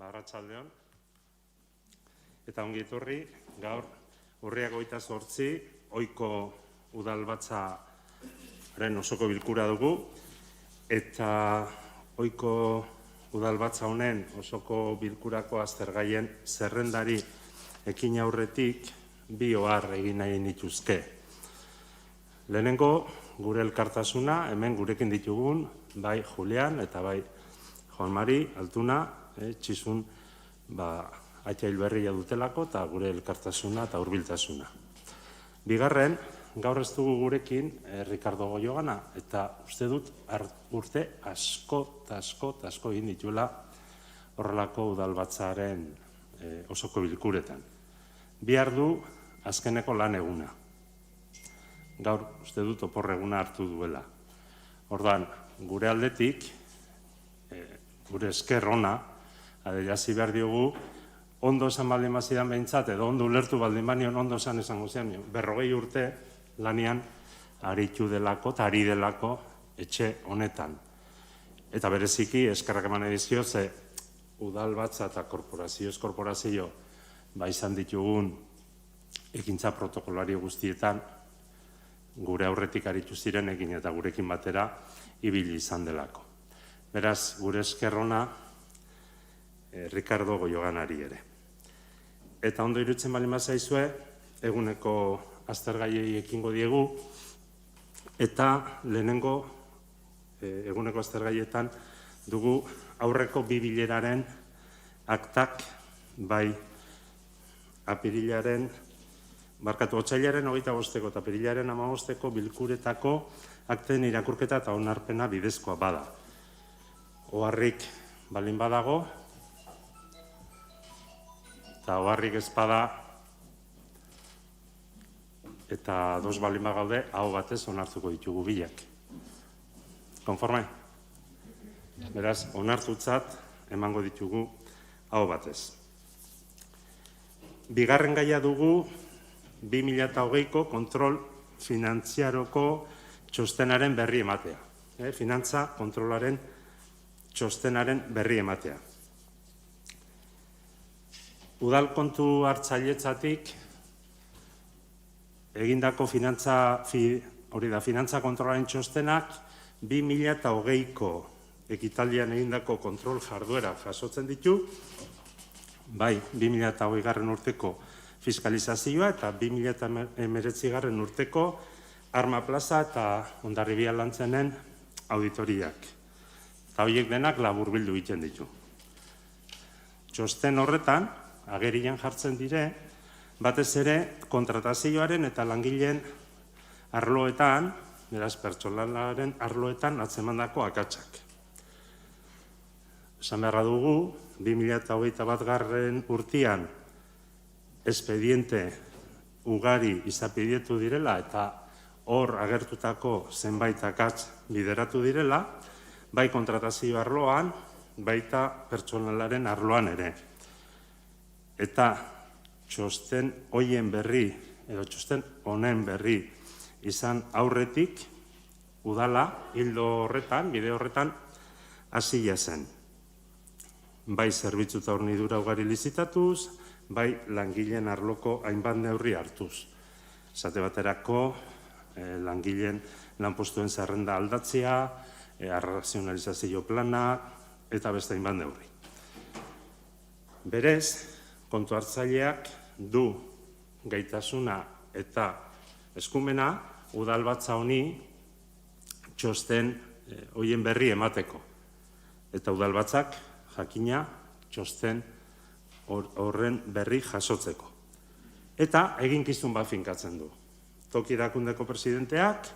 Arratsaldeon. Eta ongi etorri, gaur urriak 28 ohiko udalbatzaren osoko bilkura dugu. Eta ohiko udalbatza honen osoko bilkurako aztergaien zerrendari ekin aurretik bi ohar egin nahi nituzke. Lehenengo, gure elkartasuna, hemen gurekin ditugun, bai Julian eta bai Juan Mari, Altuna, txizun atxail berria dutelako eta gure elkartasuna eta hurbiltasuna. Bigarren, gaur ez dugu gurekin Ricardo Goyogana, eta uste dut urte asko egin dituela horrelako udalbatzaren osoko bilkuretan. Bihar du azkeneko lan eguna. Gaur uste dut opor eguna hartu duela. Orduan, gure aldetik, gure esker ona, adierazi behar diogu, ondo esan baldin bazidan behintzat, edo ondo ulertu baldin banion ondo esan esango zian, 40 urte lanian aritu delako eta ari delako etxe honetan. Eta bereziki eskerrak eman edizio, ze udalbatza eta korporazio izan ditugun ekintza protokolari guztietan gure aurretik aritu zirenekin eta gurekin batera ibili izan delako. Beraz, gure esker ona Ricardo Goyoganari ere. Eta ondo irutzen bali mazaizue, eguneko aztergaiei ekingo diegu, eta lehenengo eguneko aztergaietan dugu aurreko bi bileraren aktak, bai otsailaren 25 eta apirilaren 15 bilkuretako akten irakurketa eta onarpena bidezkoa bada. Oharrik balin badago, eta oharrik ez bada, eta dos balin bagaude, hau batez onartuko ditugu bilak. Konforme? Beraz, onartutzat emango ditugu hau batez. Bigarren gaia dugu 2020ko kontrol finantziaroko txostenaren berri ematea. Finantza kontrolaren txostenaren berri ematea. Udal kontu hartzailetzatik egindako finantza kontrolaren txostenak 2020ko ekitaldian egindako kontrol jarduera jasotzen ditu, bai 2020 urteko fiskalizazioa eta 2019 urteko Arma Plaza eta Hondarribia Lantzenen auditoriak. Eta horiek denak laburbildu egiten ditu. Txosten horretan, agerian jartzen dire, batez ere kontratazioaren eta langileen arloetan, beraz pertsonalaren arloetan atzemandako akatsak. Esan beharra dugu, 2021 urtean espediente ugari izapidietu direla eta hor agertutako zenbait akats bideratu direla, bai kontratazio arloan, baita pertsonalaren arloan ere. Eta txosten hoien berri, edo txosten honen berri izan aurretik, udala, hildo horretan, bide horretan, hasia zen. Bai zerbitzu eta hornidura ugari lizitatuz, bai langileen arloko hainbat neurri hartuz. Esate baterako, langileen lanpostuen zerrenda aldatzea, arrazionalizazio plana, eta beste hainbat neurri. Berez, kontu hartzaileak du gaitasuna eta eskumena udalbatza honi txosten hoien berri emateko. Eta udalbatzak jakina txosten horren berri jasotzeko. Eta eginkizun bat finkatzen du. Toki erakundeko presidenteak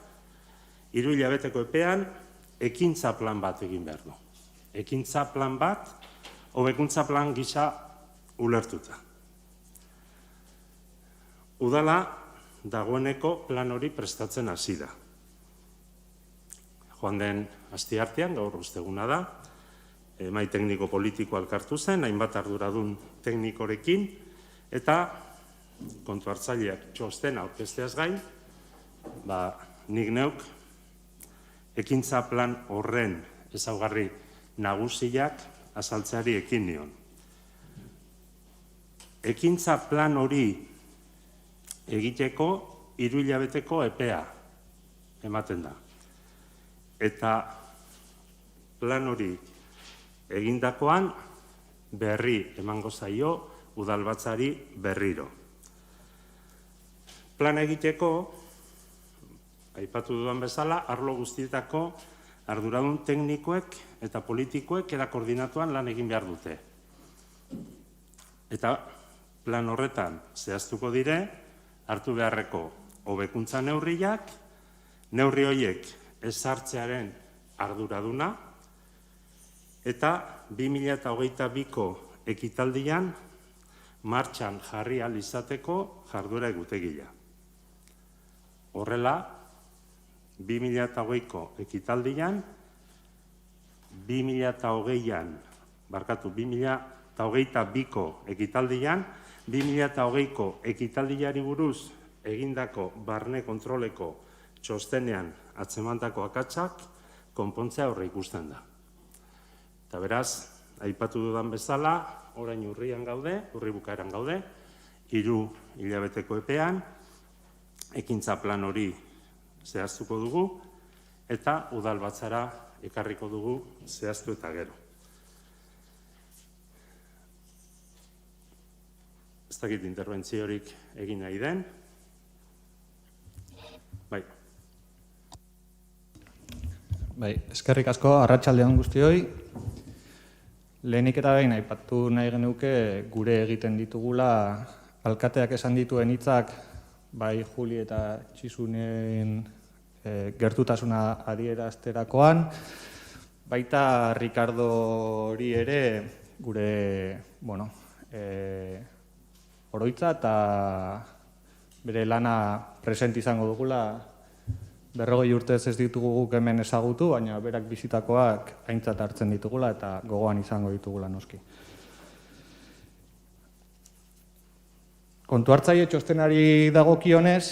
3 hilabeteko epean ekintza plan bat egin behar du. Ekintza plan bat, hobekuntza plan gisa ulertuta. Udala dagoeneko plan hori prestatzen hasi da. Joan den asteartean, gaur osteguna da, mahai tekniko politiko elkartu zen, hainbat arduradun teknikorekin, eta kontu hartzaileak txostena aurkezteaz gain, nik neuk ekintza plan horren ezaugarri nagusiak azaltzeari ekin nion. ekintza plan hori egiteko 3 hilabeteko epea ematen da. Eta plan hori egindakoan berri emango zaio udalbatzari berriro. Plan egiteko, aipatu dudan bezala, arlo guztietako arduradun teknikoek eta politikoek era koordinatuan lan egin behar dute. Eta plan horretan zehaztuko dire, hartu beharreko hobekuntza neurriak, neurri horiek ezartzearen arduraduna, eta 2022ko ekitaldian martxan jarri ahal izateko jarduera egutegia. Horrela, 2022ko ekitaldian, 2022ko ekitaldian, 2020ko ekitaldiari buruz egindako barne kontroleko txostenean atzemandako akatsak konpontzea aurre ikusten da. Eta beraz, aipatu dudan bezala, orain urrian gaude, urri bukaeran gaude, 3 hilabeteko epean, ekintza plan hori zehaztuko dugu, eta udalbatzara ekarriko dugu zehaztu eta gero. Ez dakit interbentziorik egin nahi den. Bai. Bai, eskerrik asko, arratsalde on guztioi. Lehenik eta behin aipatu nahi genuke gure egiten ditugula alkateak esan dituen hitzak bai Juli eta Txisunen gertutasuna adierazterakoan, baita Ricardo hori ere gure, oroitza eta bere lana present izango dugula 40 urtez ez ditugu guk hemen ezagutu, baina berak bizitakoak aintzat hartzen ditugula eta gogoan izango ditugula noski. Kontu hartzaile txostenari dagokionez,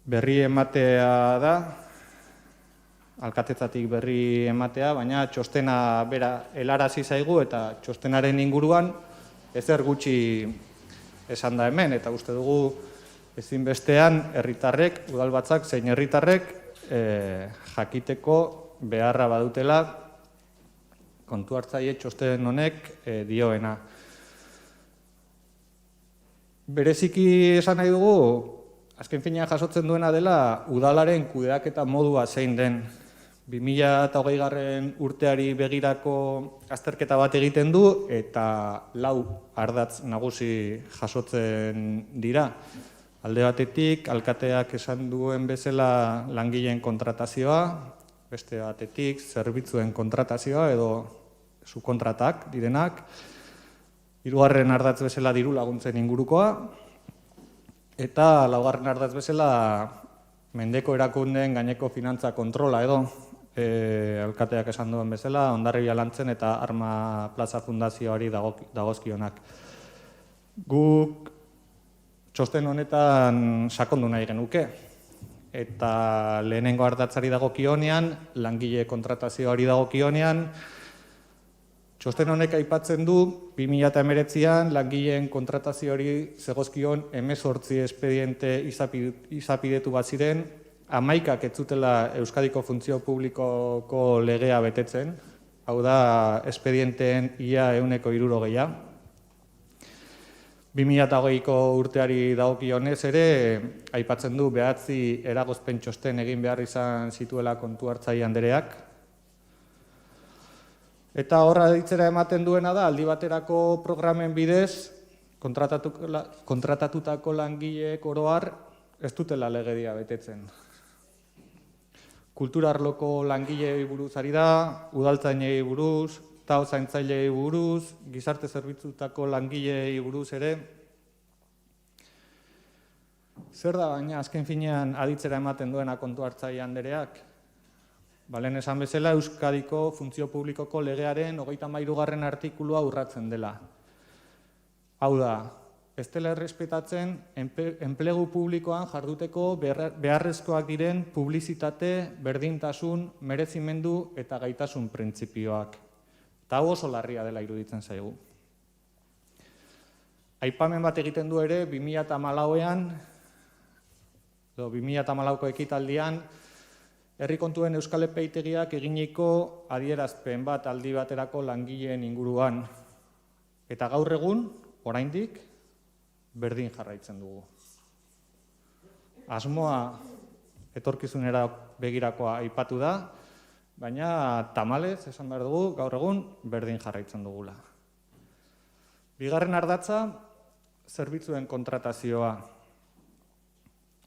berri ematea da, alkatetzatik berri ematea, baina txostena bera helarazi zaigu eta txostenaren inguruan ezer gutxi esan da hemen, eta uste dugu ezinbestean herritarrek, udalbatzak zein herritarrek jakiteko beharra badutela kontu hartzaile txosten honek dioena. Bereziki esan nahi dugu, azken finean jasotzen duena dela udalaren kudeaketa modua zein den. 2020 urteari begirako azterketa bat egiten du eta 4 ardatz nagusi jasotzen dira. Alde batetik, alkateak esan duen bezala langileen kontratazioa, beste batetik, zerbitzuen kontratazioa edo subkontratak direnak, 3. ardatz bezala diru laguntzen ingurukoa, eta 4. ardatz bezala mendeko erakundeen gaineko finantza kontrola edo alkateak esan duen bezala, Hondarribia Lantzen eta Arma Plaza Fundazioari dagozkionak. Guk txosten honetan sakondu nahi genuke, eta lehenengo ardatzari dagokionean, langile kontratazioari dagokionean, txosten honek aipatzen du 2019an langileen kontratazioari zegozkion 18 espediente izapidetu bat ziren, 11 ez zutela Euskadiko Funtzio Publikoko legea betetzen, hau da espedienteen ia 160. 2020ko urteari dagokionez ere aipatzen du 9 eragozpen txosten egin behar izan zituela kontu hartzaile andereak. Eta horra ditzera ematen duena da, aldi baterako programen bidez, kontratatutako langileek oro har ez dutela legedia betetzen. Kultura arloko langileei buruz ari da, udaltzainei buruz, eta zaintzaileei buruz, gizarte zerbitzutako langileei buruz ere. Zer da baina azken finean aditzera ematen duena kontu hartzaile andereak? Balen esan bezala, Euskadiko Funtzio Publikoko legearen 33. artikulua urratzen dela. Hau da, ez dela errespetatzen enplegu publikoan jarduteko beharrezkoak diren publizitate, berdintasun, merezimendu eta gaitasun printzipioak. Eta hau oso larria dela iruditzen zaigu. Aipamen bat egiten du ere 2014ean, edo 2014ko ekitaldian, herri kontuen Euskal Epaitegiak eginiko adierazpen bat aldi baterako langileen inguruan. Eta gaur egun, oraindik, berdin jarraitzen dugu. Asmoa etorkizunera begirakoa aipatu da, baina tamalez, esan behar dugu, gaur egun berdin jarraitzen dugula. Bigarren ardatza, zerbitzuen kontratazioa.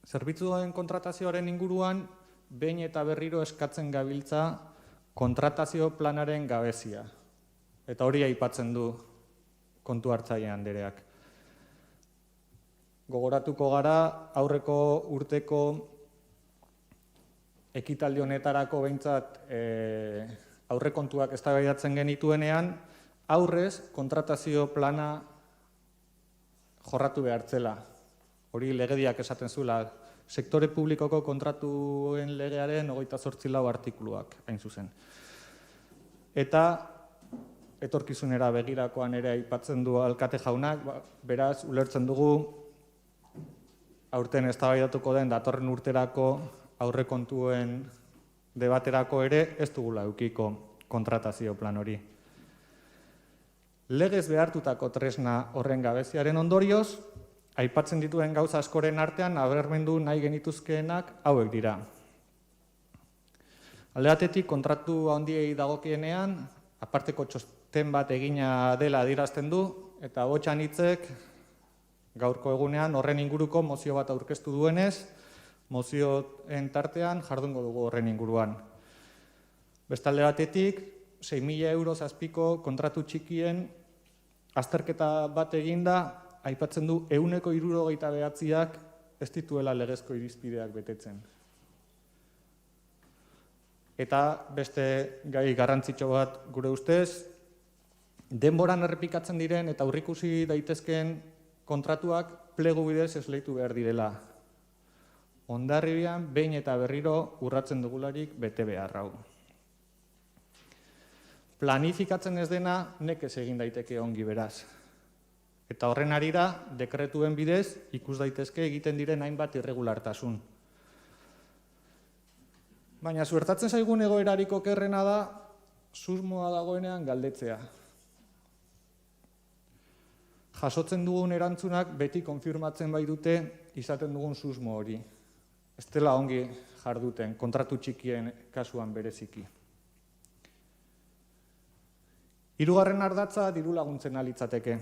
Zerbitzuen kontratazioaren inguruan, behin eta berriro eskatzen gabiltza kontratazio planaren gabezia. Eta hori aipatzen du kontu hartzaile andereak. Gogoratuko gara, aurreko urteko ekitaldi honetarako behintzat aurrekontuak eztabaidatzen genituenean, aurrez kontratazio plana jorratu behartzela. Hori legediak esaten zuela, sektore publikoko kontratuen legearen 28 artikuluak, hain zuzen. Eta etorkizunera begirakoan ere aipatzen du alkate jaunak, beraz, ulertzen dugu aurten eztabaidatuko den datorren urterako aurrekontuen debaterako ere ez dugula edukiko kontratazio plan hori. Legez behartutako tresna horren gabeziaren ondorioz, aipatzen dituen gauza askoren artean nabarmendu nahi genituzkeenak hauek dira. Alde batetik, kontratu handiei dagokienean, aparteko txosten bat egina dela adierazten du, eta botxan hitzek gaurko egunean horren inguruko mozio bat aurkeztu duenez, mozioen tartean jardungo dugu horren inguruan. Bestalde batetik, 6.000 euroz azpiko kontratu txikien azterketa bat eginda, aipatzen du 169ak ez dituela legezko irizpideak betetzen. Eta beste gai garrantzitsu bat gure ustez, denboran errepikatzen diren eta aurreikusi daitezkeen kontratuak plegu bidez esleitu behar direla. Hondarribian behin eta berriro urratzen dugularik bete behar hau. Planifikatzen ez dena nekez egin daiteke ongi beraz. Eta horren arira, dekretuen bidez, ikus daitezke egiten diren hainbat irregulartasun. Baina suertatzen zaigun egoerariko okerrena da, susmoa dagoenean galdetzea. Jasotzen dugun erantzunak beti konfirmatzen bai dute izaten dugun susmo hori. Ez dela ongi jarduten, kontratu txikien kasuan bereziki. Hirugarren ardatza diru laguntzen alitzateke.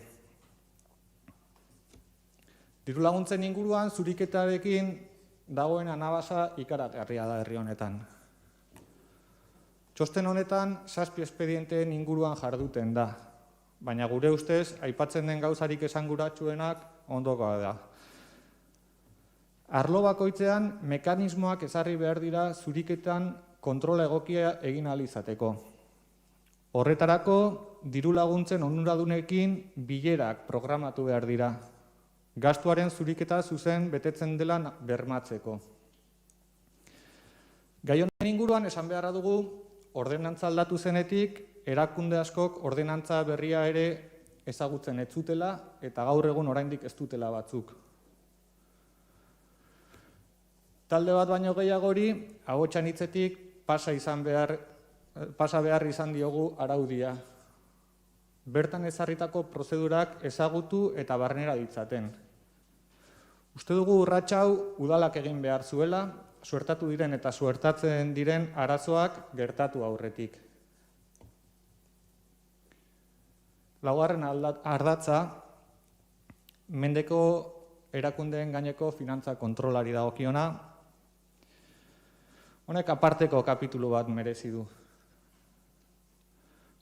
Diru laguntzen inguruan zuriketarekin dagoen anabasa ikaragarria da herri honetan. Txosten honetan 7 espedienteen inguruan jarduten da, baina gure ustez aipatzen den gauzarik esanguratsuenak ondokoa da. Arlo bakoitzean mekanismoak ezarri behar dira zuriketan kontrola egokia egin ahal izateko. Horretarako, diru laguntzen onuradunekin bilerak programatu behar dira. Gastuaren zuriketa zuzen betetzen dela bermatzeko. Gai honen inguruan esan beharra dugu, ordenantza aldatu zenetik, erakunde askok ordenantza berria ere ezagutzen ez zutela eta gaur egun oraindik ez dutela batzuk. Talde bat baino gehiagori, ahotsan hitzetik pasa behar izan diogu araudia. Bertan ezarritako prozedurak ezagutu eta barnera ditzaten. Uste dugu urrats hau udalak egin behar zuela, suertatu diren eta suertatzen diren arazoak gertatu aurretik. Laugarren ardatza, mendeko erakundeen gaineko finantza kontrolari dagokiona. Honek aparteko kapitulu bat merezi du.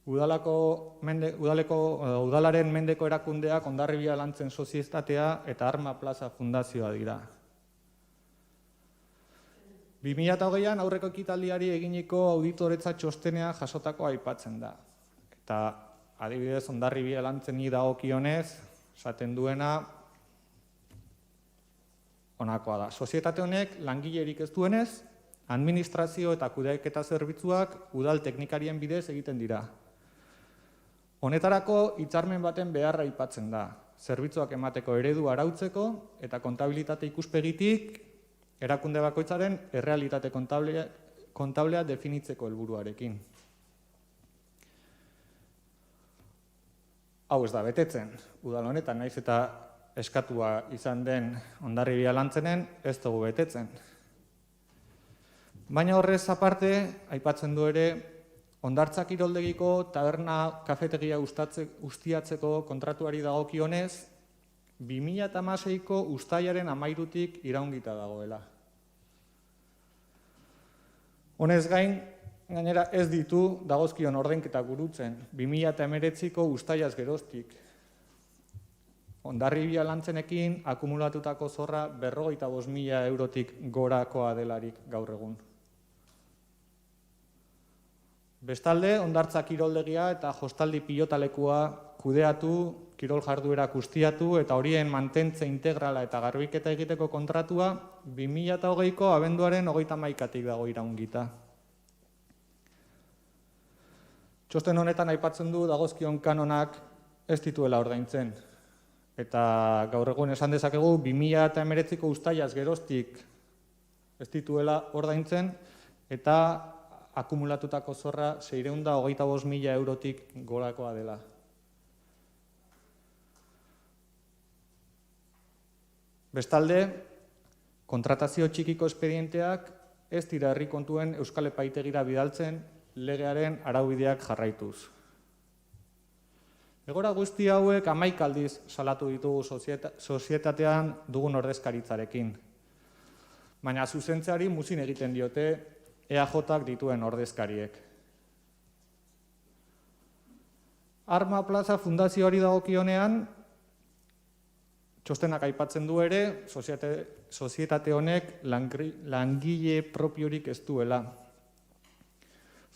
Udalaren mendeko erakundeak Hondarribia Lantzen Sozietatea eta Arma Plaza Fundazioa dira. 2008an aurreko ekitaldiari eginiko auditoretza txostenea jasotako aipatzen da. Eta adibidez Hondarribia Lantzeni dagokionez, esaten duena honakoa da. Sozietate honek langilerik ez duenez, administrazio eta kudeaketa zerbitzuak udal teknikarien bidez egiten dira. Honetarako hitzarmen baten beharra aipatzen da. zerbitzuak emateko eredu arautzeko eta kontabilitate ikuspegitik erakunde bakoitzaren errealitate kontablea definitzeko helburuarekin. Hau ez da betetzen, udal honetan naiz eta eskatua izan den Hondarribia Lantzenen ez dugu betetzen. Baina horrez aparte, aipatzen du ere, Hondartza kiroldegiko taberna kafetegia ustiatzeko kontratuari dagokionez, 2016ko uztailaren 13tik iraungita dagoela. Honez gain, gainera ez ditu dagozkion ordainketa burutzen, 2019ko uztailaz geroztik. Hondarribia Lantzenekin akumulatutako zorra 55.000 eurotik gorakoa delarik gaur egun. Bestalde, Hondartza kiroldegia eta hostaldi pilotalekua kudeatu, kirol jarduerak ustiatu eta horien mantentze integrala eta garbiketa egiteko kontratua 2020ko abenduaren 31tik dago iraungita. Txosten honetan aipatzen du dagozkion kanonak ez dituela ordaintzen. Eta gaur egun esan dezakegu 2019ko uztailaz geroztik ez dituela ordaintzen eta akumulatutako zorra 625.000 eurotik gorakoa dela. Bestalde, kontratazio txikiko espedienteak ez dira herri kontuen Euskal Epaitegira bidaltzen legearen araubideak jarraituz. Egora guzti hauek 11 aldiz salatu ditugu sozietatean dugun ordezkaritzarekin. Baina zuzentzeari muzin egiten diote EAJak dituen ordezkariek. Arma Plaza Fundazioari dagokionean, txostenak aipatzen du ere, sozietate honek langile propiorik ez duela.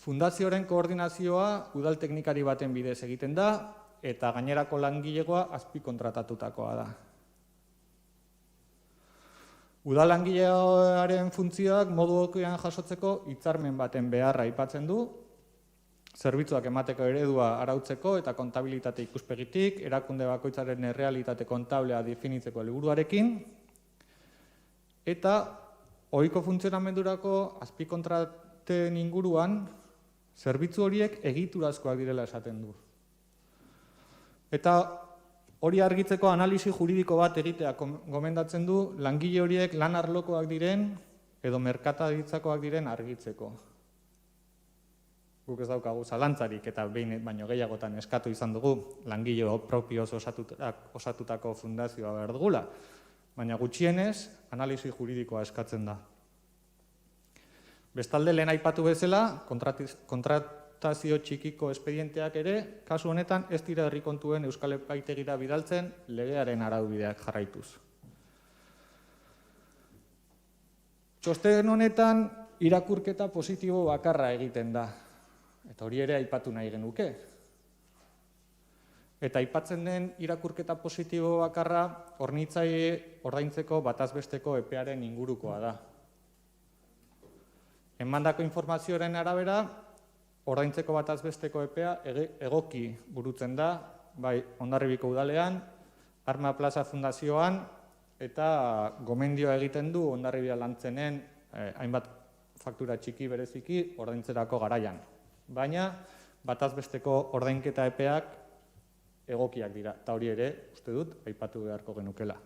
Fundazioaren koordinazioa udal teknikari baten bidez egiten da, eta gainerako langilegoa azpikontratatutakoa da. Udal langilearen funtzioak modu egokian jasotzeko hitzarmen baten beharra aipatzen du, zerbitzuak emateko eredua arautzeko eta kontabilitate ikuspegitik, erakunde bakoitzaren errealitate kontablea definitzeko helburuarekin, eta ohiko funtzionamendurako azpikontraten inguruan zerbitzu horiek egiturazkoak direla esaten du. Eta hori argitzeko analisi juridiko bat egitea gomendatzen du langile horiek lan arlokoak diren edo merkataritzakoak diren argitzeko. Guk ez daukagu zalantzarik eta behin baino gehiagotan eskatu izan dugu langile propioz osatutako fundazioa behar dugula, baina gutxienez analisi juridikoa eskatzen da. Bestalde lehen aipatu bezala, kontratazio txikiko espedienteak ere, kasu honetan ez dira herri kontuen Euskal Epaitegira bidaltzen legearen araubideak jarraituz. Txosten honetan irakurketa positibo bakarra egiten da, eta hori ere aipatu nahi genuke. Eta aipatzen den irakurketa positibo bakarra hornitzaile ordaintzeko batazbesteko epearen ingurukoa da. Emandako informazioaren arabera, ordaintzeko batazbesteko epea egoki burutzen da, bai Hondarribiko udalean, Arma Plaza Fundazioan, eta gomendioa egiten du Hondarribia Lantzenen hainbat faktura txiki bereziki ordaintzerako garaian. Baina batazbesteko ordainketa epeak egokiak dira, eta hori ere, uste dut, aipatu beharko genukela.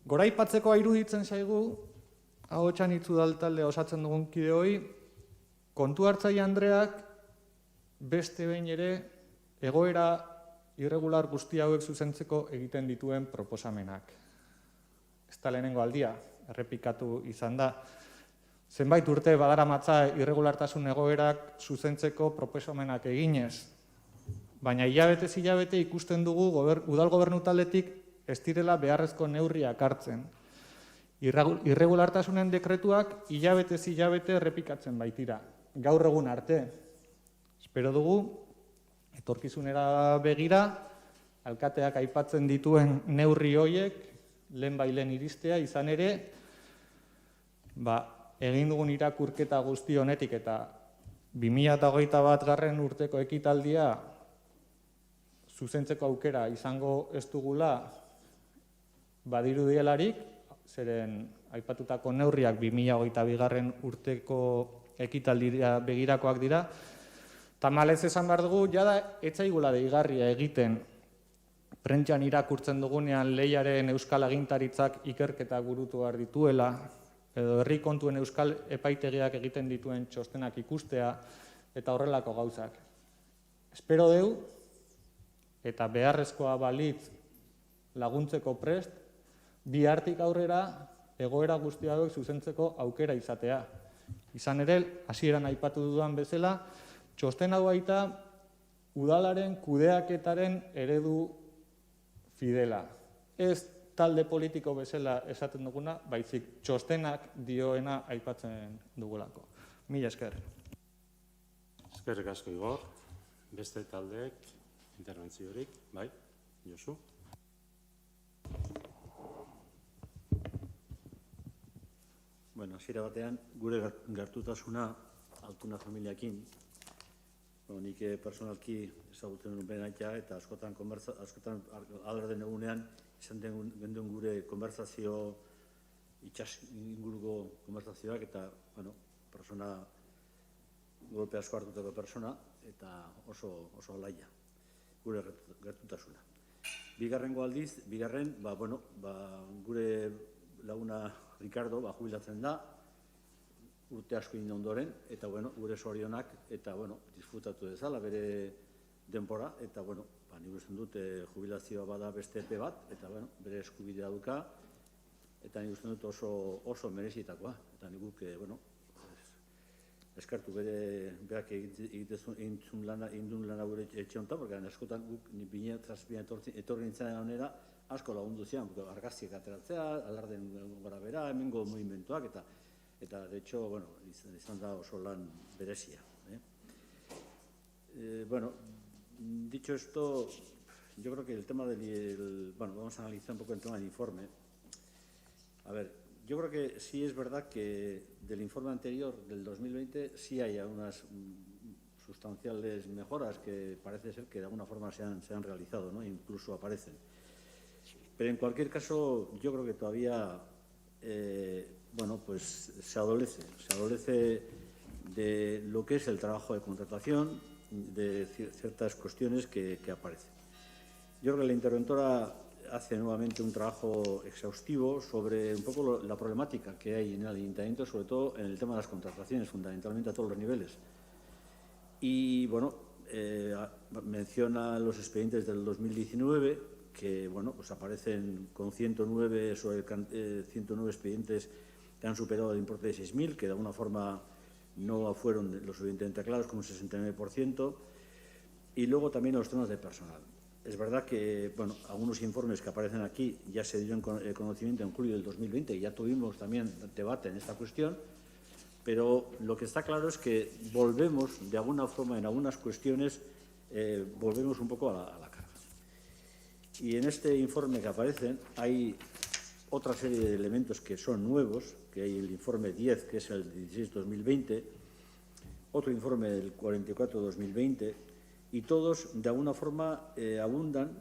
Goraipatzeko iruditzen zaigu, ahotsan itzudaltalde osatzen dugun kideoi, kontu hartzaile Andreak beste behin ere egoera irregular guzti hauek zuzentzeko egiten dituen proposamenak. Ez da lehenengo aldia, errepikatu izan da. Zenbait urte badaramatza irregulartasun egoerak zuzentzeko proposamenak eginez. Baina hilabetez hilabete ikusten dugu udal gobernu taldetik ez direla beharrezko neurriak hartzen. Irregulartasunen dekretuak hilabetez hilabete errepikatzen baitira. Gaur egun arte. Espero dugu, etorkizunera begira, alkateak aipatzen dituen neurri horiek, lehen iristea izan ere, egin dugun irakurketa guzti honetik eta 2021 urteko ekitaldia zuzentzeko aukera izango ez dugula badirudielarik, zeren aipatutako neurriak 2022. Urteko ekitaldira begirakoak dira. Tamalez esan behar dugu, jada etzaigula deigarria egiten prentsan irakurtzen dugunean lehiaren euskal agintaritzak ikerketa burutu behar dituela, edo herri kontuen euskal epaitegiak egiten dituen txostenak ikustea, eta horrelako gauzak. Espero deu, eta beharrezkoa balitz laguntzeko prest, bihartik aurrera egoera guzti hauek zuzentzeko aukera izatea. Izan ere, hasieran aipatu dudan bezala, txosten hau baita udalaren kudeaketaren eredu fidela. Ez talde politiko bezala esaten duguna, baizik txostenak dioena aipatzen dugulako. Mila esker. Eskerrik asko, Igor. Beste taldeek interbentziorik, bai, Josu? Bueno, hasiera batean, gure gertutasuna Altuna familiakin, nik personalki ezagutzen nuen aita, eta askotan alerden egunean izan genduen gure konbertsazio, itxas inguruko konbertsazioak, eta, persona, golpe asko hartutako persona, eta oso laia, gure gertutasuna. Bigarrengo aldiz, gure laguna Ricardo jubilatzen da, urte asko egin ondoren, eta gure sorionak, eta disfrutatu dezala bere denbora, eta nik uste dut jubilazioa bada beste epe bat, eta bere eskubidea duka, eta nik uste dut oso merezitakoa, eta nik guk, eskartu berak egin duen lana gure etxe honetan, porque askotan guk etorri nintzen onera, asko lagundu zian, argazkiak ateratzea, alarden gora bera, hemengo movimentuak, eta de hecho, izan da oso lan berezia. Dicho esto, yo creo que el tema vamos a analizar un poco el tema del informe. A ver, yo creo que sí es verdad que del informe anterior, del 2020, sí hay unas sustanciales mejoras que parece ser que de alguna forma se han realizado, ¿no? Incluso aparecen. Pero en cualquier caso, yo creo que todavía se adolece de lo que es el trabajo de contratación, de ciertas cuestiones que aparecen. Yo creo que la interventora hace nuevamente un trabajo exhaustivo sobre un poco la problemática que hay en el ayuntamiento, sobre todo en el tema de las contrataciones, fundamentalmente a todos los niveles. Y, menciona los expedientes del 2019, que, aparecen con 109 expedientes que han superado el importe de 6.000, que de alguna forma no fueron lo suficientemente claros, como un 69%, y luego también los temas de personal. Es verdad que, algunos informes que aparecen aquí ya se dieron conocimiento en julio del 2020 y ya tuvimos también debate en esta cuestión, pero lo que está claro es que volvemos, de alguna forma, en algunas cuestiones, volvemos un poco a la carga. Y en este informe que aparecen hay otra serie de elementos que son nuevos, que hay el informe 10, que es el 16-2020, otro informe del 44-2020, y todos, de alguna forma, abundan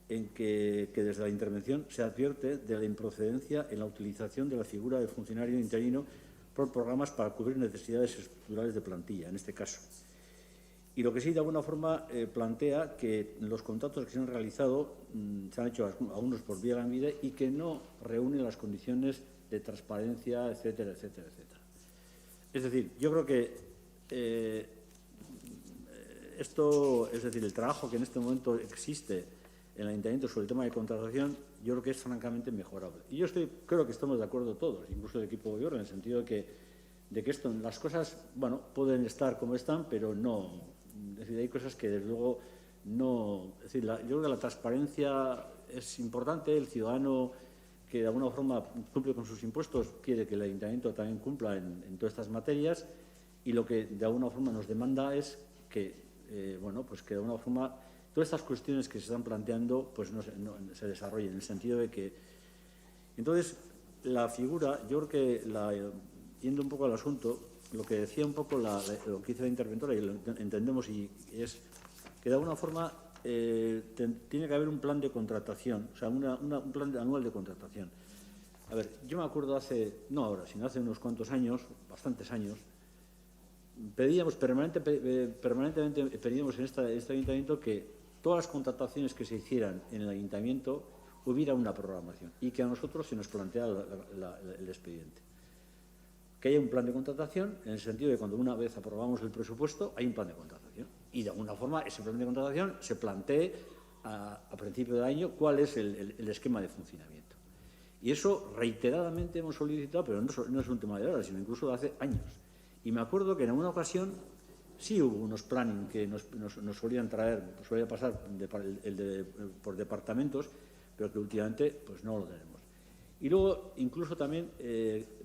en que desde la intervención se advierte de la improcedencia en la utilización de la figura de funcionario interino por programas para cubrir necesidades estructurales de plantilla, en este caso. Y lo que sí, de alguna forma, plantea que los contratos que se han realizado se han hecho algunos por vía Lanbide y que no reúnen las condiciones de transparencia, etcétera, etcétera, etcétera. Es decir, yo creo que esto, es decir, el trabajo que en este momento existe en el Ayuntamiento sobre el tema de contratación, yo creo que es francamente mejorable. Y yo creo que estamos de acuerdo todos, incluso el equipo de gobierno, en el sentido de que las cosas, pueden estar como están, pero no. Es decir, hay cosas que, desde luego, no. Es decir, yo creo que la transparencia es importante. El ciudadano que, de alguna forma, cumple con sus impuestos, quiere que el Ayuntamiento también cumpla en todas estas materias. Y lo que, de alguna forma, nos demanda es que, que, de alguna forma, todas estas cuestiones que se están planteando no se desarrollen, en el sentido de que. Entonces, la figura, yo creo que, yendo un poco al asunto, lo que decía un poco lo que hizo la interventora, y lo entendemos, y es que de alguna forma tiene que haber un plan de contratación, o sea, un plan anual de contratación. A ver, yo me acuerdo no ahora, sino hace unos cuantos años, bastantes años, permanentemente pedíamos en este ayuntamiento que todas las contrataciones que se hicieran en el ayuntamiento hubiera una programación y que a nosotros se nos plantea el expediente. Que haya un plan de contratación, en el sentido de cuando una vez aprobamos el presupuesto, hay un plan de contratación. Y de alguna forma ese plan de contratación se plantee a principio de año cuál es el esquema de funcionamiento. Y eso reiteradamente hemos solicitado, pero no es un tema de ahora, sino incluso de hace años. Y me acuerdo que en alguna ocasión sí hubo unos planning que nos solían traer, solía pasar por departamentos, pero que últimamente pues no lo tenemos. Y luego, incluso también,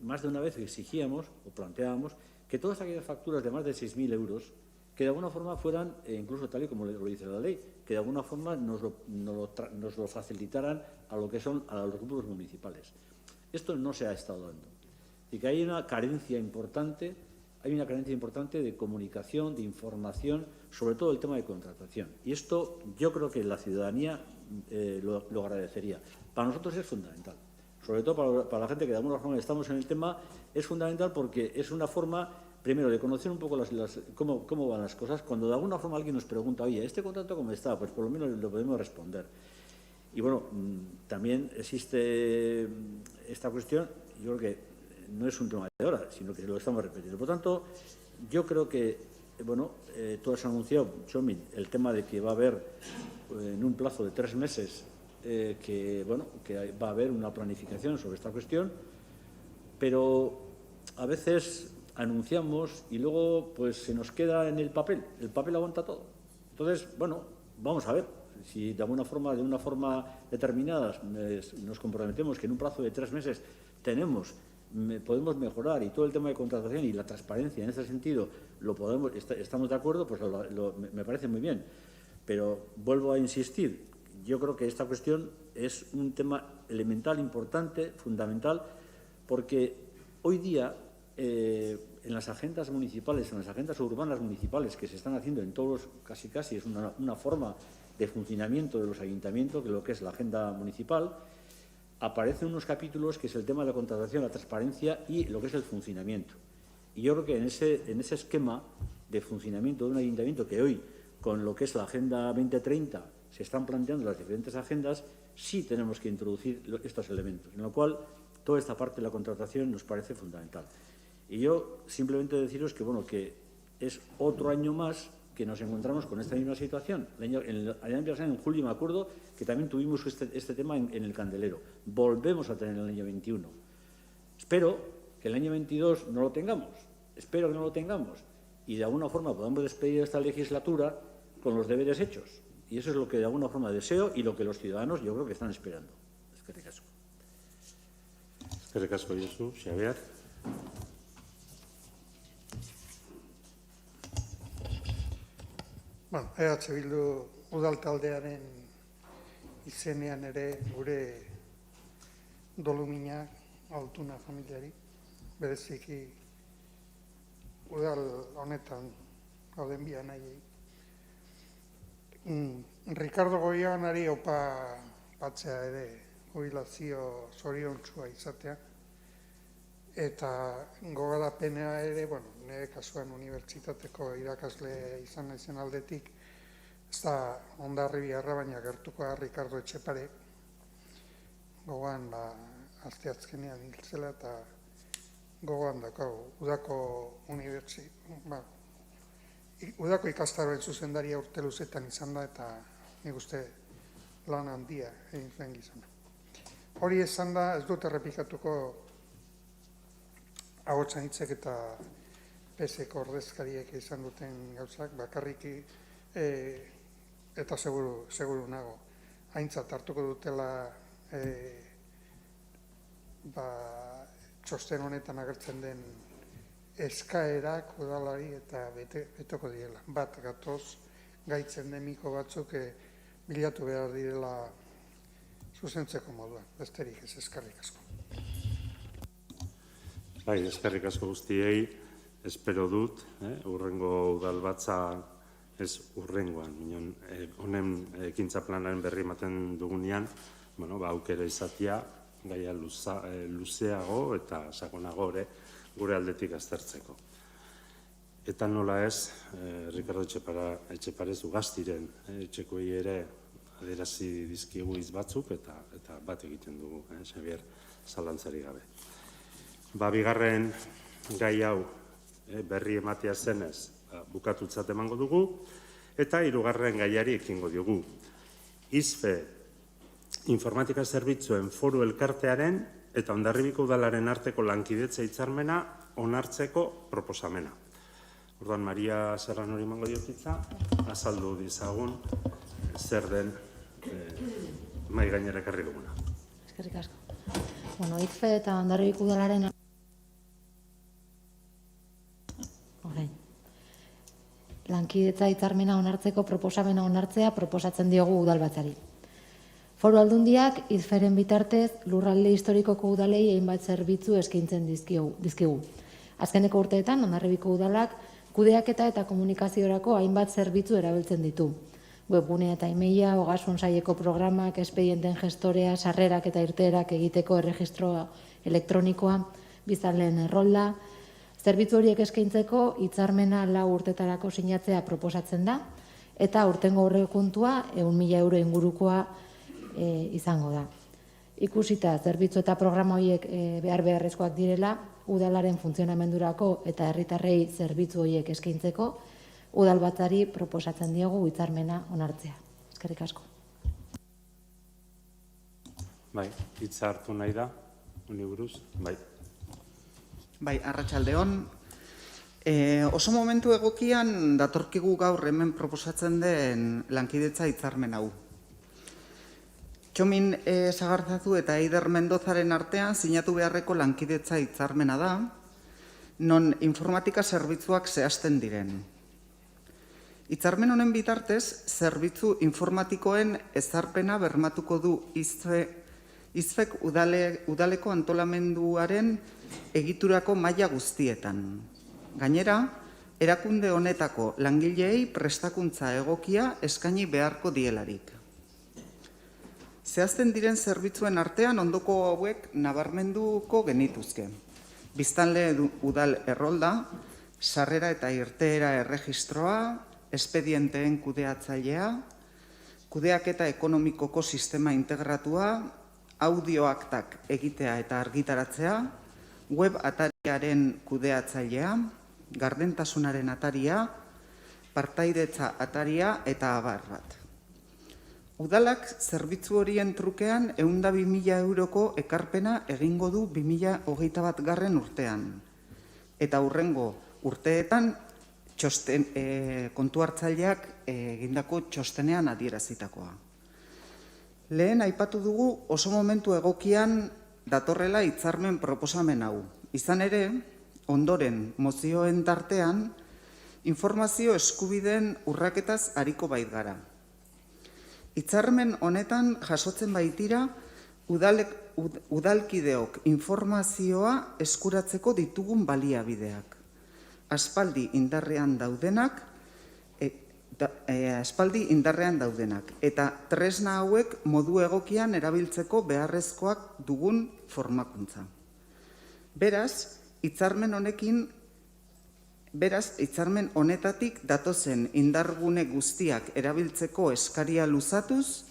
más de una vez exigíamos o planteábamos que todas aquellas facturas de más de 6.000 euros, que de alguna forma fueran, incluso tal y como lo dice la ley, que de alguna forma nos lo facilitaran a lo que son a los grupos municipales. Esto no se ha estado dando. Y que hay una carencia importante de comunicación, de información, sobre todo el tema de contratación. Y esto yo creo que la ciudadanía lo agradecería. Para nosotros es fundamental. Sobre todo para la gente que de alguna forma estamos en el tema, es fundamental porque es una forma, primero, de conocer un poco cómo van las cosas. Cuando de alguna forma alguien nos pregunta, oye, ¿este contrato cómo está? Pues por lo menos lo podemos responder. Y bueno, también existe esta cuestión, yo creo que no es un tema de ahora, sino que lo estamos repitiendo. Por tanto, yo creo que, bueno, tú has anunciado, Txomin, el tema de que va a haber en un plazo de 3 meses que va a haber una planificación sobre esta cuestión, pero a veces anunciamos y luego pues se nos queda en el papel aguanta todo. Entonces, bueno, vamos a ver si de una forma determinada nos comprometemos que en un plazo de 3 meses podemos mejorar, y todo el tema de contratación y la transparencia en ese sentido estamos de acuerdo, pues me parece muy bien. Pero vuelvo a insistir, yo creo que esta cuestión es un tema elemental, importante, fundamental, porque hoy día en las agendas municipales, en las agendas urbanas municipales que se están haciendo en todos, casi es una forma de funcionamiento de los ayuntamientos, de lo que es la agenda municipal, aparecen unos capítulos que es el tema de la contratación, la transparencia y lo que es el funcionamiento. Y yo creo que en ese esquema de funcionamiento de un ayuntamiento que hoy, con lo que es la Agenda 2030, se están planteando las diferentes agendas, sí tenemos que introducir estos elementos, en lo cual toda esta parte de la contratación nos parece fundamental. Y yo simplemente deciros que, bueno, que es otro año más que nos encontramos con esta misma situación. El año pasado, en julio, me acuerdo que también tuvimos este tema en el Candelero. Volvemos a tener el año 21. Espero que el año 22 no lo tengamos. Espero que no lo tengamos. Y de alguna forma podamos despedir esta legislatura con los deberes hechos. Y eso es lo que de alguna forma deseo y lo que los ciudadanos yo creo que están esperando. Eskerrik asko. Eskerrik asko, Josu. Xabier. Bueno, EH Bildu udaltaldearen izenean ere gure dolumina Altuna familiari, bereziki udal honetan gauden bi anaiei. Ricardo Goianari opa batzea ere jubilazio zoriontsua izatea, eta gogarapenea ere, bueno, nire kasuan unibertsitateko irakasle izan naizen aldetik, ez da Hondarribiarra, baina gertuko da Ricardo Etxepare, gogoan asteazkenean hil zela, eta gogoan daukagu udako ikastaroen zuzendaria urte luzetan izan da, eta nik uste lan handia egin zuen gizona. Hori esan da, ez dut errepikatuko ahotsan hitzek eta PSeko ordezkariek izan duten gauzak, bakarriki eta seguru nago aintzat hartuko dutela txosten honetan agertzen den eskaerak udalari eta beteko direla. Bat gatoz gaitzen demiko batzuk bilatu behar direla zuzentzeko moduan. Besterik ez, eskerrik asko. Bai, eskerrik asko guztiei. Espero dut, hurrengo udalbatza ez urrengoan, honen ekintza planaren berri ematen dugunean, aukera izatea, gaia luzeago eta sakonago ere gure aldetik aztertzeko. Eta nola ez, Ricardo Etxeparez Ugastiren etxekoei ere adierazi dizkiegu hitz batzuk eta bat egiten dugu, Xabier, zalantzari gabe. Bigarren gai hau berri ematea zenez bukatutzat emango dugu, eta hirugarren gaiari ekingo diogu. ISFE informatika zerbitzuen foru elkartearen eta Hondarribiko udalaren arteko lankidetza hitzarmena onartzeko proposamena. Orduan, Maria Serranori emango diot hitza, azaldu dizagun zer den mahai gainera ekarri duguna. Eskerrik asko. ISFE eta Hondarribiko udalaren lankidetza hitzarmena onartzeko proposamena onartzea proposatzen diogu udalbatzari. Foru Aldundiak ISFEren bitartez lurralde historikoko udalei hainbat zerbitzu eskaintzen dizkigu. Azkeneko urteetan Hondarribiko udalak kudeaketa eta komunikaziorako hainbat zerbitzu erabiltzen ditu. Webgunea eta emaila, ogasun saileko programak, espedienten gestorea, sarrerak eta irteerak egiteko erregistro elektronikoa, biztanleen errolda. Zerbitzu horiek eskaintzeko hitzarmena 4 urtetarako sinatzea proposatzen da, eta aurtengo aurrekontua 100.000 euro ingurukoa izango da. Ikusita zerbitzu eta programa horiek beharrezkoak direla, udalaren funtzionamendurako eta herritarrei zerbitzu horiek eskaintzeko, udalbatzari proposatzen diogu hitzarmena onartzea. Eskerrik asko. Bai, hitza hartu nahi da, honi buruz, bai. Bai, arratsaldeon. Oso momentu egokian datorkigu gaur hemen proposatzen den lankidetza hitzarmen hau. Txomin Sagarzazu eta Eider Mendozaren artean sinatu beharreko lankidetza hitzarmena da, non informatika zerbitzuak zehazten diren. Hitzarmen honen bitartez, zerbitzu informatikoen ezarpena bermatuko du ISFEk udaleko antolamenduaren egiturako maila guztietan. Gainera, erakunde honetako langileei prestakuntza egokia eskaini beharko dielarik. Zehazten diren zerbitzuen artean ondoko hauek nabarmenduko genituzke. Biztanle udal errolda, sarrera eta irteera erregistroa, espedienteen kudeatzailea, kudeaketa ekonomikoko sistema integratua, audioaktak egitea eta argitaratzea, web atariaren kudeatzailea, gardentasunaren ataria, partaidetza ataria eta abar bat. Udalak zerbitzu horien trukean 102.000 euroko ekarpena egingo du 2021 urtean. Eta hurrengo urteetan kontu hartzaileak egindako txostenean adierazitakoa. Lehen aipatu dugu oso momentu egokian datorrela hitzarmen proposamen hau. Izan ere, ondoren mozioen tartean, informazio eskubideen urraketaz ariko bait gara. Hitzarmen honetan jasotzen baitira udalkideok informazioa eskuratzeko ditugun baliabideak. Aspaldi indarrean daudenak eta tresna hauek modu egokian erabiltzeko beharrezkoak dugun formakuntza. Beraz, hitzarmen honetatik datozen indargune guztiak erabiltzeko eskaria luzatuz,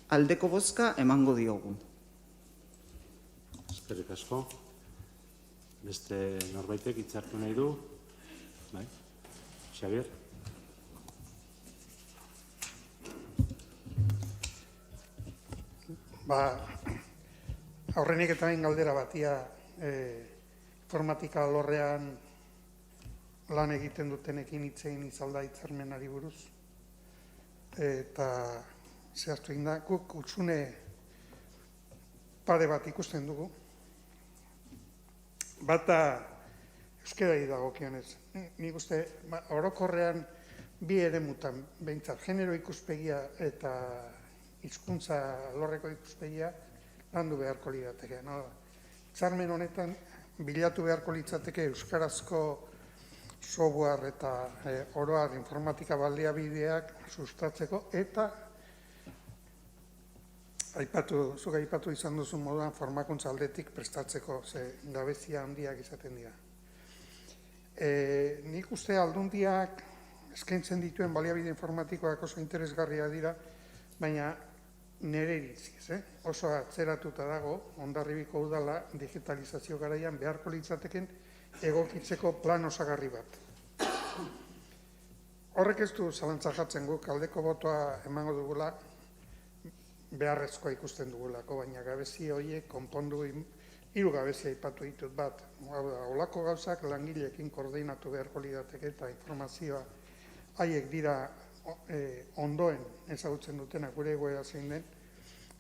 aldeko bozka emango diogu. Eskerrik asko. Beste norbaitek hitza hartu nahi du? Bai, Xabier? Aurrenik eta bain galdera batia informatika alorrean lan egiten dutenekin hitzein izalda hitzarmenari buruz. Eta zehaztu egin da, guk hutsune pare bat ikusten dugu. Bata euskerari dagokionez. Nik uste orokorrean bi eremutan, behintzat, genero ikuspegia eta hizkuntza alorreko ikuspegia landu beharko lirateke. Hitzarmen honetan bilatu beharko litzateke euskarazko software eta oroar informatika baliabideak sustatzeko eta zuk aipatu izan duzu moduan formakuntza aldetik prestatzeko, ze gabezia handiak izaten dira. Nik uste aldundiak eskaintzen dituen baliabide informatikoak oso interesgarria dira, baina nire iritziz, oso atzeratuta dago Hondarribiko udala digitalizazio garaian beharko litzateken egokitzeko plan osagarri bat. Horrek ez du zalantza jartzen guk aldeko botoa emango dugula, beharrezkoa ikusten dugulako, baina gabezi horiek konpondu, 3 gabezia aipatu ditut bat. Olako gauzak langileekin koordinatu beharko lirateke eta informazioa haiek dira ondoen ezagutzen dutena gure egoera zein den,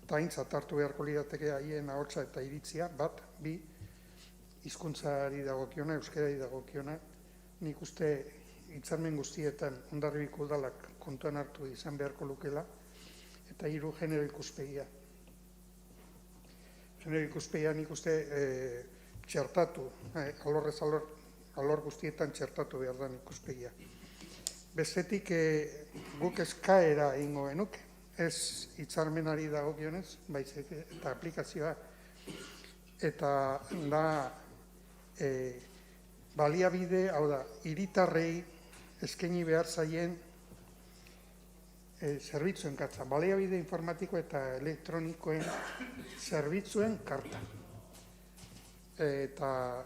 eta aintzat hartu beharko lirateke haien ahotsa eta iritzia, bat, 2, hizkuntzari dagokiona, euskarari dagokiona, nik uste hitzarmen guztietan Hondarribiko udalak kontuan hartu izan beharko lukela, eta 3 genero ikuspegia. Genero ikuspegia nik uste txertatu, alorrez alor guztietan txertatu behar da ikuspegia. Bestetik guk eskaera egingo genuke, ez hitzarmenari dagokionez, baizik eta aplikazioa, eta da baliabide, hau da, hiritarrei eskaini behar zaien zerbitzuen karta, baliabide informatiko eta elektronikoen zerbitzuen karta. Eta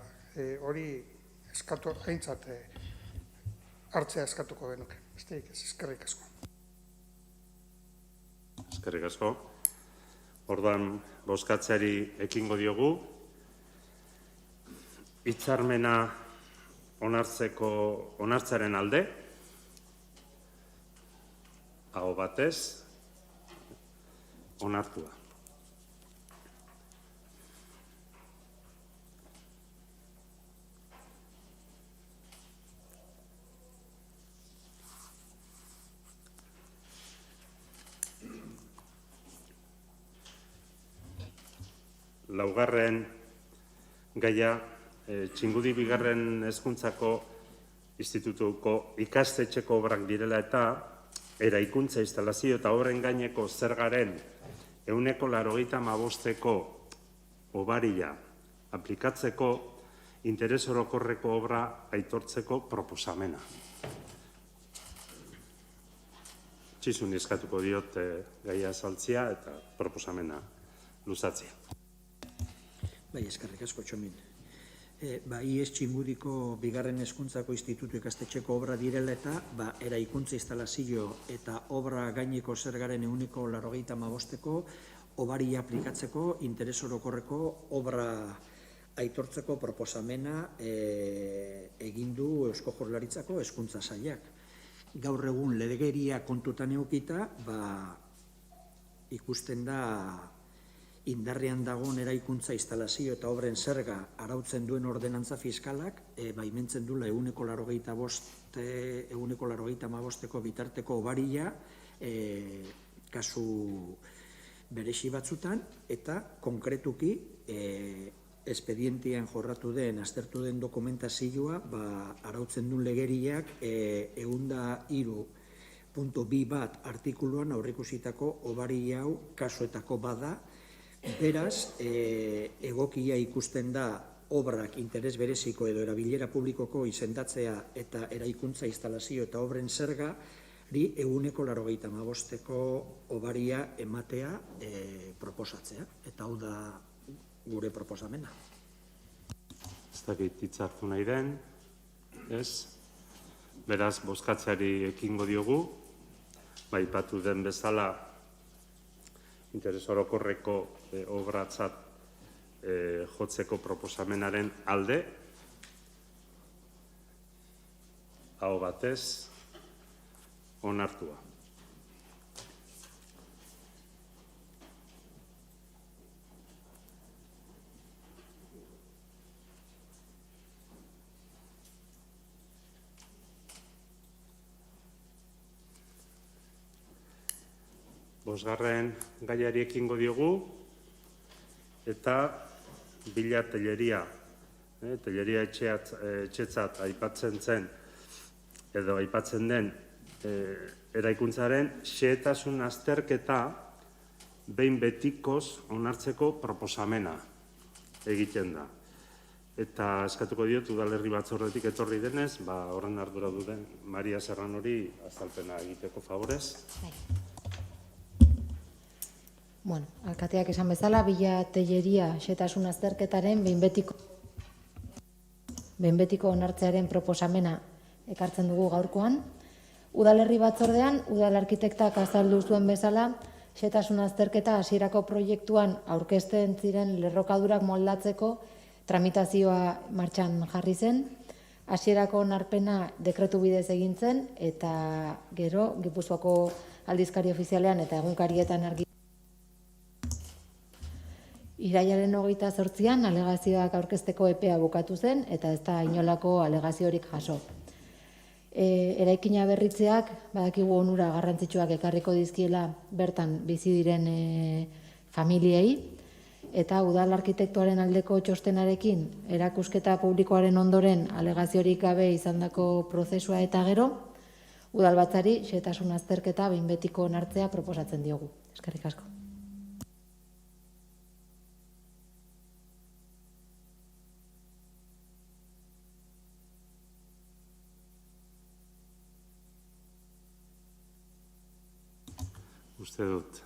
hori eskatu, aintzat hartzea eskatuko genuke. Besterik ez, eskerrik asko. Eskerrik asko. Orduan, bozkatzeari ekingo diogu. Hitzarmena onartzearen alde, aho batez, onartua. Laugarren gaia, Txingudi bigarren hezkuntzako institutuko ikastetxeko obrak direla eta eraikuntza instalazio eta obren gaineko zergaren 185ko obaria aplikatzeko interes orokorreko obra aitortzeko proposamena. Txizun eskatuko diot gaia azaltzea eta proposamena luzatzea. Bai, eskerrik asko, Txomin. IES Txingudiko bigarren hezkuntzako institutu ikastetxeko obra direla eta eraikuntza instalazio eta obra gaineko zergaren 185ko obaria aplikatzeko interes orokorreko obra aitortzeko proposamena egin du Eusko Jaurlaritzako Hezkuntza Sailak. Gaur egun legeria kontutan edukita, ikusten da indarrean dagoen eraikuntza instalazio eta obren zerga arautzen duen ordenantza fiskalak, baimentzen duela 185ko bitarteko obaria kasu berezi batzutan, eta konkretuki espedientean jorratu den, aztertu den dokumentazioa arautzen duen legeriak 103.2 bat artikuluan aurreikusitako obari hau kasuetako bada. Beraz, egokia ikusten da obrak interes bereziko edo erabilera publikoko izendatzea eta eraikuntza instalazio eta obren zergari 185ko obaria ematea proposatzea. Eta hau da gure proposamena. Ez dakit hitza hartu nahi den, ez? Beraz, bozkatzeari ekingo diogu, aipatu den bezala, interes orokorreko obratzat jotzeko proposamenaren alde, aho batez, onartua. Bosgarren gaiari ekingo diogu, eta bila telleria etxetzat aipatzen zen edo aipatzen den eraikuntzaren xehetasun azterketa behin betikoz onartzeko proposamena egiten da. Eta eskatuko diot udalerri batzordetik etorri denez, horren ardura duten Maria Serranori azalpena egiteko favorez. Bueno, alkateak esan bezala, Villa Telleria xehetasun azterketaren behin betiko onartzearen proposamena ekartzen dugu gaurkoan. Udalerri batzordean, udal arkitektak azaldu zuen bezala, xehetasun azterketa hasierako proiektuan aurkezten ziren lerrokadurak moldatzeko tramitazioa martxan jarri zen. Hasierako onarpena dekretu bidez egin zen eta gero Gipuzkoako aldizkari ofizialean eta egunkarietan argi. Irailaren 28an alegazioak aurkezteko epea bukatu zen eta ez da inolako alegaziorik jaso. Eraikina berritzeak badakigu onura garrantzitsuak ekarriko dizkiela bertan bizi diren familiei, eta udal arkitektuaren aldeko txostenarekin erakusketa publikoaren ondoren alegaziorik gabe izandako prozesua eta gero, udalbatzari xehetasun azterketa behin betiko onartzea proposatzen diogu. Eskerrik asko. Uste dut,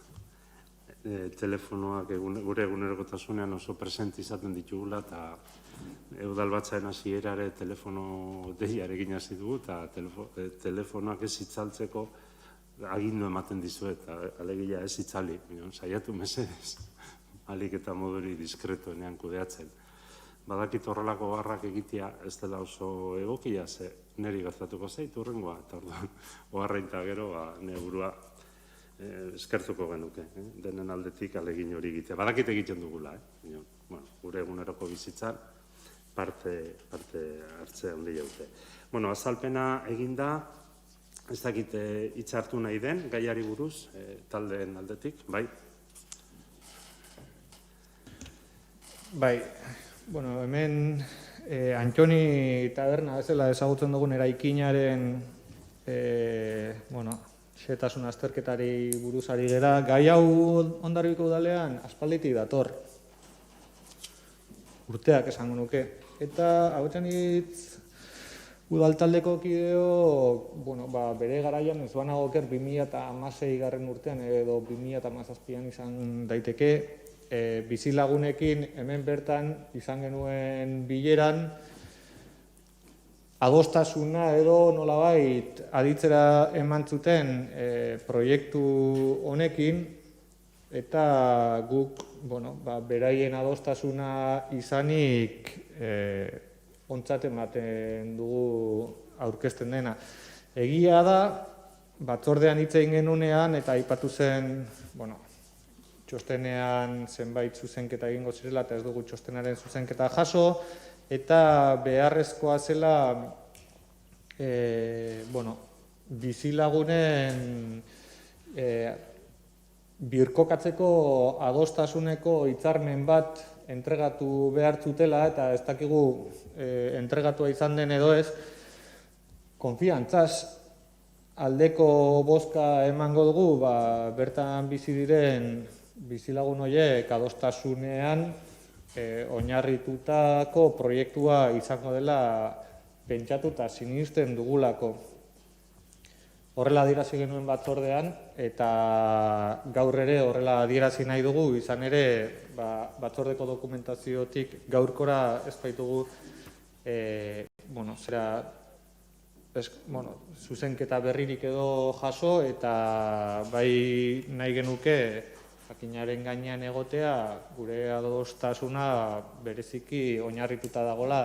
telefonoak gure egunerokotasunean oso presente izaten ditugula eta udalbatzaren hasierare telefono deiarekin hasi dugu eta telefonoak ez itzaltzeko agindu ematen dizuet, alegia ez itzali, saiatu mesedez, alik eta moduri diskretoenean kudeatzen. Badakit horrelako garrak egitea ez dela oso egokia, ze niri gertatuko zait urrengoa, eta orduan, oharrein eta gero, nire burua eskertuko genuke, denen aldetik alegin hori egitea. Badakit egiten dugula, gure eguneroko bizitzan parte hartzea handia dute. Azalpena eginda, ez dakit hitz hartu nahi den, gaiari buruz, taldeen aldetik, bai? Bai, hemen Antxoni taberna bezala ezagutzen dugun eraikinaren xehetasun azterketari buruz ari gera. Gai hau Hondarribiko udalean aspalditik dator. Urteak esango nuke. Eta hauetan hitz udaltaldeko kideo, bere garaian ez banago oker 2016 urtean edo 2017an izan daiteke, bizilagunekin hemen bertan izan genuen bileran adostasuna edo nolabait aditzera eman zuten proiektu honekin eta guk beraien adostasuna izanik ontzat ematen dugu aurkezten dena. Egia da, batzordean hitz egin genunean eta aipatu zen, txostenean zenbait zuzenketa egingo zirela eta ez dugu txostenaren zuzenketa jaso, eta beharrezkoa zela bizilagunen birkokatzeko adostasuneko hitzarmen bat entregatu behar zutela eta ez dakigu entregatua izan den edo ez, konfiantzaz aldeko bozka emango dugu, bertan bizi diren bizilagun horiek adostasunean oinarritutako proiektua izango dela pentsatu eta sinisten dugulako. Horrela adierazi genuen batzordean eta gaur ere horrela adierazi nahi dugu, izan ere batzordeko dokumentaziotik gaurkora ez baitugu zuzenketa berririk edo jaso eta bai nahi genuke jakinaren gainean egotea gure adostasuna bereziki oinarrituta dagola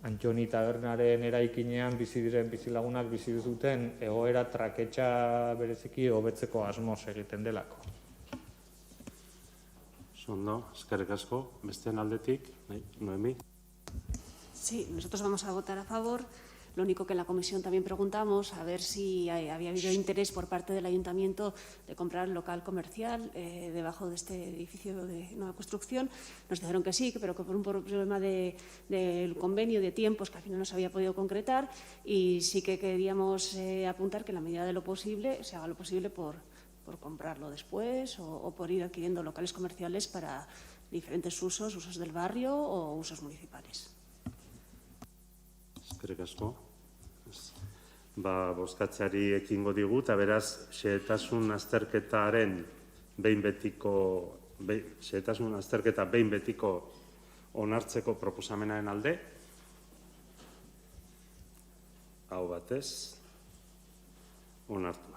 Antxoni tabernaren eraikinean bizi diren bizilagunak bizi duten egoera traketsa bereziki hobetzeko asmoz egiten delako. Ondo, eskerrik asko. Besteen aldetik, Noemi. Sí, nosotros vamos a votar a favor Lo único que en la comisión también preguntamos a ver si había habido interés por parte del ayuntamiento de comprar local comercial debajo de este edificio de nueva construcción. Nos dijeron que sí, pero que por un problema del convenio de tiempos que al final no se había podido concretar, y sí que queríamos apuntar que en la medida de lo posible se haga lo posible por comprarlo después o por ir adquiriendo locales comerciales para diferentes usos del barrio o usos municipales. Eskerrik asko. Bozkatzeari ekingo digu, eta beraz, xehetasun azterketa behin betiko onartzeko proposamenaren alde. Aho batez, onartua.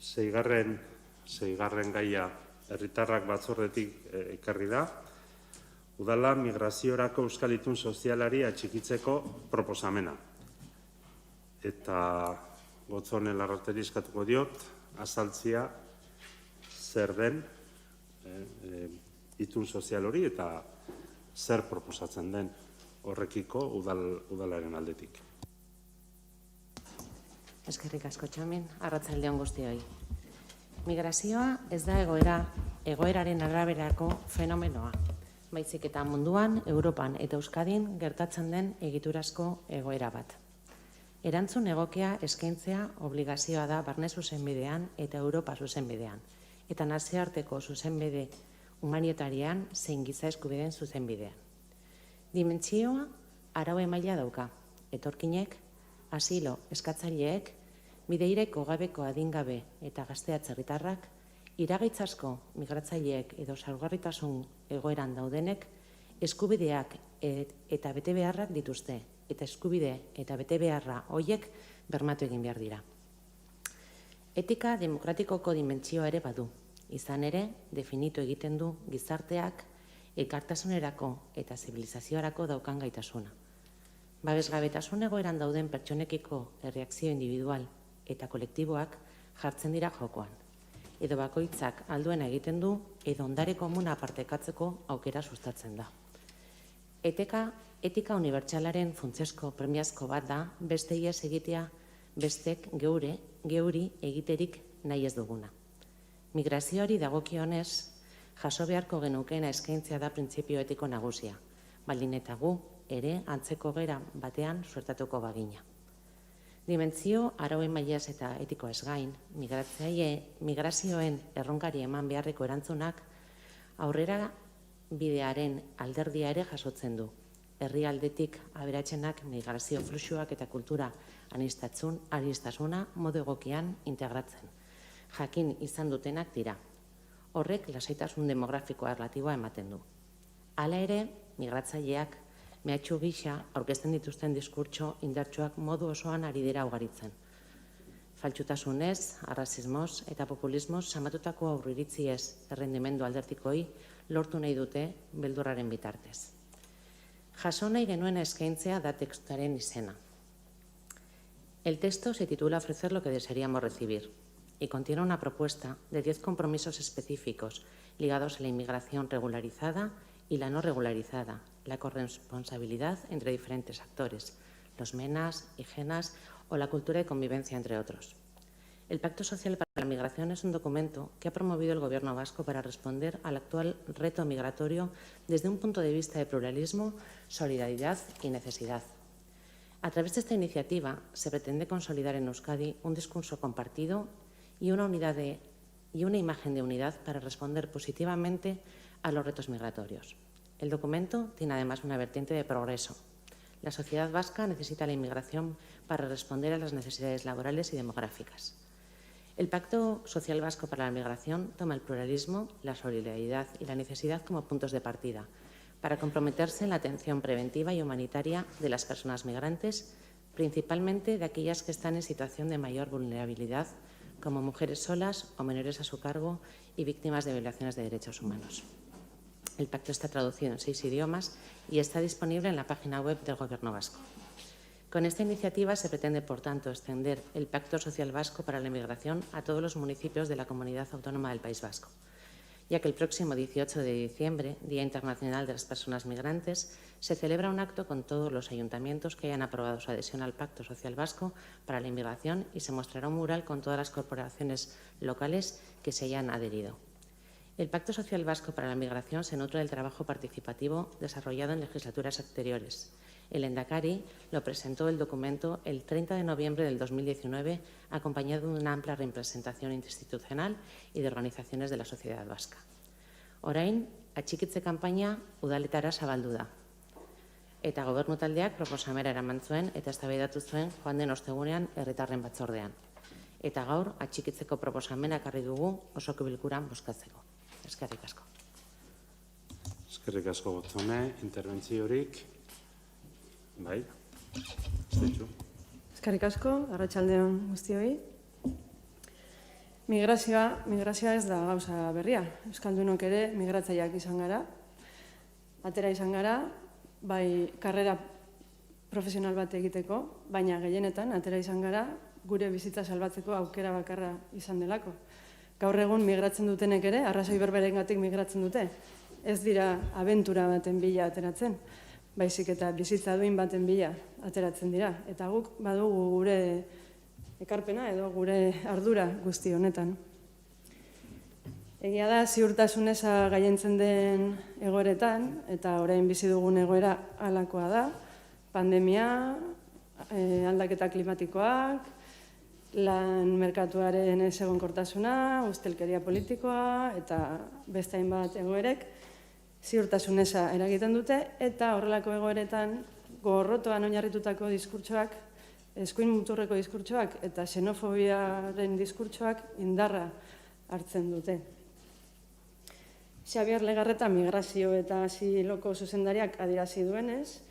Seigarren gaia herritarrak batzordetik ekarri da. Udala migraziorako euskal itun sozialari atxikitzeko proposamena. Eta Gotzone Larrateri eskatuko diot, azaltzia zer den itun sozial hori eta zer proposatzen den horrekiko udalaren aldetik. Eskerrik asko, Txomin, arratsalde on guztioi. Migrazioa ez da egoeraren araberako fenomenoa, baizik eta munduan, Europan eta Euskadin gertatzen den egiturazko egoera bat. Erantzun egokia eskaintzea obligazioa da barne zuzenbidean eta Europa zuzenbidean, eta nazioarteko zuzenbide humanitarian zein giza eskubideen zuzenbidean. Dimentsioa araue maila dauka, etorkinek, asilo eskatzaileek, bideireko gabeko adingabe eta gaztea herritarrak, iragaitzasko migratzaileek edo zaurgarritasun egoeran daudenek, eskubideak eta betebeharrak dituzte, eta eskubide eta betebeharra horiek bermatu egin behar dira. Etika demokratikoko dimentsioa ere badu, izan ere definitu egiten du gizarteak elkartasunerako eta zibilizazioarako daukan gaitasuna. Babesgabetasun egoeran dauden pertsonekiko erreakzio individual eta kolektiboak jartzen dira jokoan, edo bakoitzak alduena egiten du edo ondare komuna partekatzeko aukera sustatzen da. Etika unibertsalaren funtsezko premiazko bat da bestei ez egitea bestek geuri egiterik nahi ez duguna. Migrazioari dagokionez, jaso beharko genukeena eskaintzea da printzipio etiko nagusia, baldin eta gu ere antzeko gera batean suertatuko bagina. Dimentsio arauen mailaz eta etikoez gain, migrazioen erronkari eman beharreko erantzunak aurrera bidearen alderdia ere jasotzen du. Herrialdetik aberatsenak migrazio fluxuak eta kultura aniztasuna modu egokian integratzen. Jakin izan dutenak dira. Horrek lasaitasun demografikoa erlatiboa ematen du. Hala ere, migratzaileak mehatxu gisa aurkezten dituzten diskurtso indartsuak modu osoan ari dira ugaritzen. Faltsutasunez, arrazismoz eta populismoz samatutako aurriritziez errendimendu aldertikoi lortu nahi dute beldurraren bitartez. Jaso nahi genuena eskaintzea da tekstuaren izena. El texto se titula Ofrecer lo que desearíamos recibir y contiene una propuesta de 10 compromisos específicos ligados a la inmigración regularizada y la no regularizada, la corresponsabilidad entre diferentes actores, los MENAs, IGENAS o la cultura de convivencia, entre otros. El Pacto Social para la Migración es un documento que ha promovido el Gobierno vasco para responder al actual reto migratorio desde un punto de vista de pluralismo, solidaridad y necesidad. A través de esta iniciativa se pretende consolidar en Euskadi un discurso compartido y una imagen de unidad para responder positivamente a los retos migratorios. El documento tiene además una vertiente de progreso. La sociedad vasca necesita la inmigración para responder a las necesidades laborales y demográficas. El Pacto Social Vasco para la Migración toma el pluralismo, la solidaridad y la necesidad como puntos de partida para comprometerse en la atención preventiva y humanitaria de las personas migrantes, principalmente de aquellas que están en situación de mayor vulnerabilidad, como mujeres solas o menores a su cargo y víctimas de violaciones de derechos humanos. El pacto está traducido en 6 idiomas y está disponible en la página web del Gobierno vasco. Con esta iniciativa se pretende, por tanto, extender el Pacto Social Vasco para la Inmigración a todos los municipios de la Comunidad Autónoma del País Vasco, ya que el próximo 18 de diciembre, Día Internacional de las Personas Migrantes, se celebra un acto con todos los ayuntamientos que hayan aprobado su adhesión al Pacto Social Vasco para la Inmigración y se mostrará un mural con todas las corporaciones locales que se hayan adherido. El Pacto Social Vasco para la Migración se nutre del trabajo participativo desarrollado en legislaturas anteriores. El Endacari lo presentó el documento el 30 de noviembre del 2019, acompañado de una amplia representación institucional y de organizaciones de la sociedad vasca. Orain, atxikitze kanpaina udaletara zabaldu da. Eta gobernu taldeak proposamera eraman zuen eta eztabaidatu zuen joan den ostegunean herritarren batzordean. Eta gaur atxikitzeko proposamena ekarri dugu osoko bilkuran bozkatzeko. Eskerrik asko. Eskerrik asko Gotzone, interbentziorik. Bai, ez Eskerrik asko, arratsaldeon guztioi. Migrazioa ez da gauza berria. Euskaldunok ere migratzaileak izan gara. Atera izan gara, bai karrera profesional bat egiteko, baina gehienetan atera izan gara gure bizitza salbatzeko aukera bakarra izan delako. Gaur egun migratzen dutenek ere, arrazoi berberengatik migratzen dute. Ez dira abentura baten bila ateratzen. Baizik eta bizitza duin baten bila ateratzen dira. Eta guk badugu gure ekarpena edo gure ardura guzti honetan. Egia da, ziurtasun eza gaientzen den egoeretan, eta orain bizi dugun egoera halakoa da, pandemia, aldaketa klimatikoak, lan merkatuaren ez egonkortasuna, ustelkeria politikoa, eta beste hainbat egoerek, ziurtasun eza eragiten dute, eta horrelako egoeretan gorrotoan oinarritutako diskurtsoak, eskuin muturreko diskurtsoak eta xenofobiaren diskurtsoak indarra hartzen dute. Xabier Legarreta migrazio eta asiloko zuzendariak adierazi duenez,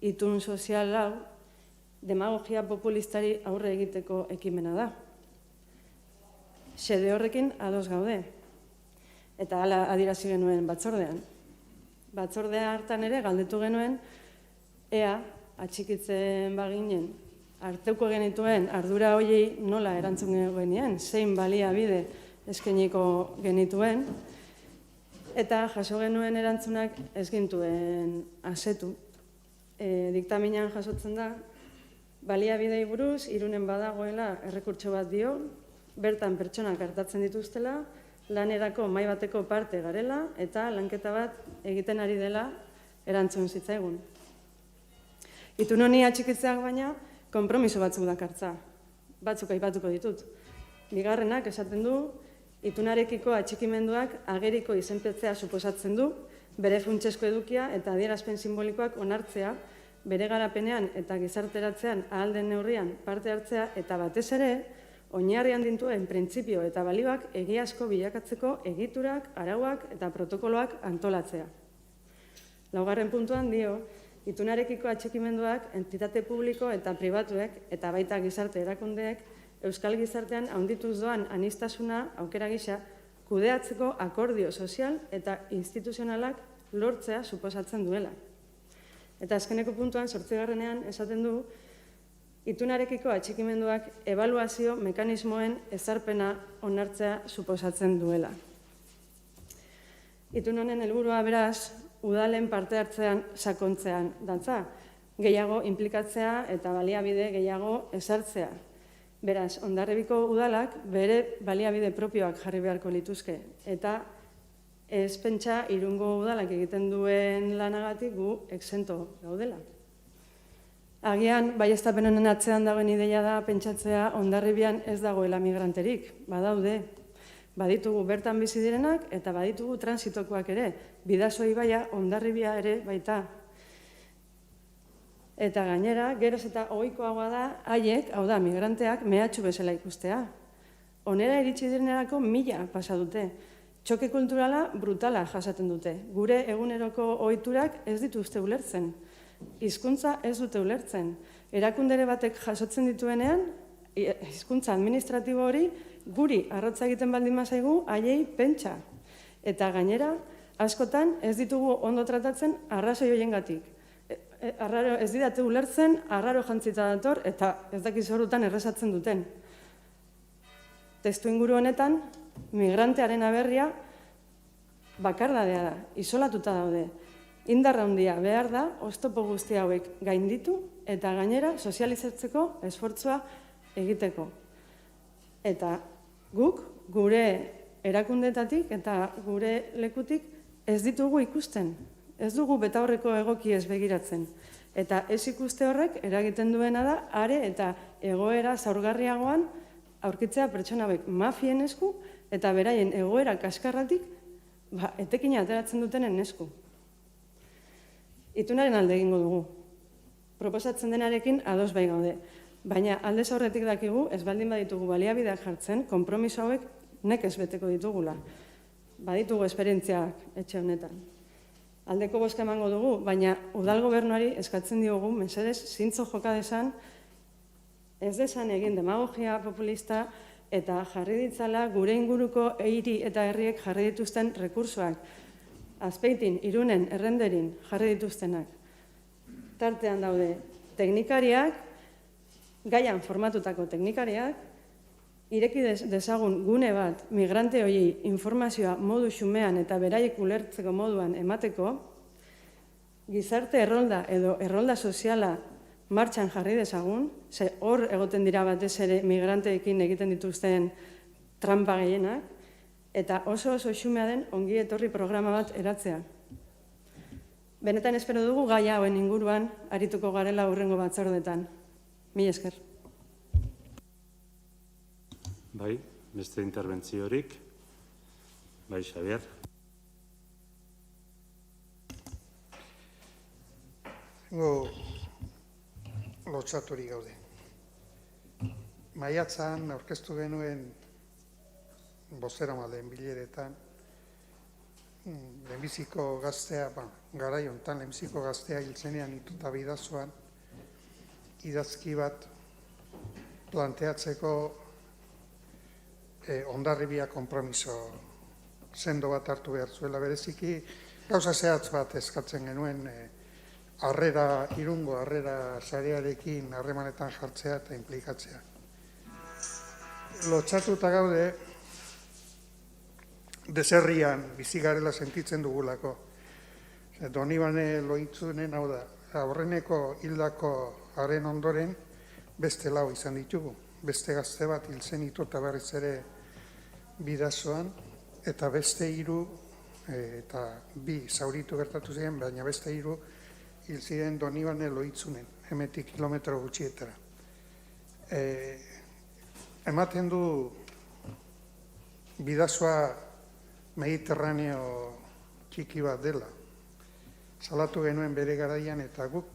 itun sozial hau demagogia populistari aurre egiteko ekimena da. Xede horrekin ados gaude, eta hala adierazi genuen batzordean. Batzordea hartan ere galdetu genuen ea atxikitzen baginen hartuko genituen ardura horiei nola erantzun genien, zein baliabide eskainiko genituen, eta jaso genuen erantzunak ez gintuen asetu. Diktaminean jasotzen da, baliabidei buruz, Irunen badagoela errekurtso bat dio, bertan pertsonak hartatzen dituztela, lanerako mahai bateko parte garela eta lanketa bat egiten ari dela erantzun zitzaigun. Itun honi atxikitzeak baina konpromiso batzuk dakartza. Batzuk aipatuko ditut. Bigarrenak esaten du, itunarekiko atxikimenduak ageriko izenpetzea suposatzen du, bere funtsezko edukia eta adierazpen simbolikoak onartzea, bere garapenean eta gizarteratzean ahal den neurrian parte hartzea eta batez ere, oinarrian dituen printzipio eta balioak egiazko bilakatzeko egiturak, arauak eta protokoloak antolatzea. Laugarren puntuan dio, itunarekiko atxikimenduak entitate publiko eta pribatuek eta baita gizarte erakundeek euskal gizartean handituz doan aniztasuna aukera gisa kudeatzeko akordio sozial eta instituzionalak lortzea suposatzen duela. Eta azkeneko puntuan, 8. esaten du, itunarekiko atxikimenduak ebaluazio mekanismoen ezarpena onartzea suposatzen duela. Itun honen helburua beraz, udalen parte hartzean sakontzean datza, gehiago inplikatzea eta baliabide gehiago ezartzea. Beraz, Hondarribiko udalak bere baliabide propioak jarri beharko lituzke, eta ez pentsa Irungo udalak egiten duen lanagatik gu exento gaudela. Agian, baieztapen honen atzean dagoen ideia da pentsatzea Hondarribian ez dagoela migranterik, badaude. Baditugu bertan bizi direnak eta baditugu transitokoak ere, Bidasoa ibaia Hondarribia ere baita. Eta gainera, geroz eta ohikoagoa da haiek, hau da, migranteak mehatxu bezala ikustea. Honera iritsi direnerako 1000 pasa dute. Txoke kulturala brutala jasaten dute. Gure eguneroko ohiturak ez dituzte ulertzen. Hizkuntza ez dute ulertzen. Erakundere batek jasotzen dituenean, hizkuntza administratibo hori guri arrotza egiten baldin bazaigu haiei pentsa. Eta gainera, askotan ez ditugu ondo tratatzen arrazoi horiengatik. ez didate ulertzen, arraro jantzita dator, eta ez dakiz horutan errezatzen duten. Testu inguru honetan, migrantearen aberria bakardadea da, isolatuta daude. Indarra handia behar da, oztopo guzti hauek gainditu, eta gainera sozializatzeko esfortzua egiteko. Eta guk, gure erakundetatik eta gure lekutik ez ditugu ikusten. Ez dugu betaurreko egoki ez begiratzen. Eta ez ikuste horrek eragiten duena da, are eta egoera zaurgarriagoan aurkitzea pertsona hauek mafien esku eta beraien egoera kaskarratik etekina ateratzen dutenen esku. Itunaren alde egingo dugu. Proposatzen denarekin ados bai gaude. Baina aldez aurretik dakigu, ez baldin baditugu baliabideak jartzen, konpromiso hauek nekez beteko ditugula. Baditugu esperientziak etxe honetan. Aldeko bozka emango dugu, baina udal gobernuari eskatzen diogu, mesedez, zintzo joka desan, ez desan egin demagogia populista eta jarri ditzala gure inguruko hiri eta herriek jarri dituzten rekursoak. Azpeitin, Irunen, Errenderin jarri dituztenak. Tartean daude teknikariak, gaian formatutako teknikariak, ireki dezagun gune bat migrante horiei informazioa modu xumean eta beraiek ulertzeko moduan emateko, gizarte errolda edo errolda soziala martxan jarri dezagun, ze hor egoten dira batez ere migranteekin egiten dituzten trampa gehienak, eta oso xumea den ongi etorri programa bat eratzea. Benetan espero dugu gaia hauen inguruan arituko garela hurrengo batzordetan. Mila esker. Bai, beste interbentziorik. Bai, Xavier. Lotsaturik gaude. Maiatzan aurkeztu genuen bozeramaileen bileretan, lehenbiziko gaztea, garai honetan lehenbiziko gaztea hiltzenean ituta bidazoan, idazki bat planteatzeko Hondarribia konpromiso sendo bat hartu behar zuela. Bereziki gauza zehatz bat eskatzen genuen Irungo harrera sarearekin harremanetan jartzea eta implikatzea. Lotsatuta gaude, deserrian bizi garela sentitzen dugulako. Donibane Loitzunen, hau da, aurreneko hildako haren ondoren beste lau izan ditugu. Beste gazte bat hil zen ituta berriz ere bidazoan, eta beste 3 eta 2 zauritu gertatu ziren, baina beste 3 hil ziren Donibane Loitzunen, hemetik kilometro gutxietara. Ematen du bidazoa Mediterraneo txiki bat dela. Salatu genuen bere garaian eta guk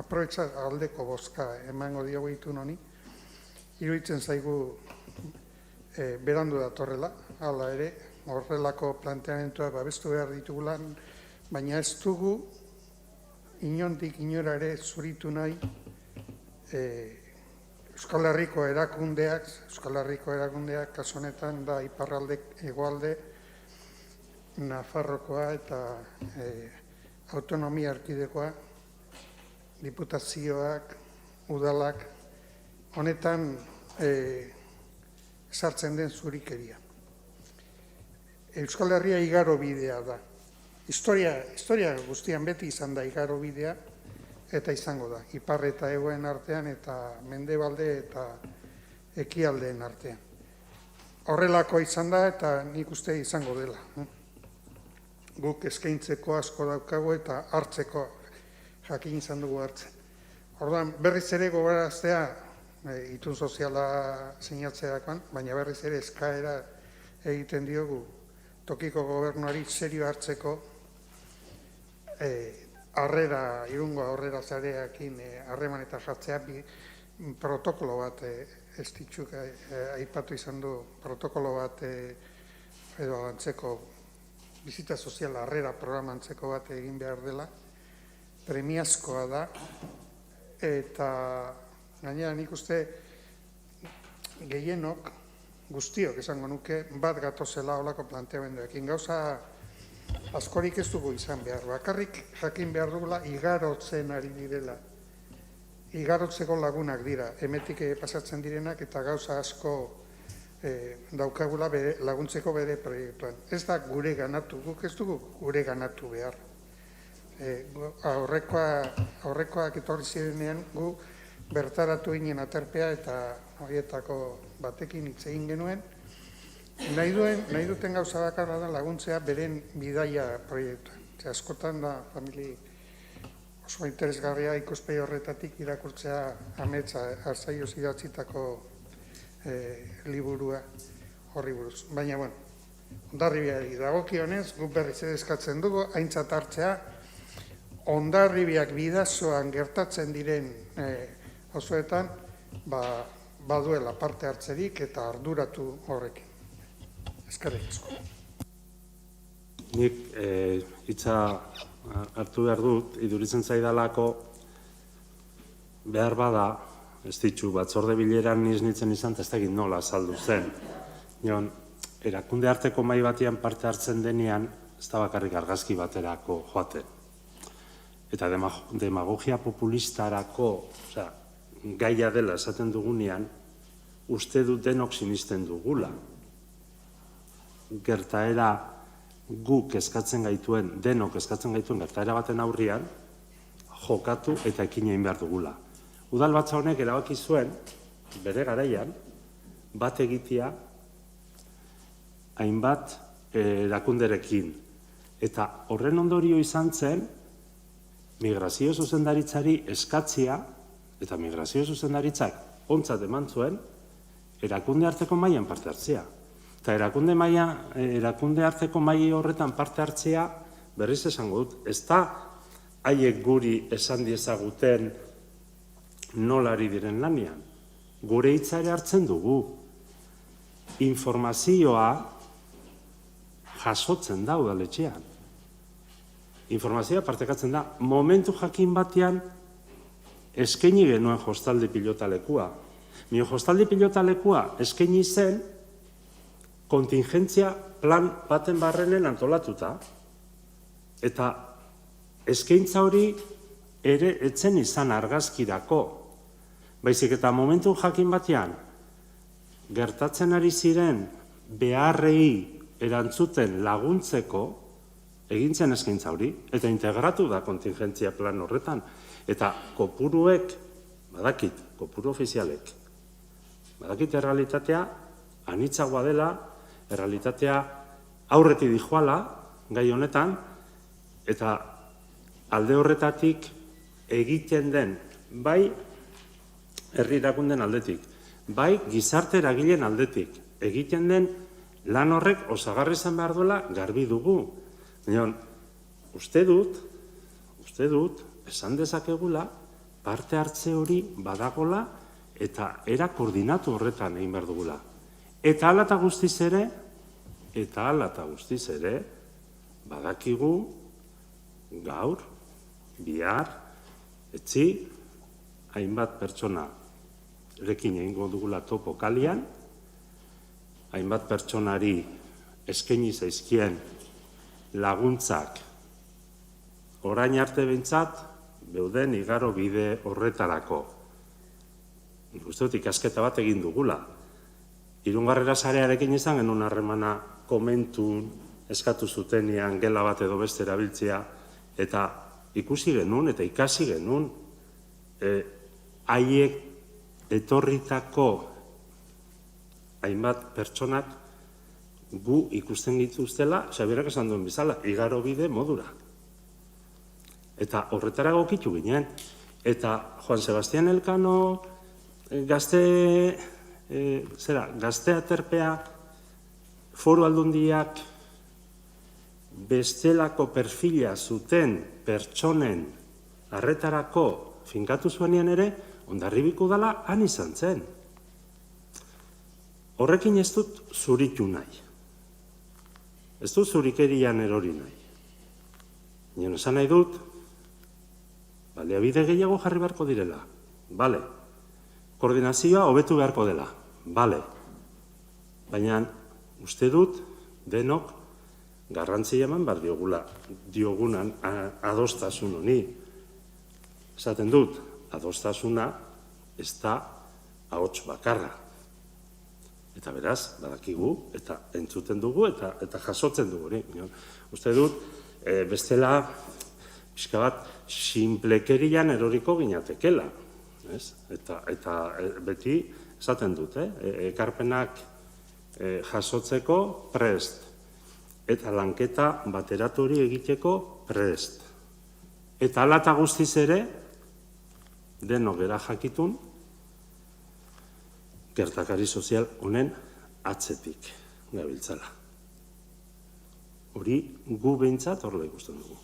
aproetza aldeko bozka emango diogu itun honi. Iruditzen zaigu berandu datorrela, hala ere, horrelako planteamentua babestu behar ditugula, baina ez dugu inondik inora ere zuritu nahi Euskal Herriko erakundeak, kasu honetan da iparralde, hegoalde, Nafarrokoa eta autonomia erkidegoa, diputazioak, udalak, honetan sartzen den zurikeria. Euskal Herria igaro bidea da. Historia guztian beti izan da igaro bidea, eta izango da. Ipar eta hegoen artean eta mendebalde eta ekialdeen artean. Horrelako izan da eta nik uste izango dela. Guk eskaintzeko asko daukagu eta hartzeko jakin izan dugu hartzen. Orduan, berriz ere gogoraraztea itun soziala sinatzerakoan, baina berriz ere eskaera egiten diogu tokiko gobernuari serio hartzeko Irungo aurrera zareakin harremanetan jartzea protokolo bat, ez ditxuk aipatu izan du, protokolo bat edo antzeko bizita sozial harrera programa antzeko bat egin behar dela, premiazkoa da, eta gainera nik uste gehienok, guztiok esango nuke, bat gatozela holako planteamenduekin. Gauza askorik ez dugu izan behar. Bakarrik jakin behar dugula igarotzen ari direla. Igarotzeko lagunak dira, hemetik pasatzen direnak eta gauza asko daukagula laguntzeko bere proiektuan. Ez da gure ganatu, guk ez dugu gure ganatu behar. Aurrekoak etorri zirenean gu bertaratu ginen aterpea eta horietako batekin hitz egin genuen. Nahi duten gauza bakarra da laguntzea beren bidaia proiektuan. Askotan da famili oso interesgarria ikuspegi horretatik irakurtzea ametsa arzaioz idatzitako liburua horri buruz. Baina, Hondarribiari dagokionez, guk berriz ere eskatzen dugu, aintzat hartzea, Hondarribiak bidazoan gertatzen diren osoetan, baduela parte hartzerik eta arduratu horrekin. Eskerrik asko. Nik hitza hartu behar dut, iduritzen zaidalako behar bada, ez ditu, batzorde bileran nitzen izan, ez dakit nola azaldu zen. Erakunde arteko mahai batian parte hartzen denean, ez da bakarrik argazki baterako joaten. Eta demagogia populistarako gaia dela esaten dugunean, uste dut denok sinisten dugula. Gertaera guk eskatzen gaituen, denok eskatzen gaituen gertaera baten aurrian, jokatu eta ekin egin behar dugula. Udalbatza honek erabaki zuen, bere garaian, bat egitea hainbat erakunderekin. Eta horren ondorio izan zen, migrazio zuzendaritzari eskatzia, eta migrazio zuzendaritzak ontzat eman zuen, erakunde arteko mailan parte hartzea. Eta erakunde arteko maila horretan parte hartzea, berriz esango dut, ez da haiek guri esan diezaguten nolari diren lanian. Gure hitza ere hartzen dugu. Informazioa jasotzen da udaletxean. Informazioa partekatzen da. Momentu jakin batean eskaini genuen Jostaldi pilotalekua. Jostaldi pilotalekua eskaini zen kontingentzia plan baten barrenen antolatuta. Eta eskaintza hori ere etzen izan argazkirako. Baizik eta momentu jakin batean gertatzen ari ziren beharrei erantzuten laguntzeko egintzen eskaintza hori, eta integratu da kontingentzia plan horretan. Eta kopuruek, badakit, kopuru ofizialek, badakit errealitatea anitzagoa dela, errealitatea aurretik dijoala gai honetan, eta alde horretatik egiten den, bai herri erakunden aldetik, bai gizarte eragileen aldetik, egiten den lan horrek osagarri izan behar duela garbi dugu. Baina, uste dut, esan dezakegula, parte hartze hori badagola eta era koordinatu horretan egin behar dugula. Eta hala eta guztiz ere, badakigu gaur, bihar, etzi, hainbat pertsona rekin egingo dugula topo kalian, hainbat pertsonari eskaini zaizkien laguntzak orain arte behintzat beuden igaro bide horretarako. Uste dut ikasketa bat egin dugula. Irungarrera sarearekin izan genuen harremana komentun eskatu zutenean gela bat edo beste erabiltzea, eta ikusi genuen eta ikasi genuen haiek etorritako hainbat pertsonak gu ikusten dituztela, Xabierak esan duen bezala, igaro bide modura. Eta horretara gokitu ginen. Eta Juan Sebastián Elkano gazte aterpea foru aldundiak bestelako perfila zuten pertsonen arretarako finkatu zuenean ere, Hondarribiko udala han izan zen. Horrekin ez dut zuritu nahi. Ez dut zurikerian erori nahi. Nien esan nahi dut, baliabide gehiago jarri beharko direla. Bale. Koordinazioa hobetu beharko dela. Bale. Baina uste dut denok garrantzia eman behar diogunan adostasun honi. Esaten dut, adostasuna ez da ahots bakarra. Eta beraz, badakigu, eta entzuten dugu, eta jasotzen dugu. Uste dut, bestela, pixka bat, sinplekerian eroriko ginatekela. Eta beti, esaten dut, ekarpenak jasotzeko prest, eta lanketa bateratu hori egiteko prest. Eta hala eta guztiz ere, denok gera jakitun, gertakari sozial honen atzetik gabiltzala. Hori gu behintzat horrela ikusten dugu.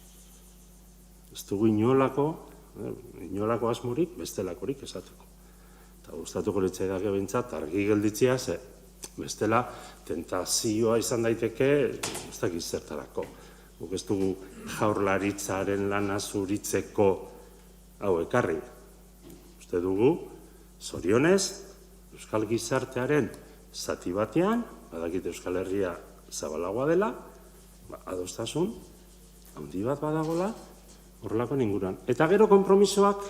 Ez dugu inolako asmorik bestelakorik esateko. Eta gustatuko litzaidake behintzat argi gelditzea, ze bestela tentazioa izan daiteke ez dakit zertarako. Guk ez dugu jaurlaritzaren lana zuritzeko hau ekarri. Uste dugu, zorionez, Euskal gizartearen zati batean, badakit Euskal Herria zabalagoa dela, adostasun, handi bat badagola, horrelako inguruan. Eta gero konpromisoak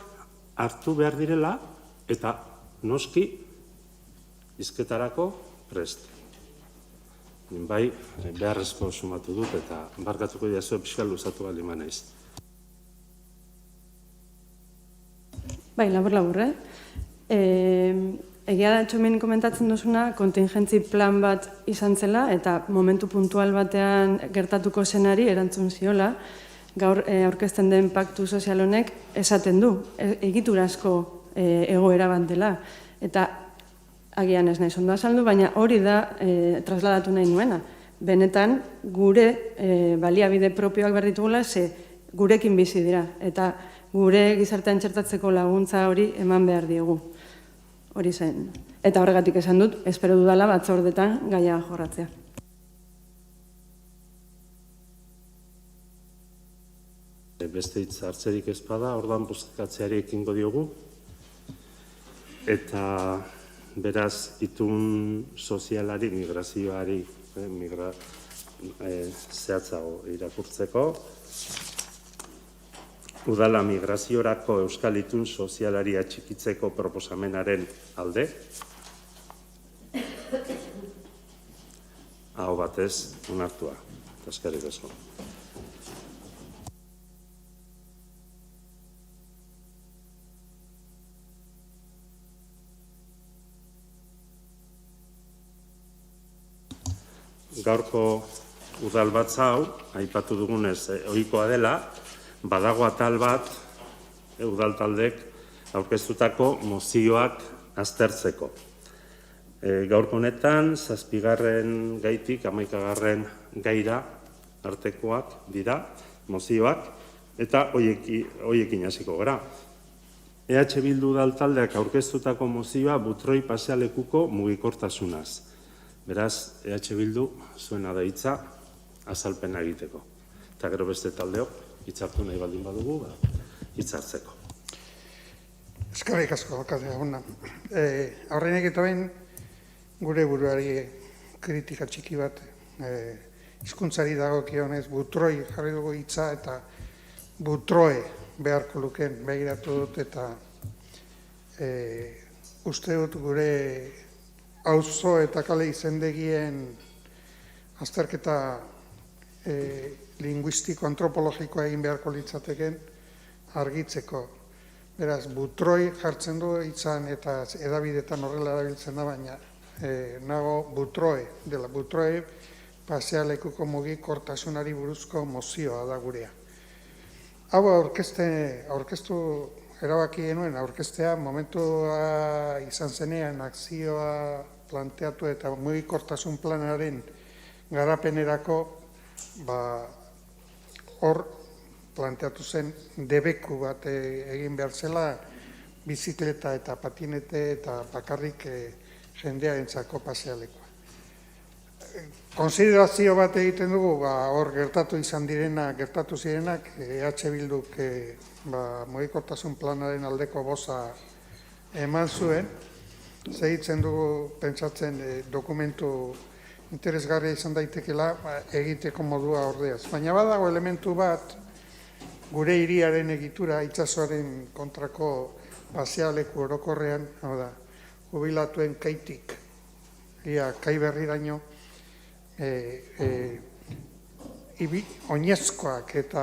hartu behar direla, eta noski, hizketarako prest. Bai, beharrezko sumatu dut, eta barkatuko diazue pixka luzatu baldin naiz. Bai, labur, Egia da, txomen komentatzen duzuna, kontingentzi plan bat izan zela, eta momentu puntual batean gertatuko zenari erantzun ziola, gaur aurkezten den paktu sozial honek esaten du, egiturazko egoera bat dela. Eta agian ez nahi ondo azaldu, baina hori da trasladatu nahi nuena. Benetan, gure baliabide propioak behar ditugula, ze gurekin bizi dira. Eta gure gizartean txertatzeko laguntza hori eman behar diegu. Hori zen. Eta horregatik esan dut, espero dudala batzordetan gaia jorratzea. Beste hitz hartzerik ez bada, ordan bozkatzeari ekingo diogu. Eta beraz, itun sozialari, migrazioari, zehatzago irakurtzeko, Udala migraziorako euskal itun sozialari atxikitzeko proposamenaren alde. Aho batez, onartua. Eskerrik asko. Gaurko udalbatza hau, aipatu dugunez, ohikoa dela, badago atal bat, udal taldek aurkeztutako mozioak aztertzeko. Gaurko honetan, 7. gaitik 11. gaira artekoak dira mozioak, eta hoiekin hasiko gara. EH Bildu udal taldeak aurkeztutako mozioa Butroi pasealekuko mugikortasunaz. Beraz, EH Bildu zuena da hitza azalpena egiteko. Eta gero beste taldeok, hitzartu nahi baldin badugu, hitzartzeko. Eskerrik asko, alkate jauna. Aurrenik eta behin, gure buruari kritika txiki bat, hizkuntzari dagokionez butroi jarri dugu hitza eta butroe beharko luken begiratu dut eta uste dut gure auzo eta kale izendegien azterketa linguistiko-antropologikoa egin beharko litzateken argitzeko. Beraz, butroi jartzen du hitzan eta edabidetan horrela erabiltzen da, baina nago butroe, dela butroe pasealekuko mugikortasunari buruzko mozioa da gurea. Hau aurkeztu erabaki genuen, aurkeztea momentua izan zenean akzioa planteatu eta mugikortasun planaren garapenerako hor planteatu zen debeku bat egin behar zela bizikleta eta patinete eta bakarrik jendearentzako pasealekua. Konsiderazio bat egiten dugu, hor gertatu zirenak, EH Bilduk mugikortasun planaren aldeko boza eman zuen, segitzen dugu pentsatzen dokumentu interesgarria izan daitekela egiteko modua ordeaz. Baina badago elementu bat, gure hiriaren egitura itsasoaren kontrako pasealeku orokorrean, hau da, jubilatuen kaitik, ia kai berriraino, oinezkoak eta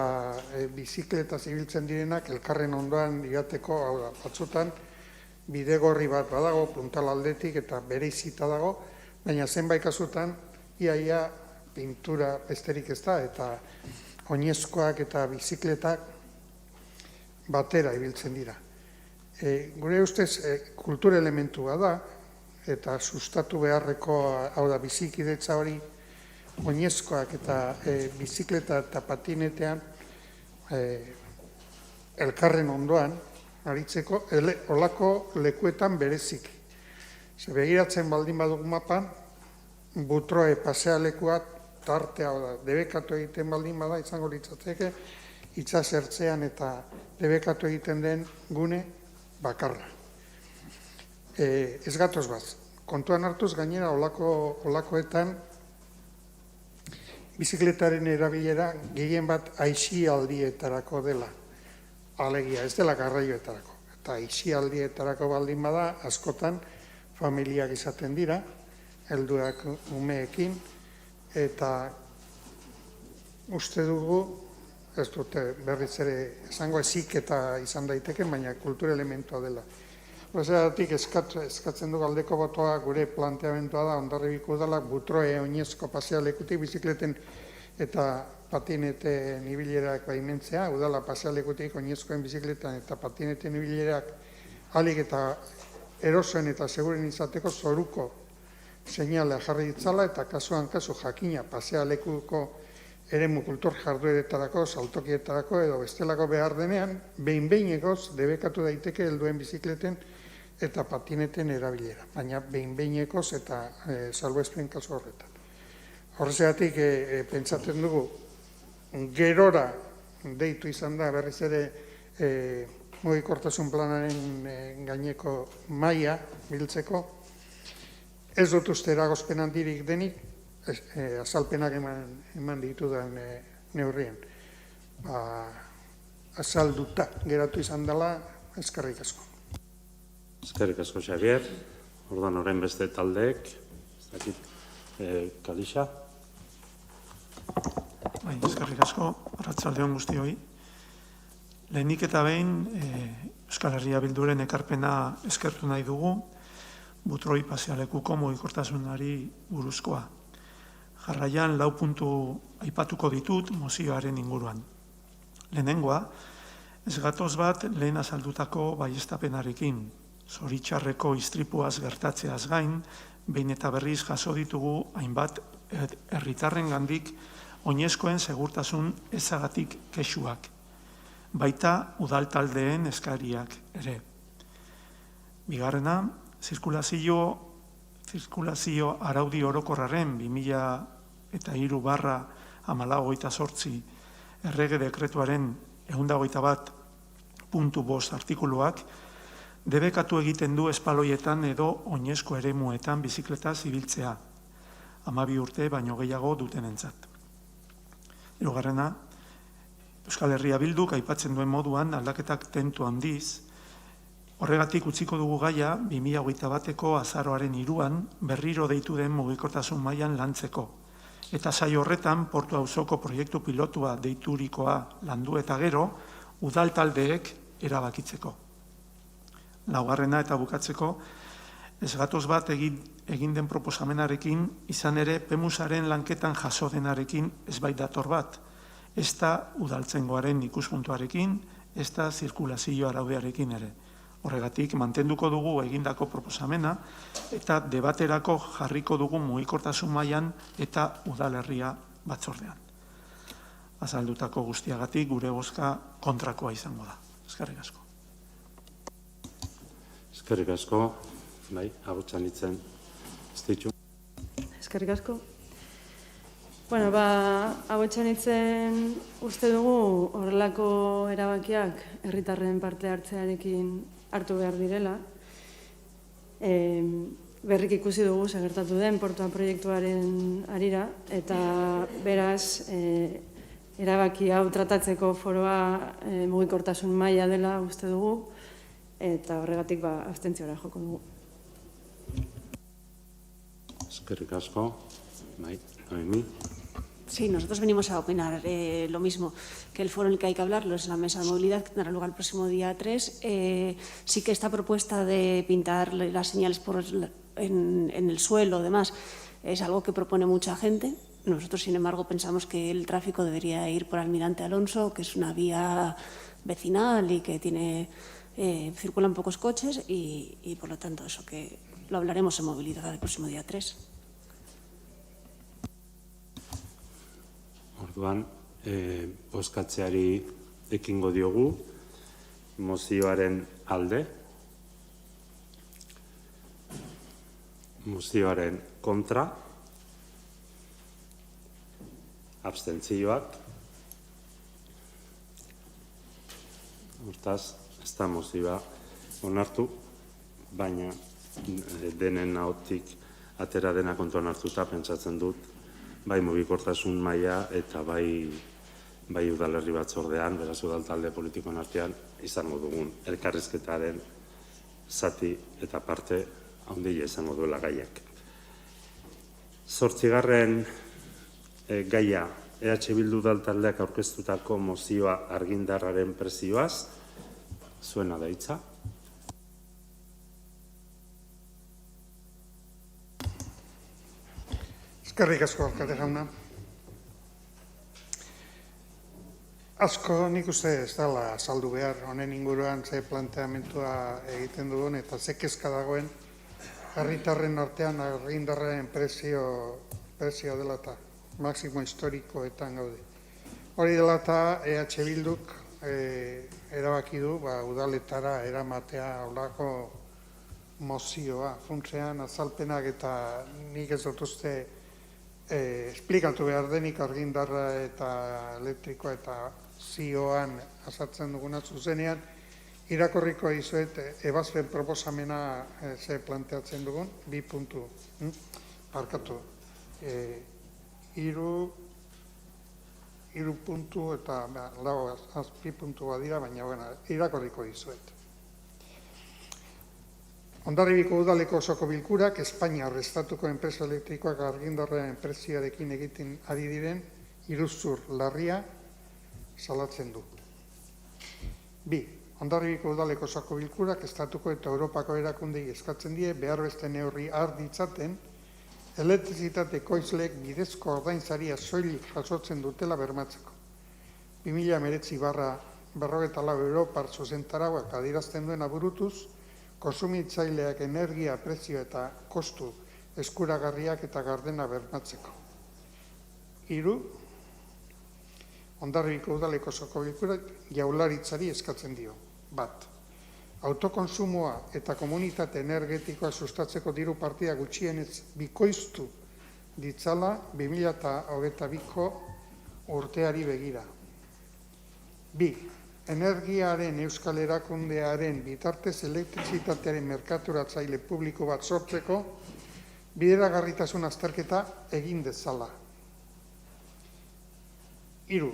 bizikleta zibiltzen direnak elkarren ondoan igateko, hau da, batzutan, bidegorri bat badago, puntal aldetik eta bereizita dago, baina zenbait kasutan, ia pintura besterik ez da, eta oinezkoak eta bizikletak batera ibiltzen dira. Gure ustez, kultur elementua da, eta sustatu beharreko, hau da, bizikidetza hori, oinezkoak eta bizikleta eta patinetean elkarren ondoan, aritzeko, olako lekuetan berezik. Begiratzen baldin badugu mapan, Butroe pasealekua tartea, debekatu egiten baldin bada, izango litzateke, itsasertzean eta debekatu egiten den gune bakarra. Ez gatoz bat, kontuan hartuz gainera olakoetan bizikletaren erabilera gehien bat aisialdietarako dela. Alegia, ez dela garraioetarako. Eta aisialdietarako baldin bada, askotan familiak izaten dira, helduak umeekin, eta uste dugu, ez dute berriz ere esango ezik eta izan daiteke, baina kultur elementua dela. Horregatik eskatzen du aldeko botoa gure planteamentua da, Hondarribiko Udalak Butroe oinezko pasealekutik bizikleten eta patineten ibilerak baimentzea, udala pasealekutik oinezkoen bizikletan eta patineten ibilerak ahalik eta erosoen eta seguren izateko zoruko seinalea jarri ditzala eta kasuan kasu jakina pasealekuko eremu kultur jardueretarako, saltokietarako edo bestelako behar denean, behin-behinekoz debekatu daiteke helduen bizikleten eta patineten erabilera, baina behin-behinekoz eta salbuespen kasu horretan. Horregatik pentsatzen dugu, gerora deitu izan da berriz ere mugikortasun planaren gaineko maila biltzeko, ez dut uste eragozpen handirik denik, azalpenak eman ditudan neurrien. Azalduta geratu izan dela, eskerrik asko. Eskerrik asko, Xavier. Orduan orain beste taldeek, ez dakit, Kalixa. Eskerrik asko, arratsalde on guztioi. Lehenik eta behin, Euskal Herria Bilduren ekarpena eskertu nahi dugu, Butroi pasealekuko mugikortasunari buruzkoa. Jarraian 4 puntu aipatuko ditut mozioaren inguruan. Lehenengoa, ez gatoz bat lehen azaldutako baieztapenarekin, zoritxarreko istripuaz gertatzeaz gain, behin eta berriz jaso ditugu hainbat herritarrengandik oinezkoen segurtasun ezagatik kexuak, baita udaltaldeen eskariak ere. Bigarrena, zirkulazio araudi orokorraren 2003/14 errege dekretuaren 121.5 artikuluak debekatu egiten du espaloietan edo oinezko eremuetan bizikleta zibiltzea, 12 urte baino gehiago dutenentzat. Hirugarrena, Euskal Herria Bilduk aipatzen duen moduan aldaketak tentu handiz, horregatik utziko dugu gaia 2021ko azaroaren 3an berriro deitu den mugikortasun mailan lantzeko, eta saio horretan Portu auzoko proiektu pilotua deiturikoa landu eta gero udaltaldeek erabakitzeko. Laugarrena eta bukatzeko, ez gatoz bat egin den proposamenarekin, izan ere PEMUSaren lanketan jaso denarekin ez bait dator bat, ez da udaltzengoaren ikuspuntuarekin, ez da zirkulazio araudiarekin ere. Horregatik, mantenduko dugu egindako proposamena eta debaterako jarriko dugu mugikortasun mailan eta udalerria batzordean. Azaldutako guztiagatik gure bozka kontrakoa izango da. Eskerrik asko. Eskerrik asko, bai, agotxan itzen, ez ditu. Eskerrik asko. Bueno, agotxan itzen uste dugu horrelako erabakiak herritarren parte hartzearekin hartu behar direla. berrik ikusi dugu segertatu den portua proiektuaren arira, eta beraz, erabaki hau tratatzeko foroa mugikortasun maila dela uste dugu, eta horregatik abstentziora joko dugu. Eskerrik asko. Bai, Noemi. Sí, nosotros venimos a opinar lo mismo, que el foro en el que hay que hablarlo es la mesa de movilidad, que tendrá lugar el próximo día 3. Sí que esta propuesta de pintar las señales en el suelo, demás, es algo que propone mucha gente. Nosotros, sin embargo, pensamos que el tráfico debería ir por Almirante Alonso, que es una vía vecinal y que circulan pocos coches y, por lo tanto, eso que lo hablaremos en movilidad el próximo día 3. Orduan, bozkatzeari ekingo diogu, mozioaren alde, mozioaren kontra, abstentzioak, hortaz, ez da mozioa onartu, baina denen ahotik atera dena kontuan hartuta pentsatzen dut, bai mugikortasun maila eta bai udalerri batzordean, beraz udal talde politikoen artean, izango dugun elkarrizketaren zati eta parte handia izango duela gaiak. 8. gaia, EH Bildu udal taldeak aurkeztutako mozioa argindarraren prezioaz, zuena da hitza. Eskerrik asko, alkate jauna. Asko nik uste ez dela saldu behar honen inguruan ze planteamentua egiten dugun eta ze kezka dagoen herritarren artean argindarraren prezio dela eta maksimo historikoetan gaude. Hori dela eta EH Bilduk erabaki du udaletara eramatea holako mozioa. Funtsean azalpenak eta nik ez dut uste esplikatu behar denik argindarra eta elektrikoa eta zioan azaltzen duguna zuzenean, irakorriko dizuet ebazpen proposamena ze planteatzen dugun, 2 puntu, parkatu. 3 puntu eta 2 puntu badira, baina irakorriko dizuet. Hondarribiko udaleko osoko bilkurak Espainiar estatuko enpresa elektrikoak argindarraren prezioarekin egiten ari diren iruzur larria salatzen du. 2. Hondarribiko udaleko osoko bilkurak estatuko eta Europako erakundei eskatzen die behar beste neurri har ditzaten elektrizitate ekoizleek bidezko ordainsaria soilik jasotzen dutela bermatzeko. 2019/44 Europar zuzentarauak adierazten duen aburutuz, konsumitzaileak energia, prezio eta kostu eskuragarriak eta gardena bermatzeko. 3. Hondarribiko udaleko osoko bilkurak Jaurlaritzari eskatzen dio. 1. Autokonsumoa eta komunitate energetikoa sustatzeko diru partida gutxienez bikoiztu ditzala 2022ko urteari begira. 2. Energiaren Euskal Erakundearen bitartez elektrizitatearen merkaturatzaile publiko bat sortzeko bideragarritasun azterketa egin dezala. 3.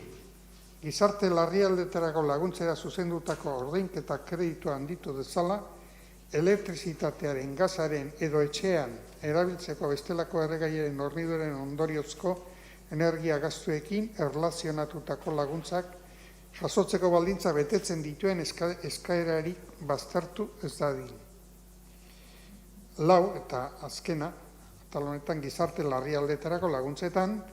Gizarte larrialdetarako laguntzera zuzendutako ordainketa kreditua handitu dezala, elektrizitatearen, gazaren edo etxean erabiltzeko bestelako erregaiaren horniduren ondoriozko energia gastuekin erlazionatutako laguntzak jasotzeko baldintza betetzen dituen eskaerarik baztertu ez dadin. 4. Eta azkena, atal honetan gizarte larrialdetarako laguntzetan,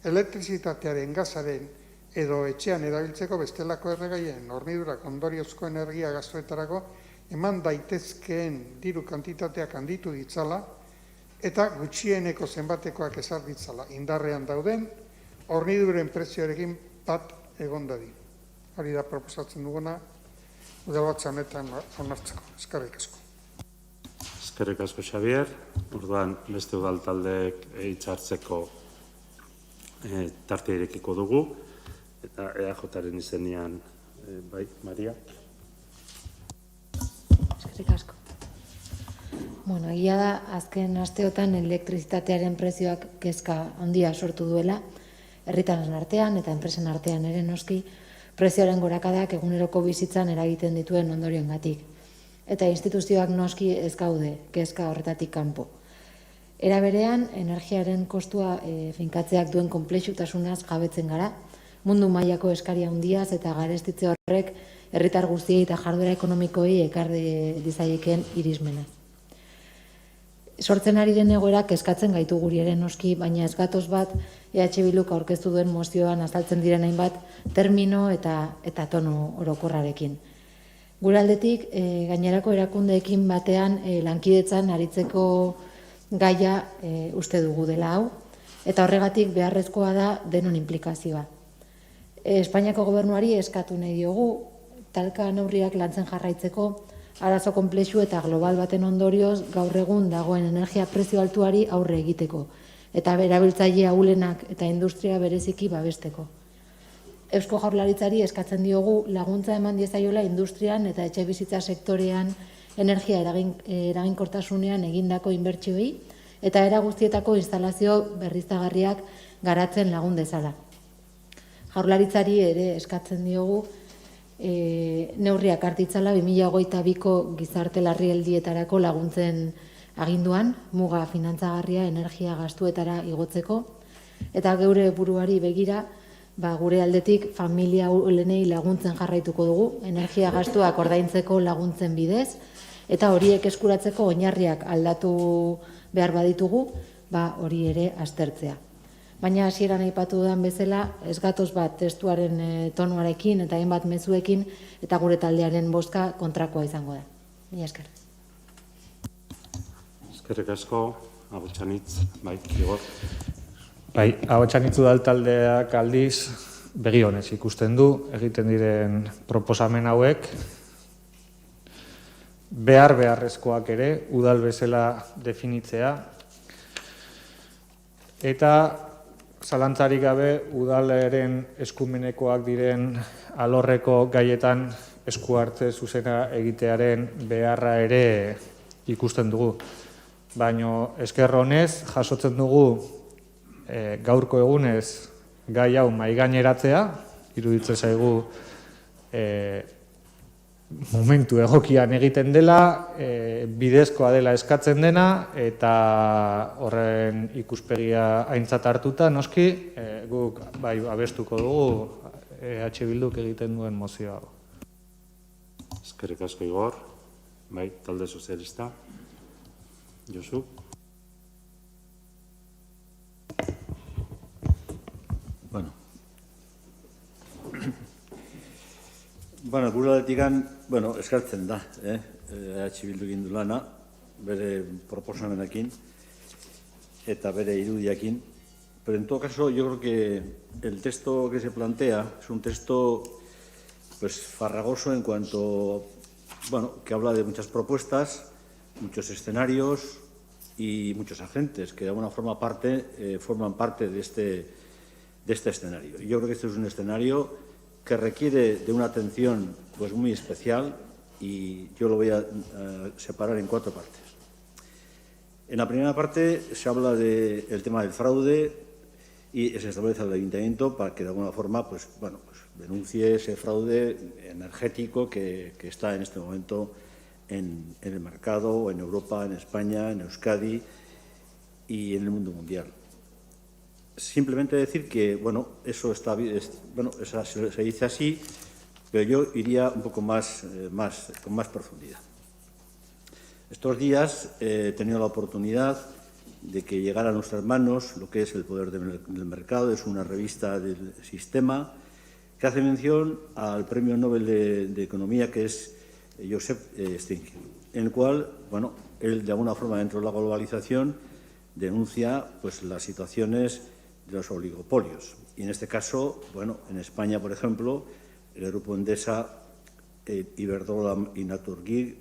elektrizitatearen, gazaren edo etxean erabiltzeko bestelako erregaien hornidurak ondoriozko energia gastuetarako eman daitezkeen diru kantitateak handitu ditzala eta gutxieneko zenbatekoak ezar ditzala indarrean dauden horniduren prezioarekin bat egon dadin. Hori da proposatzen duguna, udalbatza honetan onartzeko. Eskerrik asko. Eskerrik asko, Xabier. Orduan, beste udal taldeek hitz hartzeko tartea irekiko dugu. Eta EAJaren izenean, bai, Maria. Eskerrik asko. Bueno, egia da, azken asteotan elektrizitatearen prezioak kezka handia sortu duela, herritarren artean eta enpresen artean ere noski, prezioaren gorakadak eguneroko bizitzan eragiten dituen ondorioengatik. Eta instituzioak noski ez gaude kezka horretatik kanpo. Era berean, energiaren kostua finkatzeak duen konplexutasunaz jabetzen gara, mundu mailako eskaria handiaz eta garestitze horrek herritar guztiei eta jarduera ekonomikoei ekarri dizaieken irismenaz. Sortzen ari den egoerak eskatzen gaitu guri ere noski, baina ez gatoz bat EH Bilduk aurkeztu duen mozioan azaltzen diren hainbat termino eta tono orokorrarekin. Gure aldetik, gainerako erakundeekin batean lankidetzan aritzeko gaia uste dugu dela hau, eta horregatik beharrezkoa da denon implikazioa. Espainiako gobernuari eskatu nahi diogu, talka neurriak lantzen jarraitzeko, arazo konplexu eta global baten ondorioz gaur egun dagoen energia prezio altuari aurre egiteko, eta erabiltzaile ahulenak eta industria bereziki babesteko. Eusko Jaurlaritzari eskatzen diogu laguntza eman diezaiola industrian eta etxebizitza sektorean energia eraginkortasunean egindako inbertsioei eta era guztietako instalazio berriztagarriak garatzen lagun dezala. Jaurlaritzari ere eskatzen diogu neurriak hartitzala 2022ko gizarte larrialdietarako laguntzen aginduan, muga finantzagarria energia gastuetara igotzeko, eta geure buruari begira, gure aldetik familia ahulenei laguntzen jarraituko dugu, energia gastuak ordaintzeko laguntzen bidez, eta horiek eskuratzeko oinarriak aldatu behar baditugu, hori ere aztertzea. Baina hasieran aipatu dudan bezala, ez gatoz bat testuaren tonuarekin eta hainbat mezuekin eta gure taldearen bozka kontrakoa izango da. Mila esker. Eskerrik asko, Abotxanitz, bai, Igor. Bai, Abotxanitz udal taldeak aldiz begi honez ikusten du, egiten diren proposamen hauek, beharrezkoak ere, udal bezala definitzea, eta zalantzarik gabe udalaren eskumenekoak diren alorreko gaietan esku hartze zuzena egitearen beharra ere ikusten dugu. Baina esker honez jasotzen dugu gaurko egunez gai hau mahaigaineratzea, iruditzen zaigu momentu egokian egiten dela, bidezkoa dela eskatzen dena, eta horren ikuspegia aintzat hartuta, noski, guk bai abestuko dugu EH Bilduk egiten duen mozioa. Eskerrik asko, Igor. Bai, talde sozialista. Josu. Gure aldetikan, eskartzen da, EH Bildu egin du lana, bere proposamenekin eta bere irudiakin. Pero en todo caso, yo creo que el texto que se plantea es un texto farragoso en cuanto, que habla de muchas propuestas, muchos escenarios y muchos agentes que de alguna forma forman parte de este escenario. Y yo creo que este es un escenario que requiere de una atención muy especial y yo lo voy a separar en 4 partes. En la primera parte se habla del tema del fraude y se establece al ayuntamiento para que de alguna forma denuncie ese fraude energético que está en este momento en el mercado, en Europa, en España, en Euskadi y en el mundo mundial. Simplemente decir que, eso está bien, se dice así, pero yo iría un poco con más profundidad. Estos días he tenido la oportunidad de que llegara a nuestras manos lo que es El Poder del Mercado, es una revista del sistema que hace mención al Premio Nobel de Economía, que es Joseph Stiglitz, en el cual, él de alguna forma dentro de la globalización denuncia las situaciones de los oligopolios. Y en este caso, en España, por ejemplo, el Grupo Endesa, Iberdrola y Naturgy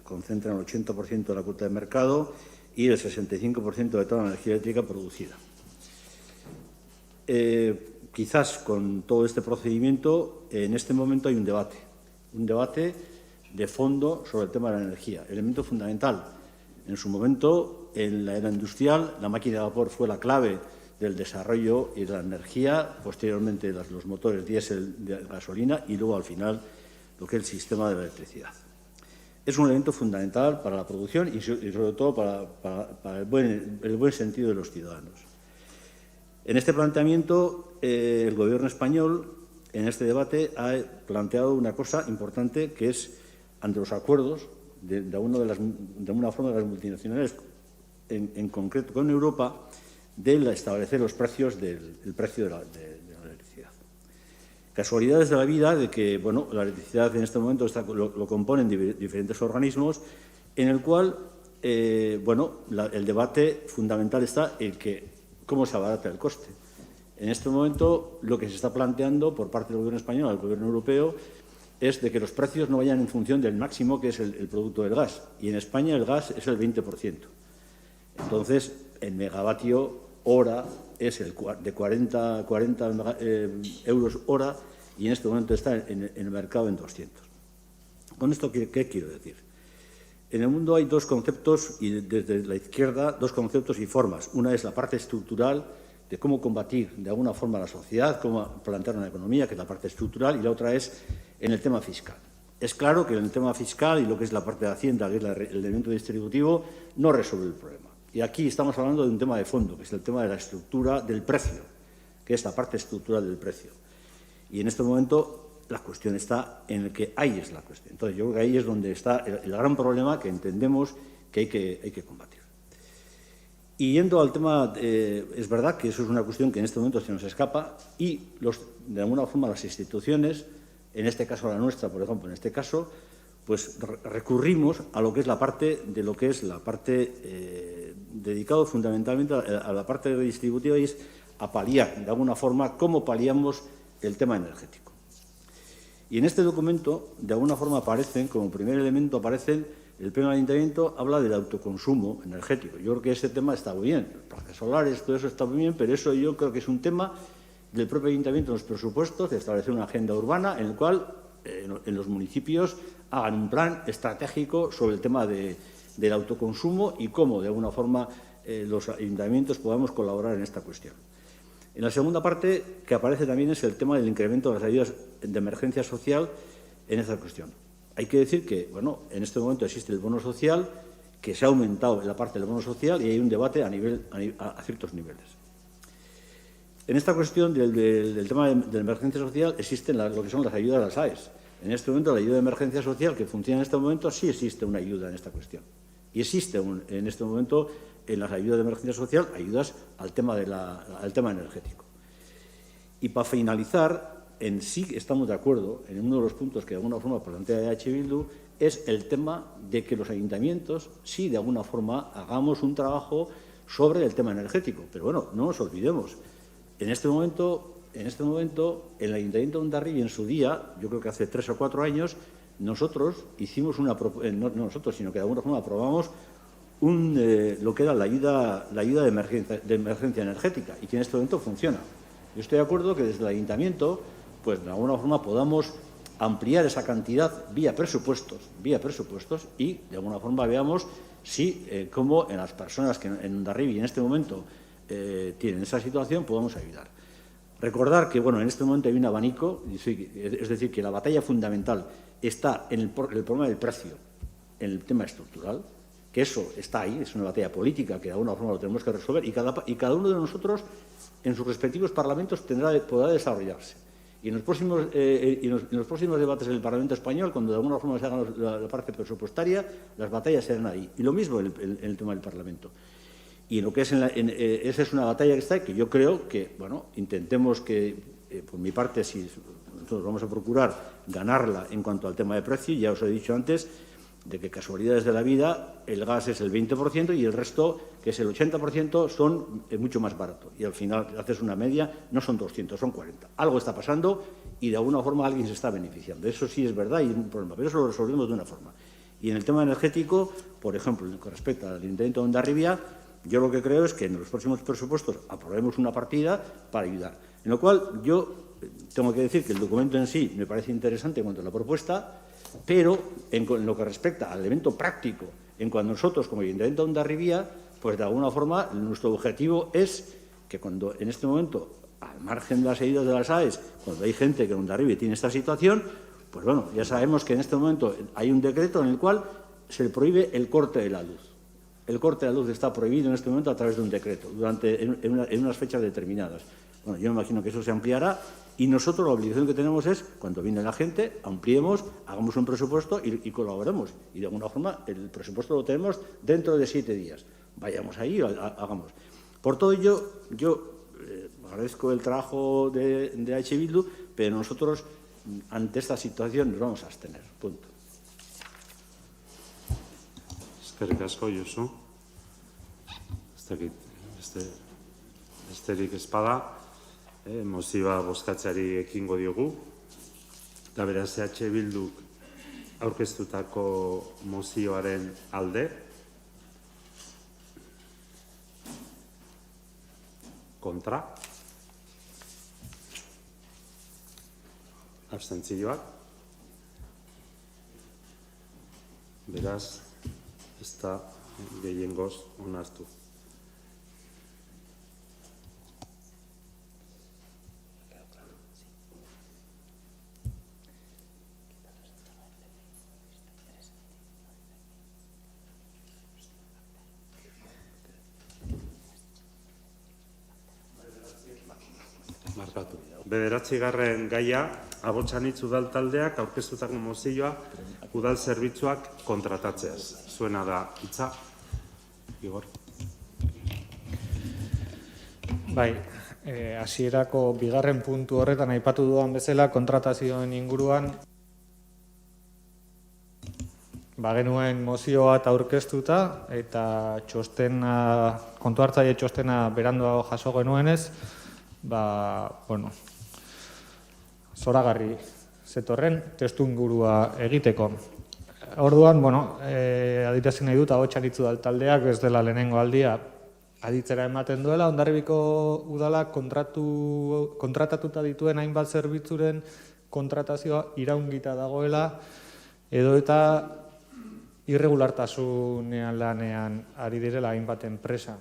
concentran el 80% de la cuota de mercado y el 65% de toda la energía eléctrica producida. Quizás con todo este procedimiento, en este momento hay un debate de fondo sobre el tema de la energía, elemento fundamental En su momento, en la era industrial, la máquina de vapor fue la clave del desarrollo y de la energía, posteriormente los motores diésel de gasolina y luego, al final, lo que es el sistema de la electricidad. Es un elemento fundamental para la producción y sobre todo, para el buen sentido de los ciudadanos. En este planteamiento, el Gobierno español, en este debate, ha planteado una cosa importante, que es, ante los acuerdos de alguna forma de las multinacionales, en concreto con Europa, de establecer los precios del precio de la electricidad. Casualidades de la vida de que, bueno, la electricidad en este momento lo componen diferentes organismos, en el cual, bueno, el debate fundamental está en cómo se abarata el coste. En este momento, lo que se está planteando por parte del Gobierno español al Gobierno europeo es de que los precios no vayan en función del máximo, que es el producto del gas. Y en España el gas es el 20%. Entonces, el megavatio hora es de 40 euros hora y en este momento está en el mercado en 200. ¿Con esto qué quiero decir? En el mundo hay dos conceptos, y desde la izquierda, dos conceptos y formas. Una es la parte estructural, de cómo combatir de alguna forma la sociedad, cómo plantear una economía, que es la parte estructural, y la otra es en el tema fiscal. Es claro que en el tema fiscal y lo que es la parte de Hacienda, que es el elemento distributivo, no resuelve el problema. Y aquí estamos hablando de un tema de fondo, que es el tema de la estructura del precio, que es la parte estructural del precio. Y en este momento la cuestión está en el que ahí es la cuestión. Entonces yo creo que ahí es donde está el gran problema que entendemos que hay que combatir. Y yendo al tema, es verdad que eso es una cuestión que en este momento se nos escapa y, de alguna forma, las instituciones, en este caso la nuestra, por ejemplo, en este caso, pues recurrimos a lo que es la parte dedicado fundamentalmente a la parte redistributiva, y es a paliar, de alguna forma, cómo paliamos el tema energético. Y en este documento, de alguna forma, aparecen, como primer elemento, el Pleno del Ayuntamiento habla del autoconsumo energético. Yo creo que ese tema está muy bien. Parques solares, todo eso está muy bien, pero eso yo creo que es un tema del propio Ayuntamiento en los presupuestos, de establecer una agenda urbana en el cual en los municipios hagan un plan estratégico sobre el tema del autoconsumo y cómo, de alguna forma, los ayuntamientos podamos colaborar en esta cuestión. En la segunda parte, que aparece también, es el tema del incremento de las ayudas de emergencia social en esta cuestión. Hay que decir que, bueno, en este momento existe el bono social, que se ha aumentado en la parte del bono social y hay un debate a ciertos niveles. En esta cuestión del tema de la emergencia social existen lo que son las ayudas a las AES. En este momento, la ayuda de emergencia social que funciona en este momento, sí existe una ayuda en esta cuestión. Y existe en este momento, en las ayudas de emergencia social, ayudas al tema energético. Y para finalizar, en sí estamos de acuerdo en uno de los puntos que de alguna forma plantea EH Bildu, es el tema de que los ayuntamientos sí de alguna forma hagamos un trabajo sobre el tema energético. Pero bueno, no nos olvidemos, en este momento, el Ayuntamiento de Hondarribia, en su día, yo creo que hace 3 o 4 años, nosotros hicimos no nosotros, sino que de alguna forma aprobamos lo que era la ayuda de emergencia energética, y que en este momento funciona. Yo estoy de acuerdo que desde el Ayuntamiento, pues de alguna forma podamos ampliar esa cantidad vía presupuestos y de alguna forma veamos si, cómo en las personas que en Hondarribia en este momento tienen esa situación, podamos ayudar. Recordar que, bueno, en este momento hay un abanico, es decir, que la batalla fundamental está en el problema del precio, en el tema estructural, que eso está ahí, es una batalla política que de alguna forma lo tenemos que resolver, y cada uno de nosotros en sus respectivos parlamentos podrá desarrollarse. Y en los próximos debates en el Parlamento español, cuando de alguna forma se haga la parte presupuestaria, las batallas serán ahí. Y lo mismo en el tema del Parlamento. Y en lo que es esa es una batalla que está, que yo creo que, bueno, intentemos que, por mi parte, si nosotros vamos a procurar ganarla en cuanto al tema de precio. Ya os he dicho antes de que, casualidades de la vida, el gas es el 20% y el resto, que es el 80%, son mucho más barato. Y al final haces una media, no son 200, son 40. Algo está pasando y de alguna forma alguien se está beneficiando. Eso sí es verdad y es un problema, pero eso lo resolvemos de una forma. Y en el tema energético, por ejemplo, con respecto al Ayuntamiento de Hondarribia, yo lo que creo es que en los próximos presupuestos aprobemos una partida para ayudar. En lo cual yo tengo que decir que el documento en sí me parece interesante en cuanto a la propuesta, pero en lo que respecta al elemento práctico en cuanto nosotros, como Ayuntamiento de Hondarribia, pues de alguna forma nuestro objetivo es que cuando en este momento, al margen de las ayudas de las AES, cuando hay gente que en Hondarribia tiene esta situación, pues bueno, ya sabemos que en este momento hay un decreto en el cual se le prohíbe el corte de la luz. El corte de la luz está prohibido en este momento a través de un decreto, en unas fechas determinadas. Bueno, yo me imagino que eso se ampliará y nosotros la obligación que tenemos es, cuando viene la gente, ampliemos, hagamos un presupuesto y colaboremos. Y de alguna forma el presupuesto lo tenemos dentro de 7 días. Vayamos ahí, hagamos. Por todo ello, yo agradezco el trabajo de H. Bildu, pero nosotros ante esta situación nos vamos a abstener. Punto. Eskerrik asko, Josu. Besterik ez bada, mozioa bozkatzeari ekingo diogu. Eta beraz, H. Bilduk aurkeztutako mozioaren alde. Kontra. Abstentzioak. Beraz, ez da gehiengoz onartu. Markatu. 9. gaia, Abotsanitz udal taldeak aurkeztutako mozioa udal zerbitzuak kontratatzeaz. Zuena da hitza. Igor. Bai, hasierako bigarren puntu horretan aipatu dudan bezala kontratazioen inguruan bagenuen mozio bat aurkeztuta eta kontu hartzaile txostena beranduago jaso genuenez, zoragarri zetorren testuingurua egiteko. Orduan, adierazten nahi dut Abotsanitz udal taldeak ez dela lehenengo aldia aditzera ematen duela, Hondarribiko udalak kontratatuta dituen hainbat zerbitzuren kontratazioa iraungita dagoela edo eta irregulartasunean lanean ari direla hainbat enpresa.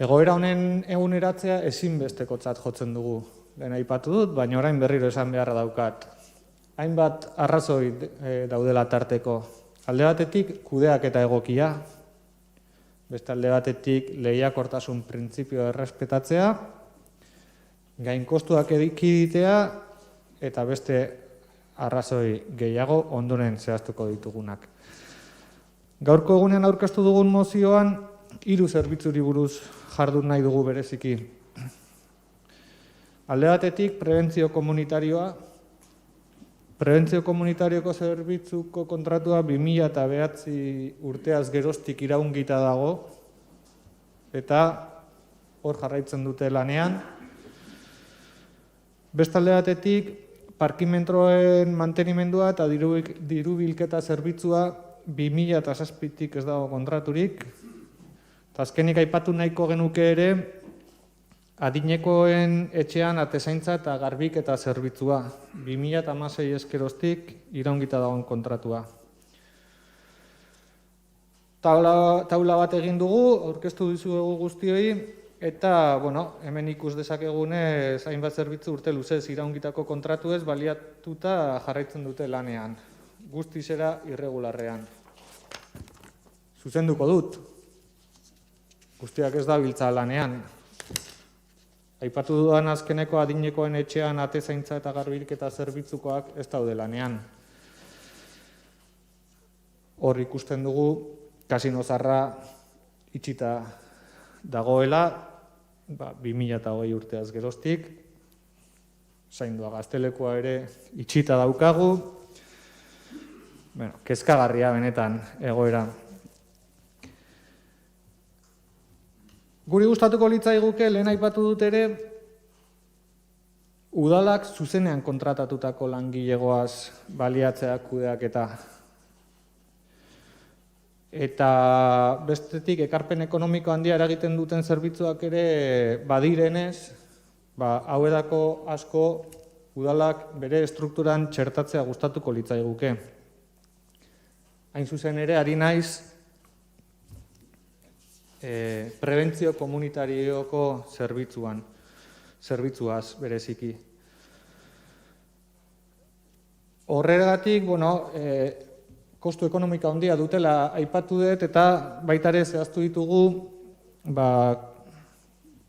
Egoera honen eguneratzea ezinbestekotzat jotzen dugu. Lehen aipatu dut, baina orain berriro esan beharra daukat. Hainbat arrazoi daudela tarteko. Alde batetik, kudeaketa egokia. Beste alde batetik, lehiakortasun printzipioa errespetatzea, gainkostuak ekiditea eta beste arrazoi gehiago ondoren zehaztuko ditugunak. Gaurko egunean aurkeztu dugun mozioan, 3 zerbitzuri buruz jardun nahi dugu bereziki. Alde batetik, prebentzio komunitarioa. Prebentzio komunitarioko zerbitzuko kontratua 2009 urteaz geroztik iraungita dago eta hor jarraitzen dute lanean. Beste alde batetik, parkimentroen mantenimendua eta dirubilketa zerbitzua 2007tik ez dago kontraturik. Azkenik aipatu nahiko genuke ere, adinekoen etxean atezaintza eta garbiketa zerbitzua. 2016 eskeroztik iraungita dagoen kontratua. Taula bat egin dugu, aurkeztu dizuegu guztioi, eta hemen ikus dezakegunez hainbat zerbitzu urte luzez iraungitako kontratuez baliatuta jarraitzen dute lanean. Guztizera irregularrean. Zuzenduko dut. Guztiak ez dabiltza lanean. Aipatu dudan azkeneko adinekoen etxean atezaintza eta garbiketa zerbitzukoak ez daude lanean. Hor ikusten dugu kasino zarra itxita dagoela, 2008 urteaz geroztik, zaindua Gaztelekoa ere itxita daukagu, kezkagarria benetan egoera. Guri gustatuko litzaiguke lehen aipatu dut ere, udalak zuzenean kontratatutako langilegoaz baliatzea kudeaketa. Eta bestetik ekarpen ekonomiko handia eragiten duten zerbitzuak ere badirenez, hauetako asko udalak bere estrukturan txertatzea gustatuko litzaiguke. hain zuzen ere, ari naiz prebentzio komunitarioko zerbitzuaz bereziki. Horregatik, kostu ekonomika handia dutela aipatu dut, eta baita ere zehaztu ditugu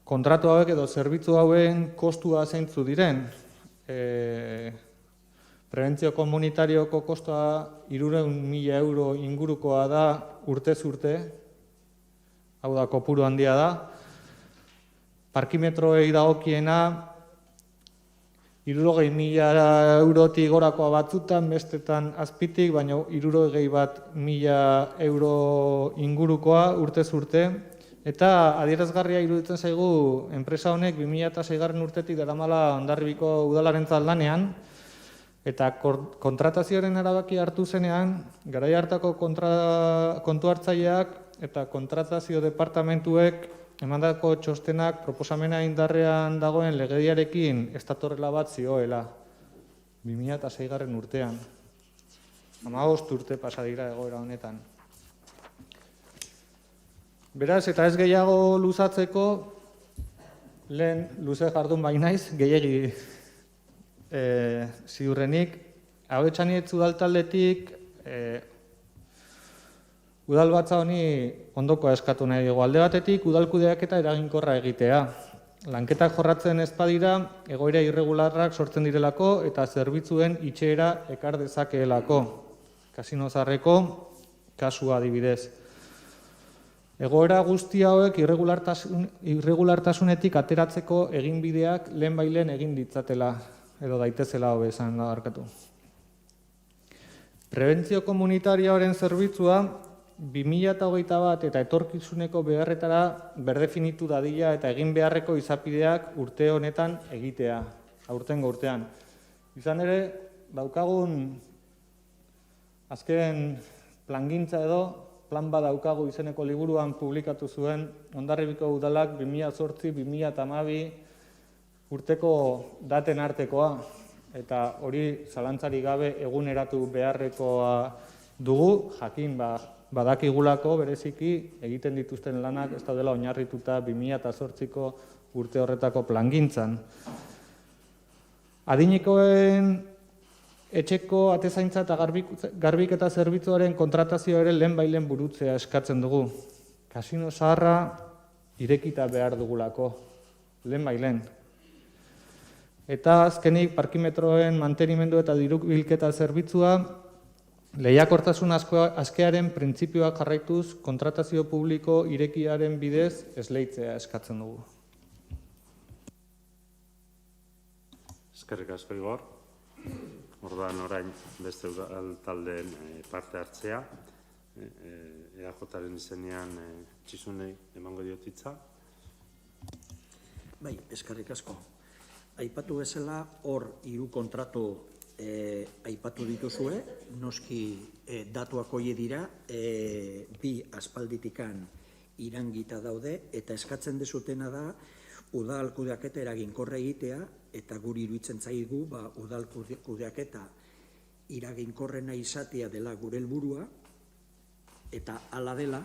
kontratu hauek edo zerbitzu hauen kostua zeintzu diren. Prebentzio komunitarioko kostua 300.000 euro ingurukoa da urtez urte, hau da, kopuru handia da. Parkimetroei dagokiena 60.000 eurotik gorakoa batzutan, bestetan azpitik, baina 61.000 euro ingurukoa urtez urte. Eta adierazgarria iruditzen zaigu enpresa honek 2006 urtetik daramala Hondarribiko udalarentzat lanean, eta kontratazioaren erabaki hartu zenean, garai hartako kontu hartzaileak eta kontratazio departamentuek emandako txostenak proposamena indarrean dagoen legediarekin ez datorrela bat zioela 2006 urtean. 15 urte pasa dira egoera honetan. Beraz, eta ez gehiago luzatzeko, lehen luze jardun bainaiz, gehiegi ziurrenik, Abetxanietz udaltaldetik udalbatza honi ondokoa eskatu nahi dugu. Alde batetik, udalkudeaketa eraginkorra egitea. Lanketak jorratzen ez badira, egoera irregularrak sortzen direlako eta zerbitzuen itxera ekar dezakeelako. Kasino Zaharreko kasua adibidez. Egoera guzti hauek irregulartasunetik ateratzeko eginbideak lehenbailen egin ditzatela, edo daitezela hobe esan da barkatu. Prebentzio komunitarioaren zerbitzua 2021 eta etorkizuneko beharretara berdefinitu dadila eta egin beharreko izapideak urte honetan egitea, aurtengo urtean. Izan ere, daukagun azken plangintza edo plan bat daukagu izeneko liburuan publikatu zuen Hondarribiko udalak 2008-2012 urteko daten artekoa, eta hori zalantzarik gabe eguneratu beharrekoa dugu, jakin badakigulako bereziki egiten dituzten lanak ez daudela oinarrituta 2008ko urte horretako plangintzan. Adinekoen etxeko atezaintza eta garbiketa zerbitzuaren kontratazio ere lehenbailen burutzea eskatzen dugu. Kasino Zaharra irekita behar dugulako, lehenbailen. Eta azkenik parkimetroen mantenimendu eta diru bilketa zerbitzua lehiakortasun askearen printzipioak jarraituz kontratazio publiko irekiaren bidez esleitzea eskatzen dugu. Eskerrik asko, Igor. Orduan orain beste udal taldeen parte hartzea. EAJaren izenean Txizunei emango diot hitza. Bai, eskerrik asko. Aipatu bezala, hor 3 kontratu aipatu dituzue, noski datuak hoe dira, 2 aspalditikan irangita daude, eta eskatzen dezutena da udal kudeaketa eraginkorra egitea, eta guri iruditzen zaigu udal kudeaketa eraginkorrena izatea dela gure helburua, eta hala dela,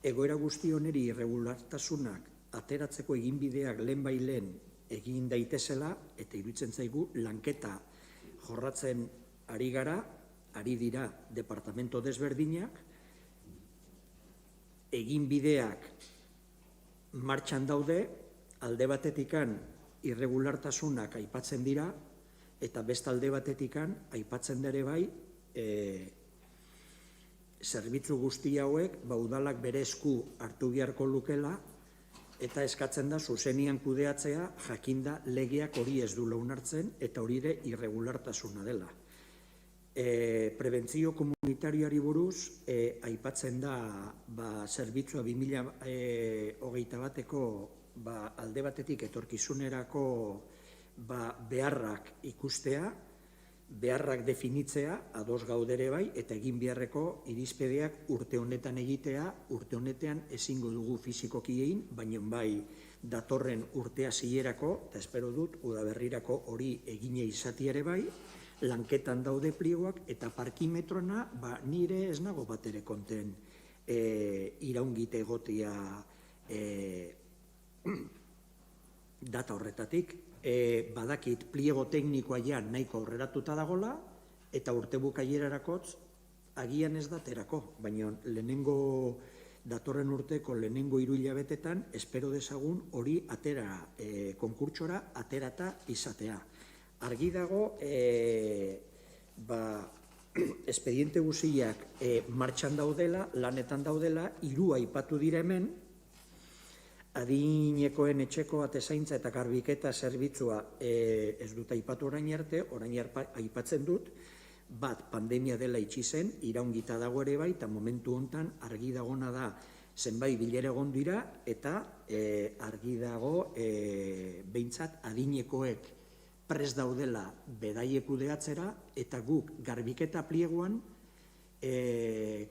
egoera guzti honeri irregulartasunak ateratzeko eginbideak lehenbailen egin daitezela, eta iruditzen zaigu lanketa jorratzen ari gara, ari dira departamento desberdinak, eginbideak martxan daude, alde batetikan irregulartasunak aipatzen dira, eta beste alde batetikan aipatzen dere bai, zerbitzu guzti hauek udalak bere esku hartu beharko lukela, eta eskatzen da zuzenian kudeatzea jakinda legeak hori ez du onartzen eta hori ere irregulartasuna dela. Prebentzio komunitarioari buruz aipatzen da zerbitzua 2021ko alde batetik etorkizunerako beharrak ikustea, beharrak definitzea, ados gaudere bai, eta egin beharreko irizpideak urte honetan egitea, urte honetan ezingo dugu fizikoki egin, baina bai datorren urtea zilerako, eta espero dut udaberrirako hori egine izati ere bai, lanketan daude pliegoak, eta parkimetrona nire ez nago bat ere konten iraungite egotia data horretatik. Badakit pliego teknikoa ja nahiko aurreratuta dagola, eta urte bukaierakotz agian ez daterako, baina datorren urteko lehenengo 3 hilabetetan espero dezagun hori atera konkurtsora aterata izatea. Argi dago, espediente guziak martxan daudela, lanetan daudela, 3 aipatu dira hemen, adinekoen etxeko atezaintza eta garbiketa zerbitzua ez dut aipatu orain arte aipatzen dut, bat pandemia dela itxi zen, iraungita dago ere bai, eta momentu hontan argi dagona da zenbait bilera egon dira, eta argi dago behintzat adinekoek prest daudela bedaiek kudeatzera, eta guk garbiketa pliegoan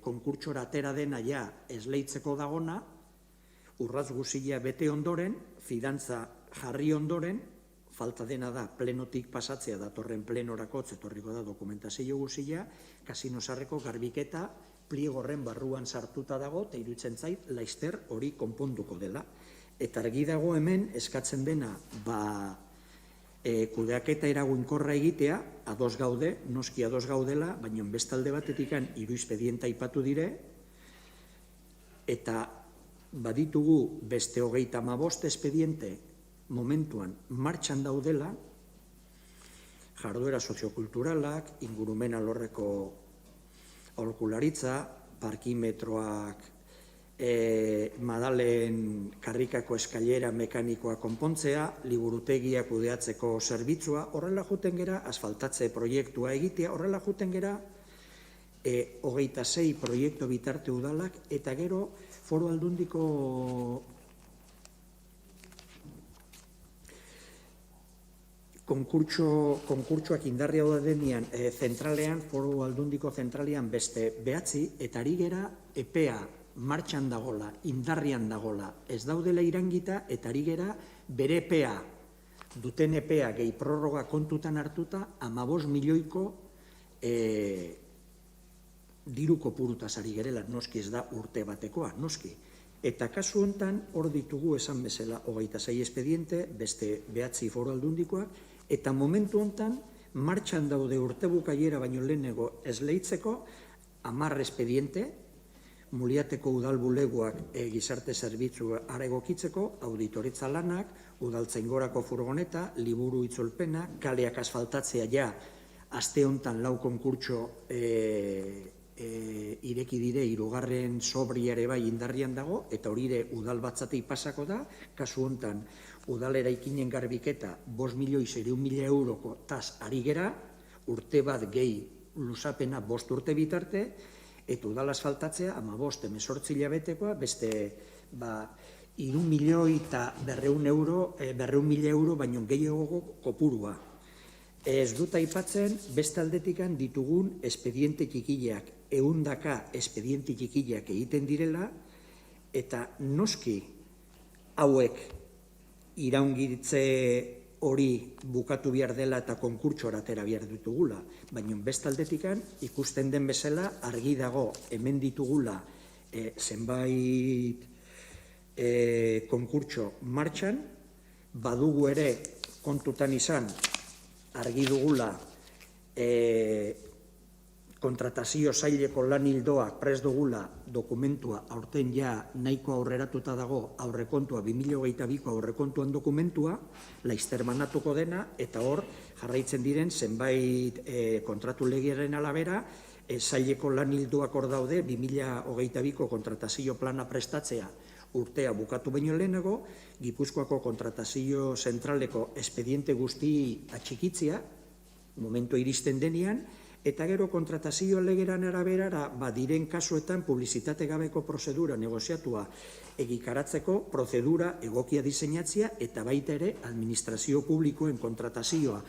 konkurtsora atera dena ja esleitzeko dagona, urratz guzia bete ondoren, fidantza jarri ondoren, falta dena da plenotik pasatzea datorren plenorako etorriko da dokumentazio guzia, kasino sarreko garbiketa pliegorren barruan sartuta dago, eta iruditzen zait laizter hori konponduko dela. Eta argi dago hemen eskatzen dena kudeaketa eraginkorra egitea, ados gaude, noski ados gaudela, baina bestalde batetik 3 espediente aipatu dire, eta baditugu beste 35 espediente momentuan martxan daudela, jarduera soziokulturalak, ingurumen alorreko aholkularitza, parkimetroak, madalen karrikako eskailera mekanikoa konpontzea, liburutegia kudeatzeko zerbitzua, horrela juten gera, asfaltatze proiektua egitea, horrela juten gera, 26 proiektu bitarte udalak, eta gero Foru Aldundiko konkurtsoak indarria da denean zentralean, Foru Aldundiko zentralean beste 9, eta ari gera epea martxan dagola, indarrian dagola, ez daudela irangita, eta ari gera bere epea, duten epea gehi prorroga kontutan hartuta, 15 milioiko diru kopurutaz ari gerela, noski ez da urte batekoa, noski. Eta kasu hontan hor ditugu esan bezala 26 espediente, beste 9 Foru Aldundikoak, eta momentu hontan martxan daude urte bukaiera baino lehenego esleitzeko 10 espediente, Muliateko udal bulegoak gizarte zerbitzu ara egokitzeko, auditoritza lanak, udaltzaingorako furgoneta, liburu itzulpena, kaleak asfaltatzea ja, aste hontan 4 konkurtso ireki dire, 3. sobriare bai indarrian dago, eta hori udal batzatik pasako da, kasu hontan udalera ikinen garbiketa 5.600.000 euroko taz ari gera, urte bat gehi lusapena 5 urte bitarte, eta udal asfaltatzea 15-18 hilabetekoa, beste 3.200.000 euro baino gehiago kopurua. Ez dut aipatzen, beste aldetikan ditugun espediente txikileak, 100 espediente txikileak egiten direla, eta noski hauek iraungitze hori bukatu behar dela eta konkurtsora atera behar ditugula. Baina bestaldetik ikusten den bezala argi dago hemen ditugula zenbait konkurtso martxan, badugu ere kontutan izan argi dugula kontratazio saileko lan hildoak prest dugula dokumentua aurten ja nahiko aurreratuta dago aurrekontua 2022ko aurrekontuan dokumentua, laizter banatuko dena, eta hor jarraitzen diren zenbait kontratu legearen alabera, saileko lan hildoak hor daude 2022ko kontratazio plana prestatzea urtea bukatu baino lehenago, Gipuzkoako kontratazio zentraleko espediente guzti atxikitzea, momentu iristen denean, eta gero kontratazio legeran araberara diren kasuetan publizitate gabeko prozedura negoziatua egikaratzeko prozedura egokia diseinatzea eta baita ere administrazio publikoen kontratazioa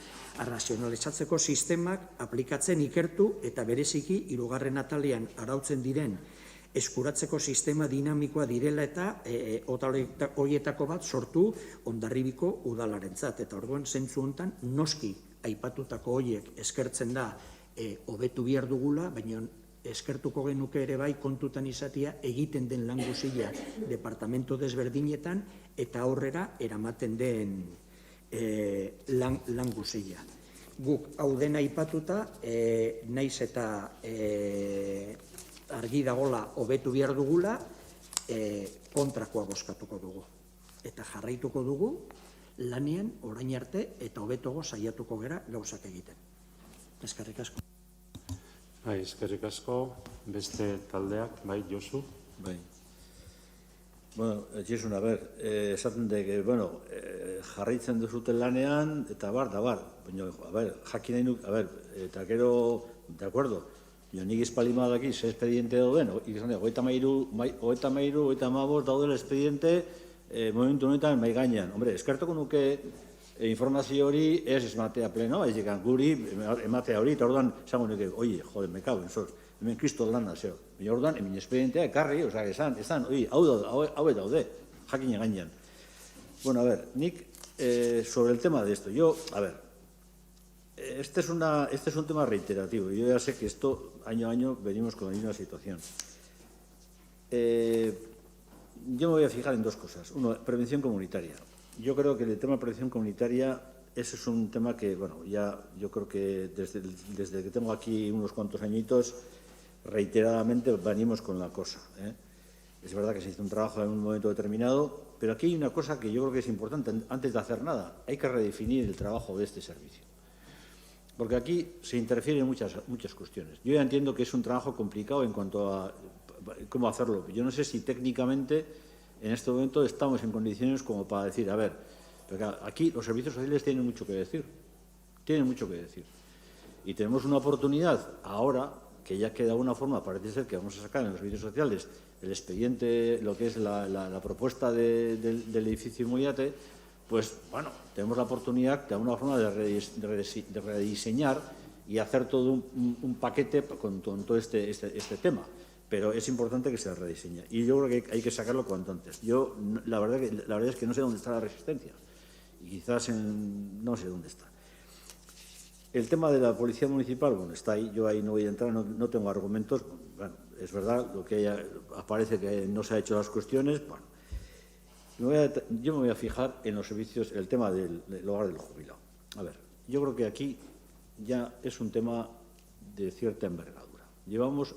arrazionalizatzeko sistemak aplikatzen ikertu eta bereziki 3. atalean arautzen diren eskuratzeko sistema dinamikoa direla eta horietako bat sortu Hondarribiko udalarentzat. Eta orduan zentzu hontan noski aipatutako horiek eskertzen da hobetu behar dugula, baina eskertuko genuke ere bai kontutan izatea egiten den lan guztia departamento desberdinetan eta aurrera eramaten den lan guztia. Guk hau dena aipatuta, naiz eta argi dagola hobetu behar dugula, kontrakoa bozkatuko dugu. Eta jarraituko dugu lanean orain arte eta hobetogo saiatuko gera gauzak egiten. Eskerrik asko. Bai, eskerrik asko. Beste taldeak, bai, Josu? Bai. Bueno, Jason, esaten dek, jarraitzen duzuten lanean, eta bar, baina, jakin nahi nuk, eta gero, de acuerdo, nik espalima daki, ze expediente dauden, hogeita mairu, daudela expediente, momentu honetan mai gainean. Hombre, eskertuko nuke informazio hori ez ematea pleno, ez dikan guri ematea hori, eta orduan, esango nuke, oie, jode, me cago en sos, hemen kristo lana, zeo. Baina orduan, hemen expedientea, ekarri, esan, hau daude, jakine gainean. Bueno, nik, sobre el tema de esto, este es un tema reiterativo. Yo ya sé que esto, año a año, venimos con la misma situación. Yo me voy a fijar en dos cosas. Uno, prevención comunitaria. Yo creo que el tema de prevención comunitaria, ese es un tema que, ya yo creo que desde que tengo aquí unos cuantos añitos, reiteradamente venimos con la cosa. Es verdad que se hizo un trabajo en un momento determinado, pero aquí hay una cosa que yo creo que es importante antes de hacer nada. Hay que redefinir el trabajo de este servicio. Porque aquí se interfieren muchas cuestiones. Yo ya entiendo que es un trabajo complicado en cuanto a cómo hacerlo. Yo no sé si técnicamente en este momento estamos en condiciones como para decir, porque aquí los servicios sociales tienen mucho que decir. Y tenemos una oportunidad ahora, que ya que de alguna forma parece ser que vamos a sacar en los servicios sociales el expediente, lo que es la propuesta del edificio Moyate, pues tenemos la oportunidad de alguna forma de rediseñar y hacer todo un paquete con todo este tema. Pero es importante que se rediseñe. Y yo creo que hay que sacarlo cuanto antes. Yo, la verdad es que no sé dónde está la resistencia. Y quizás no sé dónde está. El tema de la policía municipal, está ahí. Yo ahí no voy a entrar, no tengo argumentos. Es verdad, lo que aparece que no se ha hecho las cuestiones. Yo me voy a fijar en los servicios, el tema del hogar del jubilado. Yo creo que aquí ya es un tema de cierta envergadura. Llevamos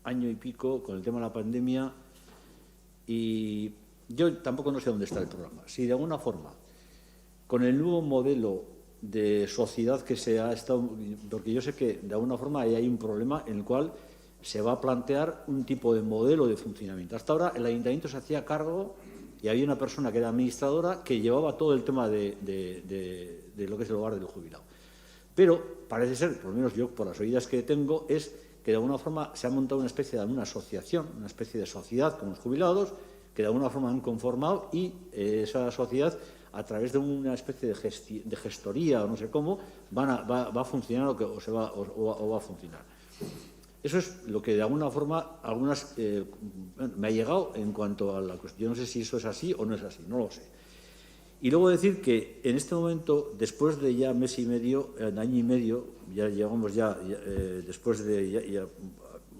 año y pico con el tema de la pandemia y yo tampoco no sé dónde está el problema. Si de alguna forma, con el nuevo modelo de sociedad que se ha estado, porque yo sé que de alguna forma ahí hay un problema en el cual se va a plantear un tipo de modelo de funcionamiento. Hasta ahora el ayuntamiento se hacía cargo y había una persona que era administradora que llevaba todo el tema de lo que es el hogar del jubilado. Pero parece ser, por lo menos yo por las oídas que tengo, es que de alguna forma se ha montado una especie de asociación, una especie de sociedad con los jubilados, que de alguna forma han conformado y esa sociedad, a través de una especie de gestoría o no sé cómo, va a funcionar o va a funcionar. Eso es lo que de alguna forma me ha llegado en cuanto a la cuestión. Yo no sé si eso es así o no es así, no lo sé. Y luego decir que en este momento, después de ya mes y medio, año y medio, ya llegamos después de ya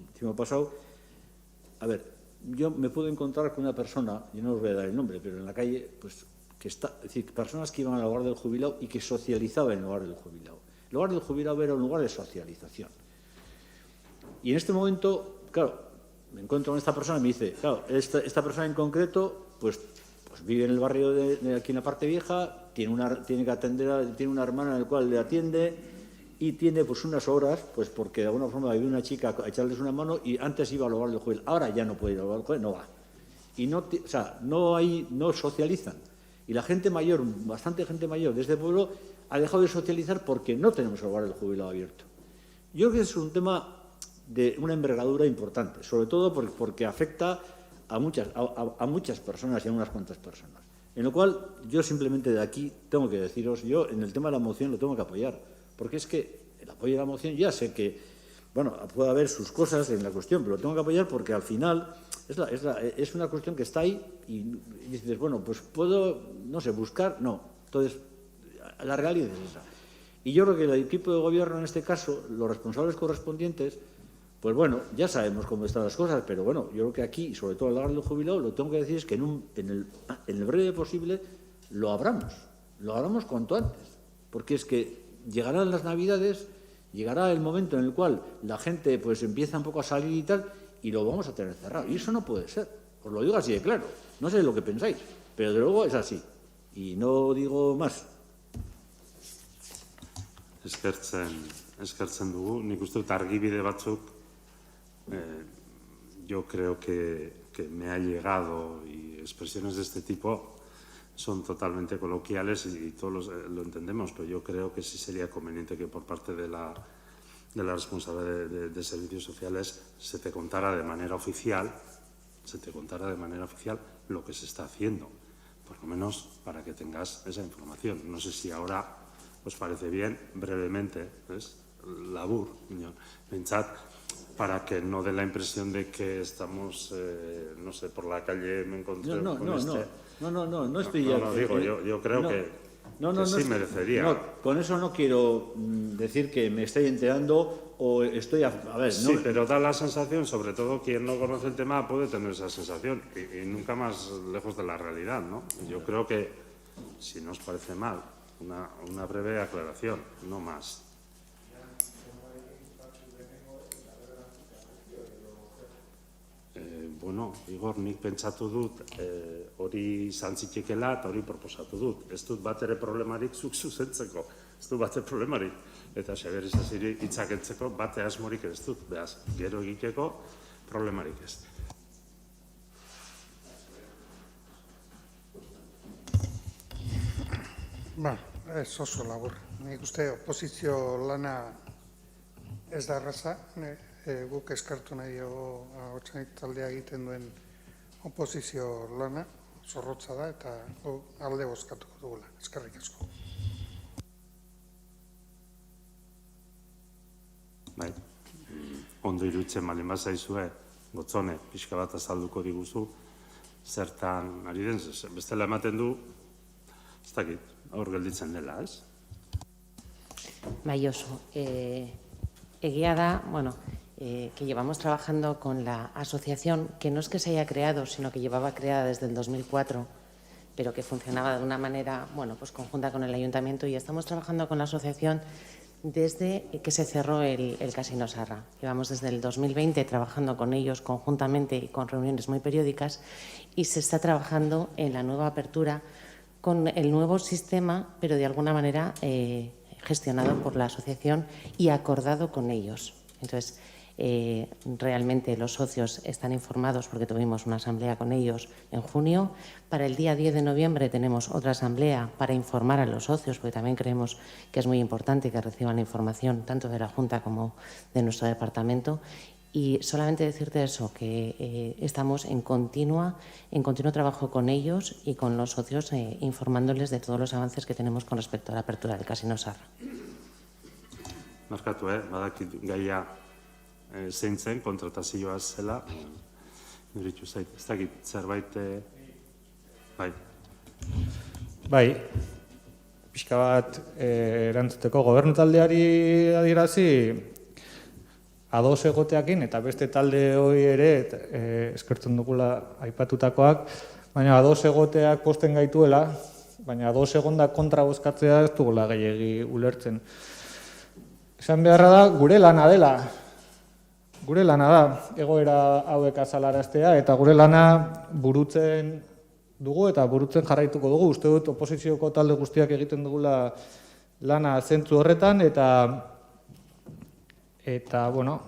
último pasado, yo me puedo encontrar con una persona, yo no os voy a dar el nombre, pero en la calle, pues que es decir, personas que iban al hogar del jubilado y que socializaban en el hogar del jubilado. El hogar del jubilado era un lugar de socialización. Y en este momento, claro, me encuentro con esta persona y me dice, claro, esta persona en concreto, pues vive en el barrio de aquí en la parte vieja, tiene que atender, tiene una hermana en la cual le atiende y tiene pues unas horas, pues porque de alguna forma vive una chica a echarles una mano y antes iba al hogar del jubilado, ahora ya no puede ir al hogar del jubilado, no va. Y no socializan. Y la gente mayor, bastante gente mayor de este pueblo, ha dejado de socializar porque no tenemos el hogar del jubilado abierto. Yo creo que es un tema de una envergadura importante, sobre todo porque afecta a muchas personas y a unas cuantas personas. En lo cual, yo simplemente de aquí tengo que deciros, yo en el tema de la moción lo tengo que apoyar, porque es que el apoyo de la moción ya sé que, puede haber sus cosas en la cuestión, pero lo tengo que apoyar porque al final es una cuestión que está ahí y dices, pues puedo, no sé, buscar, no. Entonces, la realidad es esa. Y yo creo que el equipo de gobierno, en este caso, los responsables correspondientes, pues bueno, ya sabemos cómo están las cosas, pero bueno, yo creo que aquí, sobre todo al hablar del jubilado, lo que tengo que decir es que en el breve posible lo abramos cuanto antes, porque es que llegarán las Navidades, llegará el momento en el cual la gente pues empieza un poco a salir y tal, y lo vamos a tener cerrado. Y eso no puede ser, os lo digo así de claro, no sé lo que pensáis, pero de luego es así, y no digo más. Eskertzen dugu, nik uste dut argibide batzuk, yo creo que me ha llegado, y expresiones de este tipo son totalmente coloquiales y todos lo entendemos, pero yo creo que sí sería conveniente que por parte de la responsable de servicios sociales se te contara de manera oficial, lo que se está haciendo, por lo menos para que tengas esa información. No sé si ahora os parece bien, brevemente, ¿ves? Labur, pensad, para que no dé la impresión de que estamos, no sé, por la calle me encontré con este... No estoy ya... No, digo, yo creo que sí merecería. No, con eso no quiero decir que me estoy enterando o estoy... A ver, sí, pero da la sensación, sobre todo quien no conoce el tema puede tener esa sensación y nunca más lejos de la realidad, ¿no? Yo creo que, si no os parece mal, una breve aclaración, no más. Bueno, Igor, nik pentsatu dut hori izan zitekeela eta hori proposatu dut. Ez dut bat ere problemarik zuk zuzentzeko, ez dut bat ere problemarik. Eta Xabier Isasiri hitzakentzeko bate asmorik ez dut, behaz, gero egiteko problemarik ez. Ba, ez oso labur. Nik uste oposizio lana ez da erraza, guk eskartu nahi Ahotsanik taldea egiten duen oposizio lana, zorrotza da eta alde bozkatuko dugula. Eskerrik asko. Bai, ondo iruditzen baldin bazaizue, Gotzone, pixka bat azalduko diguzu, zertan ari den, bestela ematen du, ez dakit, aur gelditzen dela, ez? Bai, oso. Egia da, bueno, que llevamos trabajando con la asociación, que no es que se haya creado, sino que llevaba creada desde el 2004, pero que funcionaba de una manera, bueno, pues conjunta con el ayuntamiento, y estamos trabajando con la asociación desde que se cerró el Casino Sarra. Llevamos desde el 2020 trabajando con ellos conjuntamente y con reuniones muy periódicas, y se está trabajando en la nueva apertura con el nuevo sistema, pero de alguna manera gestionado por la asociación y acordado con ellos. Entonces, realmente los socios están informados porque tuvimos una asamblea con ellos en junio. Para el día 10 de noviembre tenemos otra asamblea para informar a los socios, porque también creemos que es muy importante que reciban la información tanto de la Junta como de nuestro departamento. Y solamente decirte eso, que estamos en continuo trabajo con ellos y con los socios, informándoles de todos los avances que tenemos con respecto a la apertura del Casino Sarra. Markatu, badakit gaia zein zen, kontratazioa zela, niritu zait, ez dakit, zerbait, bai. Bai, pixka bat erantzuteko gobernu taldeari adierazi, ados egoteakin, eta beste talde hori ere, eskertzen dugula aipatutakoak, baina ados egoteak posten gaituela, baina ados egonda kontra bozkatzea ez dugula gehiegi ulertzen. Esan beharra da, gure lana dela. Gure lana da, egoera hauek azalaraztea, eta gure lana burutzen dugu eta burutzen jarraituko dugu. Uste dut, oposizioko talde guztiak egiten dugula lana zentzu horretan, eta bueno,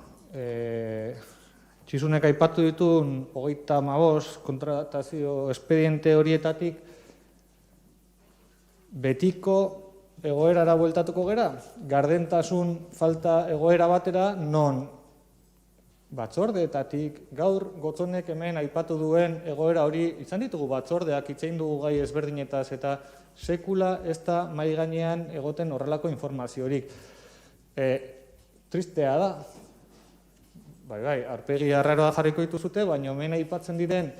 Txisunek aipatu ditun 35 kontratazio espediente horietatik betiko egoerara bueltatuko gera, gardentasun falta egoera batera, non batzordeetatik gaur Gotzonek hemen aipatu duen egoera hori izan ditugu batzordeak hitz egin dugu gai ezberdinetaz eta sekula ez da mahai gainean egoten horrelako informaziorik. Tristea da. Bai, aurpegi arraroa jarriko dituzute, baina hemen aipatzen diren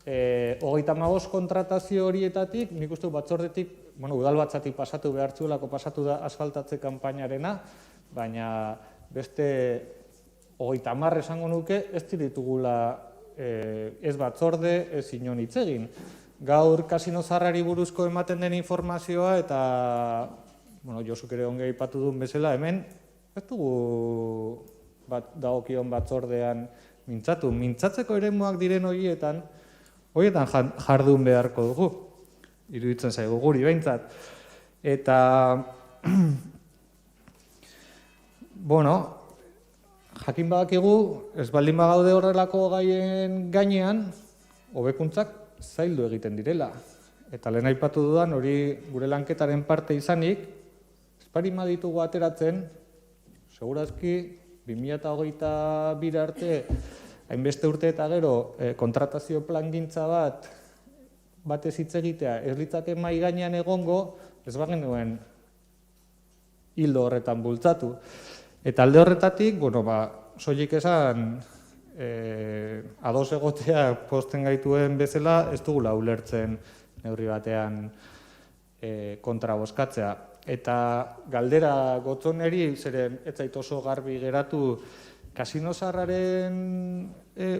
35 kontratazio horietatik, nik uste batzordetik, udalbatzatik pasatu behar zuelako pasatu da asfaltatze kanpainarena, baina beste 30 esango nuke ez ditugula ez batzorde, ez inon hitz egin. Gaur kasino zaharrari buruzko ematen den informazioa eta Josuk ere onge aipatu duen bezala hemen, ez dugu dagokion batzordean mintzatu. Mintzatzeko eremuak diren horietan jardun beharko dugu, iruditzen zaigu guri behintzat. Eta, jakin badakigu, ez baldin bagaude horrelako gaien gainean, hobekuntzak zaildu egiten direla. Eta lehen aipatu dudan, hori gure lanketaren parte izanik, esparima ditugu ateratzen, segurazki 2022 arte, hainbeste urte eta gero, kontratazio plangintza batez hitz egitea, ez litzake mahai gainean egongo, ez bagenuen hildo horretan bultzatu. Eta alde horretatik, soilik esan, ados egotea posten gaituen bezala, ez dugula ulertzen neurri batean kontra bozkatzea. Eta galdera gotzoneri, zeren ez zait oso garbi geratu, kasino zaharraren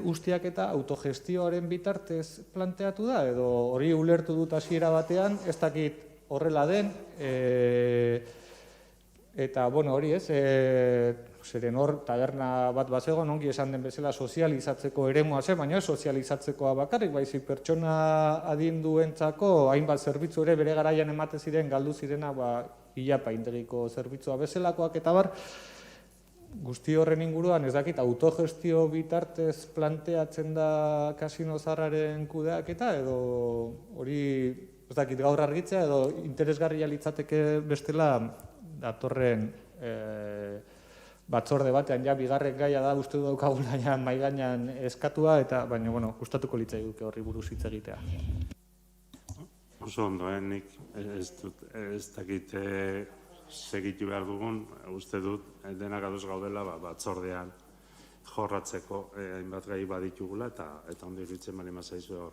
ustiak eta autogestioaren bitartez planteatu da, edo hori ulertu dut hasiera batean, ez dakit horrela den, eta hori ez, zeren hor taberna bat bazegoen, ongi esan den bezala sozializatzeko eremua zen, baina ez sozializatzekoa bakarrik, baizik pertsona adinduentzako hainbat zerbitzu ere bere garaian ematen ziren, galdu zirena ilapaintegiko zerbitzua bezalakoak eta bar, guzti horren inguruan ez dakit autogestio bitartez planteatzen da kasino zaharraren kudeaketa edo hori ez dakit gaur argitzea edo interesgarria litzateke bestela datorren batzorde batean bigarren gaia da uste daukagula mahai gainean eskatua eta baina gustatuko litzaizuke horri buruz hitz egitea. Oso ondo, nik ez dakit segitu behar dugun, uste dut denak ados gaudela batzordean jorratzeko hainbat gai baditugula eta ondo iruditzen bali mazaizu hor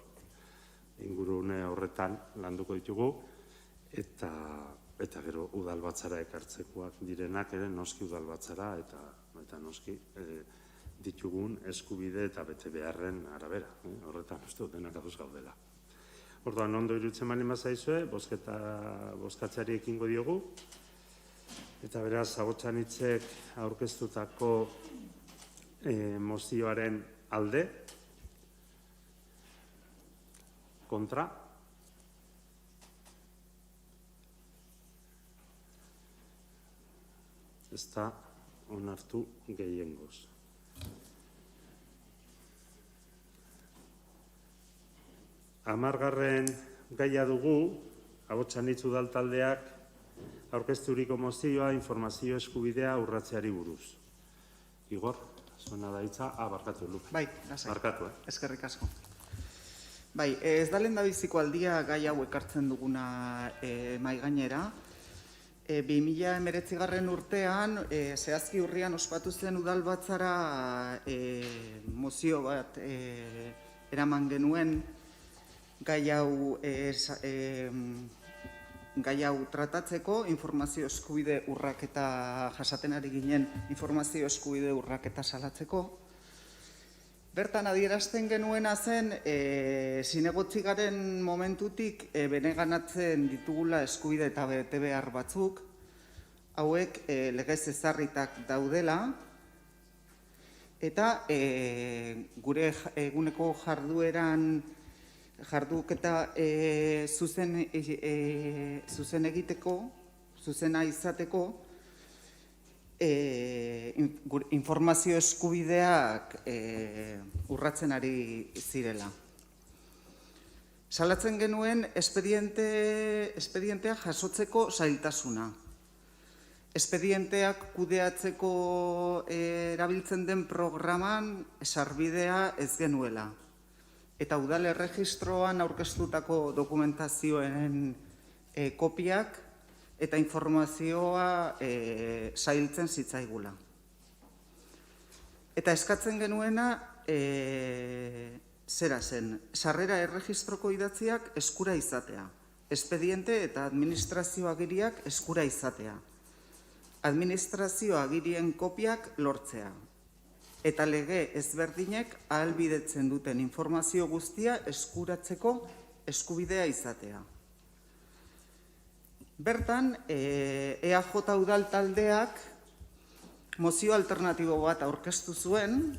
ingurune horretan landuko ditugu eta gero udalbatzara ekartzekoak direnak ere noski udalbatzara eta noski ditugun eskubide eta bete beharren arabera. Horretan uste dut denak ados gaudela. Orduan, ondo iruditzen bali mazaizue, bozkatzeari ekingo diogu. Eta beraz, Agotxanitzek aurkeztutako mozioaren alde, kontra, ez da onartu gehiengoz. Hamargarren gaia dugu, Agotxanitz udaltaldeak aurkezturiko mozioa informazio eskubidea urratzeari buruz. Igor, zuena da hitza, barkatu, Lupe. Bai, lasai. Barkatu, Eskerrik asko. Bai, ez da lehendabiziko aldia gai hau ekartzen duguna mahai gainera. 2019 urtean, zehazki urrian ospatu zen udalbatzara mozio bat eraman genuen gai hau tratatzeko, informazio eskubide urraketa jasaten ari ginen informazio eskubide urraketa salatzeko. Bertan adierazten genuena zen, zinegotzi garen momentutik beneganatzen ditugula eskubide eta bete behar batzuk, hauek legez ezarritak daudela, eta gure eguneko jarduketa zuzen egiteko, zuzena izateko, informazio eskubideak urratzen ari zirela. Salatzen genuen espedientea jasotzeko zailtasuna. Espedienteak kudeatzeko erabiltzen den programan sarbidea ez genuela. Eta udal erregistroan aurkeztutako dokumentazioen kopiak eta informazioa zailtzen zitzaigula. Eta eskatzen genuena zera zen, sarrera erregistroko idatziak eskura izatea, espediente eta administrazio agiriak eskura izatea, administrazio agirien kopiak lortzea, eta lege ezberdinek ahalbidetzen duten informazio guztia eskuratzeko eskubidea izatea. Bertan, EAJ udal taldeak mozio alternatibo bat aurkeztu zuen,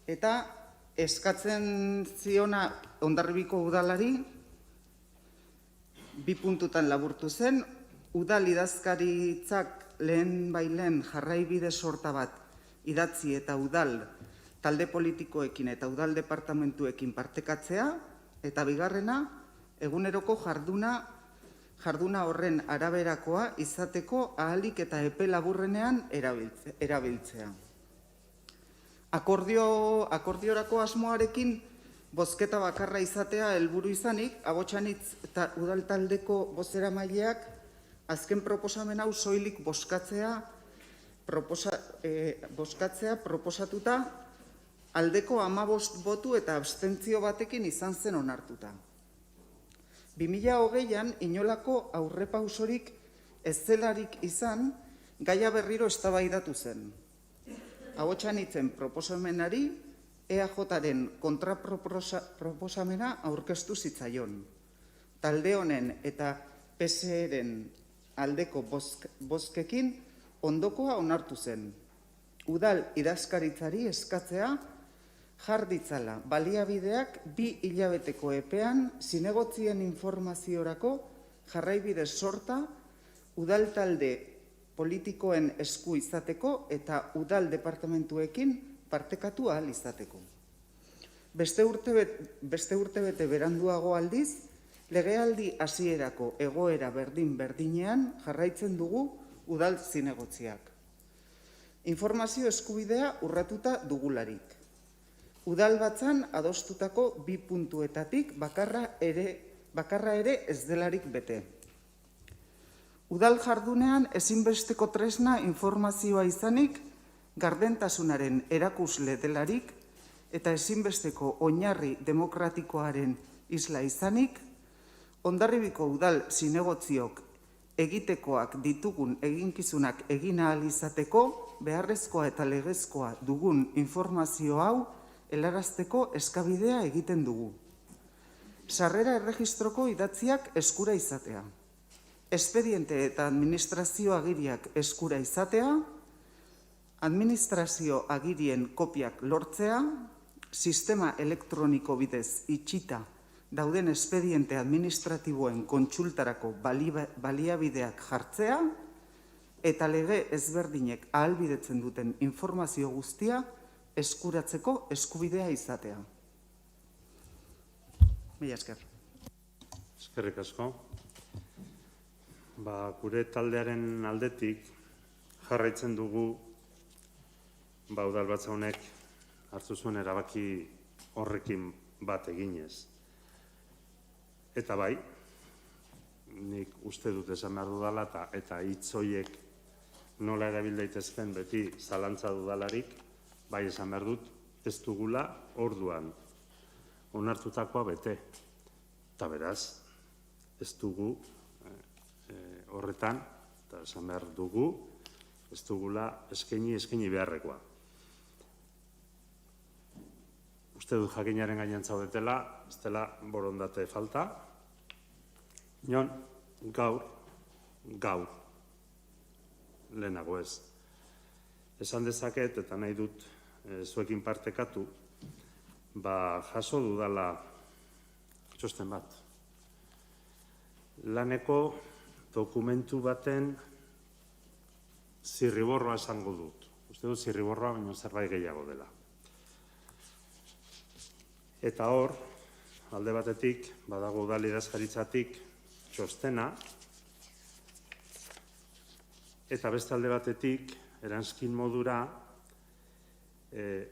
eta eskatzen ziona Hondarribiko udalari 2 puntutan laburtu zen, udal idazkaritzak lehen jarraibide sorta bat idatzi eta udal talde politikoekin eta udal departamentuekin partekatzea, eta bigarrena, eguneroko jarduna horren araberakoa izateko ahalik eta epe laburrenean erabiltzea. Akordiorako asmoarekin bozketa bakarra izatea helburu izanik, Abotxanitz eta udal taldeko bozeramaileak azken proposamen hau soilik bozkatzea proposatuta aldeko 15 botu eta abstentzio batekin izan zen onartuta. 2020an inolako aurrepausorik ez zelarik izan, gaia berriro eztabaidatu zen. Abotxanitzen proposamenari EAJaren kontraproposamena aurkeztu zitzaion. Talde honen eta PSeren aldeko bozkekin ondokoa onartu zen. Udal idazkaritzari eskatzea jar ditzala baliabideak 2 hilabeteko epean zinegotzien informaziorako jarraibide sorta udal talde politikoen esku izateko eta udal departamentuekin partekatu ahal izateko. Beste urtebete beranduago aldiz, legealdi hasierako egoera berdinean jarraitzen dugu udal zinegotziak. Informazio eskubidea urratuta dugularik. Udal batzan adostutako 2 puntuetatik bakarra ere ez delarik bete. Udal jardunean ezinbesteko tresna informazioa izanik, gardentasunaren erakusle delarik eta ezinbesteko oinarri demokratikoaren isla izanik, Hondarribiko udal zinegotziok egitekoak ditugun eginkizunak egin ahal izateko beharrezkoa eta legezkoa dugun informazio hau helarazteko eskabidea egiten dugu. Sarrera erregistroko idatziak eskura izatea. Espediente eta administrazio agiriak eskura izatea, administrazio agirien kopiak lortzea, sistema elektroniko bidez itxita dauden espediente administratiboen kontsultarako baliabideak jartzea, eta lege ezberdinek ahalbidetzen duten informazio guztia eskuratzeko eskubidea izatea. Mila esker. Eskerrik asko. Gure taldearen aldetik jarraitzen dugu udalbatza honek hartu zuen erabaki horrekin bat eginez. Eta bai, nik uste dut esan behar dudala eta hitz horiek nola erabil daitezken beti zalantza dudalarik, bai esan behar dut ez dugula orduan onartutakoa bete. Eta beraz, ez dugu horretan, eta esan behar dugu, ez dugula eskaini beharrekoa. Uste dut jakinaren gainean zaudetela, ez dela borondate falta. Inon, gaur, lehenago ez. Esan dezaket, eta nahi dut zuekin partekatu, jaso dudala txosten bat. Laneko dokumentu baten zirriborroa esango dut. Uste dut zirriborroa baino zerbait gehiago dela. Eta hor, alde batetik, badago udal idazkaritzatik txostena, eta beste alde batetik, eranskin modura,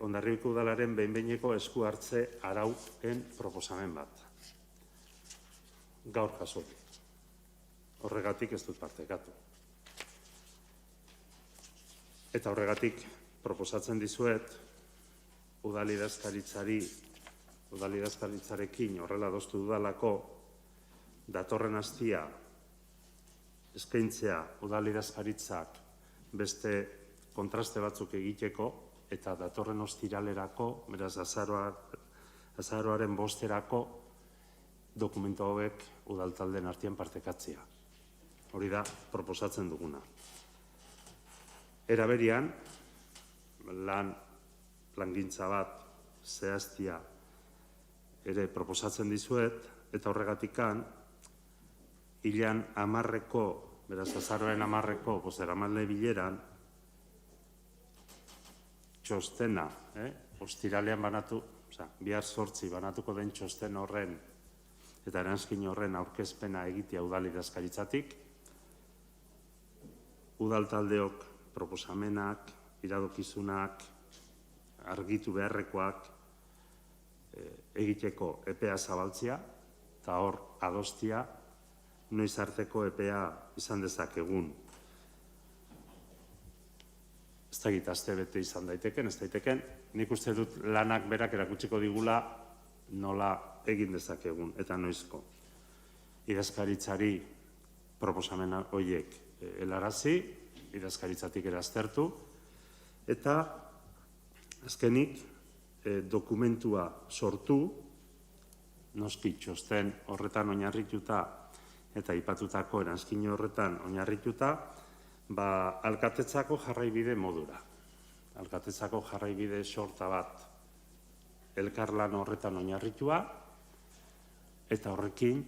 Hondarribiko udalaren behin-behineko esku hartze arauen proposamen bat. Gaur jaso dut. Horregatik ez dut partekatu. Eta horregatik proposatzen dizuet, udalidazkaritzarekin horrela adostu dudalako, datorren astia eskaintzea udalidazkaritzak beste kontraste batzuk egiteko, eta datorren ostiralerako, beraz azaroaren 5erako, dokumentu hauek udaltaldeen artean partekatzea. Hori da proposatzen duguna. Era berean, plangintza bat zehaztia ere proposatzen dizuet, eta horregatikan, hilean 10-ko, beraz azaroaren 10-ko, bozeramaile bileran, txostena, ostiralean banatu, bihar 8 banatuko den txosten horren eta eranskin horren aurkezpena egitea udalidazkaritzatik, udaltaldeok proposamenak, iradokizunak, argitu beharrekoak egiteko epea zabaltzea, eta hor adostia noiz arteko epea izan dezakegun. Ez dakit astebete izan daiteken, ez daiteken, nik uste dut lanak berak erakutsiko digula nola egin dezakegun eta noizko. Idazkaritzari proposamen horiek helarazi, idazkaritzatik eraztertu, eta azkenik dokumentua sortu, noski txosten horretan oinarrituta eta aipatutako eranskine horretan oinarrituta, alkatetzako jarraibide modura. Alkatetzako jarraibide sorta bat elkarlan horretan oinarritua, eta horrekin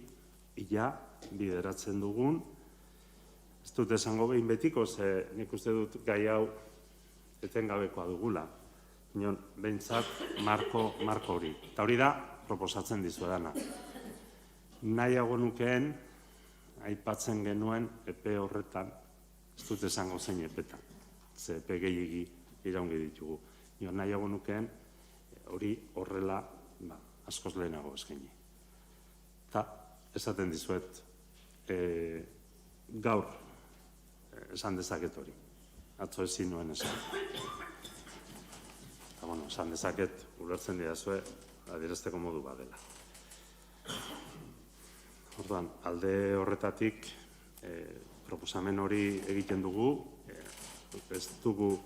ia bideratzen dugun. Ez dut esango behin betiko, ze nik uste dut gai hau etengabekoa dugula. Behintzat marko hori. Eta hori da proposatzen dizuedana. Nahiago nukeen, aipatzen genuen epe horretan, ez dut esango zein epetan, ze epe gehiegi iraungi ditugu. Nahiago nukeen hori horrela askoz lehenago eskaini. Eta esaten dizuet, gaur esan dezaket hori, atzo ezin nuen esan. Eta esan dezaket, ulertzen didazue, adierazteko modu badela. Orduan, alde horretatik, proposamen hori egiten dugu, ez dugu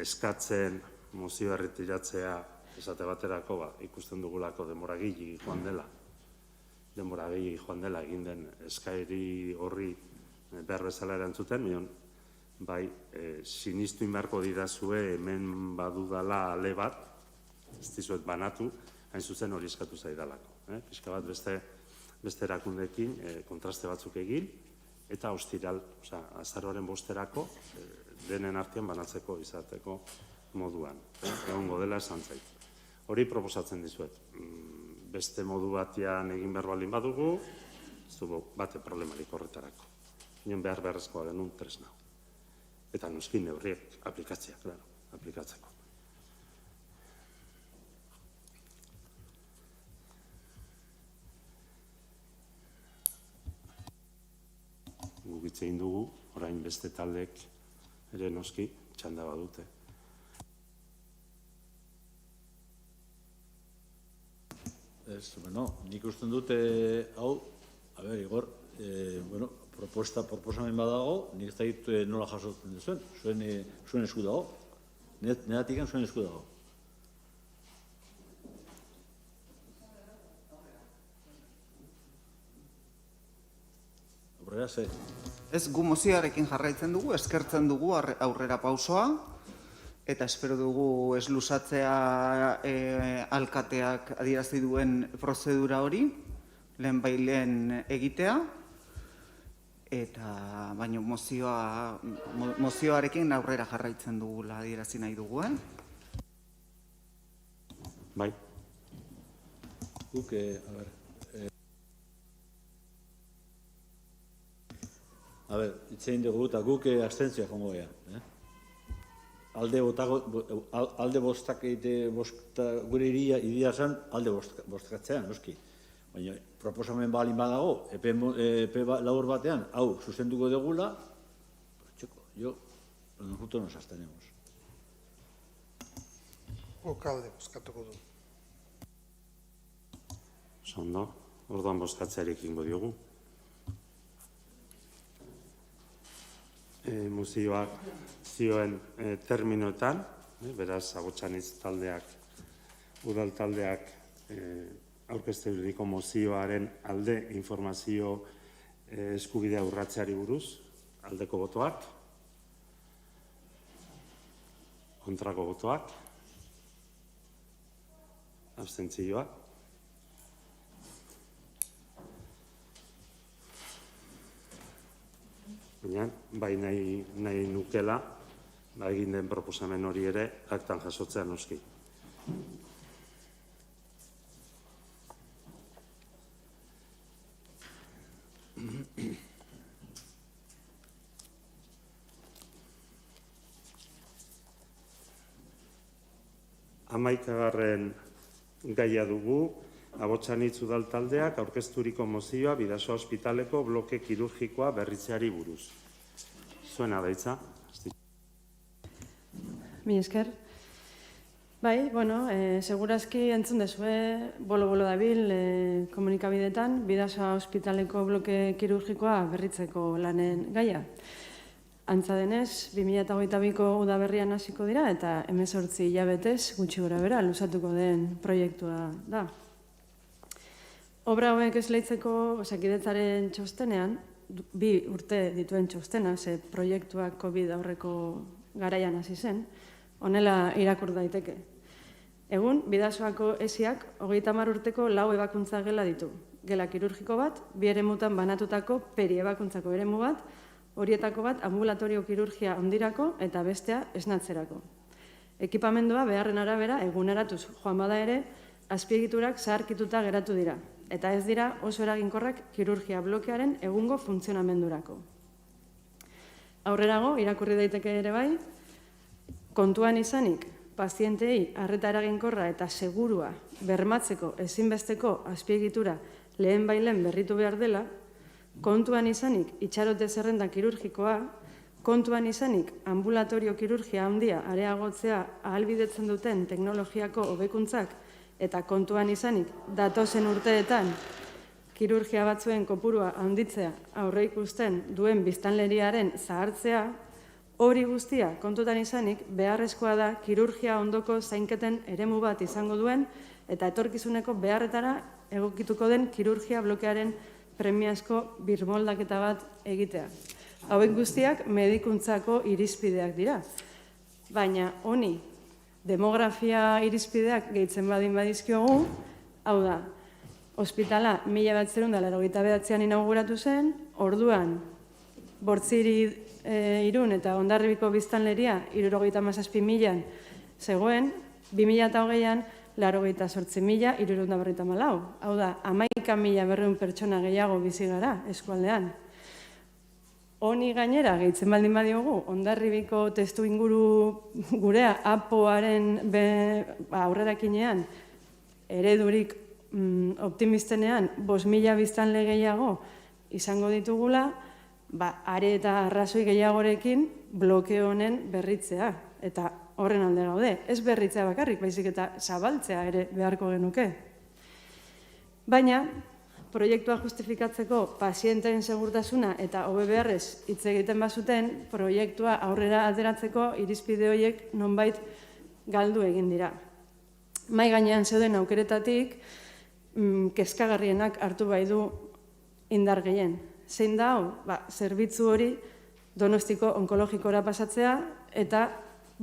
eskatzen mozioa erretiratzea esate baterako, ikusten dugulako denbora gehiegi joan dela egin den eskaeri horri behar bezala erantzuten, bai, sinistu inbarko didazue hemen badudala ale bat, ez dizuet banatu, hain zuzen hori eskatu zaidalako. Pixka bat beste erakundeekin kontraste batzuk egin, eta azaroaren 5erako denen artean banatzeko izateko moduan. Egongo dela esan zait. Hori proposatzen dizuet. Beste modu batean egin behar baldin badugu, ez dugu bate problemarik horretarako. Behar beharrezkoa genuen tresna. Eta noski neurriek aplikatzea, klaro, aplikatzeko. Guk hitz egin dugu, orain beste taldek ere noski txanda badute. Nik usten dute hau, Igor, proposamen badago, nik ez dakit nola jasotzen duzuen, zuen esku dago, neratikan zuen esku dago. Aurrera, ze? Ez, gu mozioarekin jarraitzen dugu, eskertzen dugu aurrera pausoa, eta espero dugu ez luzatzea alkateak adierazi duen prozedura hori, lehenbailen egitea, eta baino mozioarekin aurrera jarraitzen dugula adierazi nahi dugu, Bai. Guk, itzein dugu eta guk abstentzioa jongo gea. Alde bostak gure iria zen, alde bostakatzean, noski. Baina proposamen balin badago, epe labur batean, hau, sustenduko degula, nosotros nos abstenemos. guk alde bozkatuko du. Ondo, orduan bozkatzeari ekingo diogu. Mozioak zioen terminoetan, beraz, Agotxanitz taldeak, udal taldeak aurkezturiko mozioaren alde informazio eskubidea urratzeari buruz, aldeko botoak, kontrako botoak, abstentzioak. Baina, bai nahi nukela, egin den proposamen hori ere, aktan jasotzea noski. Hamaikagarren gaia dugu, Agotxanitz udal taldeak aurkezturiko mozioa Bidasoa ospitaleko bloke kirurgikoa berritzeari buruz. Zuena daitza? Mi esker. Bai, segurazki entzun dezue, bolo-bolo dabil komunikabidetan, Bidasoa ospitaleko bloke kirurgikoa berritzeko lanen gaia. Antza denez, 2022ko udaberrian hasiko dira eta 18 hilabetez gutxi gora bera luzatuko den proiektua da. Obra hauek esleitzeko Osakidetzaren txostenean, 2 urte dituen txostena, ze proiektuak COVID aurreko garaian hasi zen, honela irakur daiteke. Egun, Bidasoako esiak 30 urteko 4 ebakuntza gela ditu. Gela kirurgiko bat, 2 eremutan banatutako periebakuntzako eremu bat, horietako bat ambulatorio kirurgia handirako eta bestea esnatzerako. Ekipamendua beharren arabera eguneratuz joan bada ere, azpiegiturak zaharkituta geratu dira, eta ez dira oso eraginkorrak kirurgia blokearen egungo funtzionamendurako. Aurrerago, irakurri daiteke ere bai, kontuan izanik, pazienteei arreta eraginkorra eta segurua bermatzeko ezinbesteko azpiegitura lehen bailen berritu behar dela, kontuan izanik itxarote zerrenda kirurgikoa, kontuan izanik ambulatorio kirurgia handia areagotzea ahalbidetzen duten teknologiako hobekuntzak eta kontuan izanik datozen urteetan kirurgia batzuen kopurua handitzea aurreikusten duen biztanleriaren zahartzea, hori guztia kontutan izanik beharrezkoa da kirurgia ondoko zainketen eremu bat izango duen eta etorkizuneko beharretara egokituko den kirurgia blokearen premiazko birmoldaketa bat egitea. Hauek guztiak medikuntzako irizpideak dira, baina honi demografia irizpideak gehitzen badin badizkiogu, hau da, ospitala 1989an inauguratu zen, orduan Bortziri Irun eta Hondarribiko biztanleria 77.000 zegoen, 2020an 88.354. Hau da, 11.200 pertsona gehiago bizi gara eskualdean. Honi gainera, gehitzen baldin badiogu, Hondarribiko testu inguru gurea APOaren aurrerakinean, eredurik optimistenean, 5.000 biztanle gehiago izango ditugula, are eta arrazoi gehiagorekin blokeo honen berritzea. Eta horren alde gaude, ez berritzea bakarrik, baizik eta zabaltzea ere beharko genuke. Baina, proiektua justifikatzeko pazienteen segurtasuna eta hobe beharrez hitz egiten bazuten, proiektua aurrera ateratzeko irizpide horiek nonbait galdu egin dira. Mahai gainean zeuden aukeretatik, kezkagarrienak hartu bai du indar gehien. Zein da hau? Zerbitzu hori Donostiko onkologikora pasatzea eta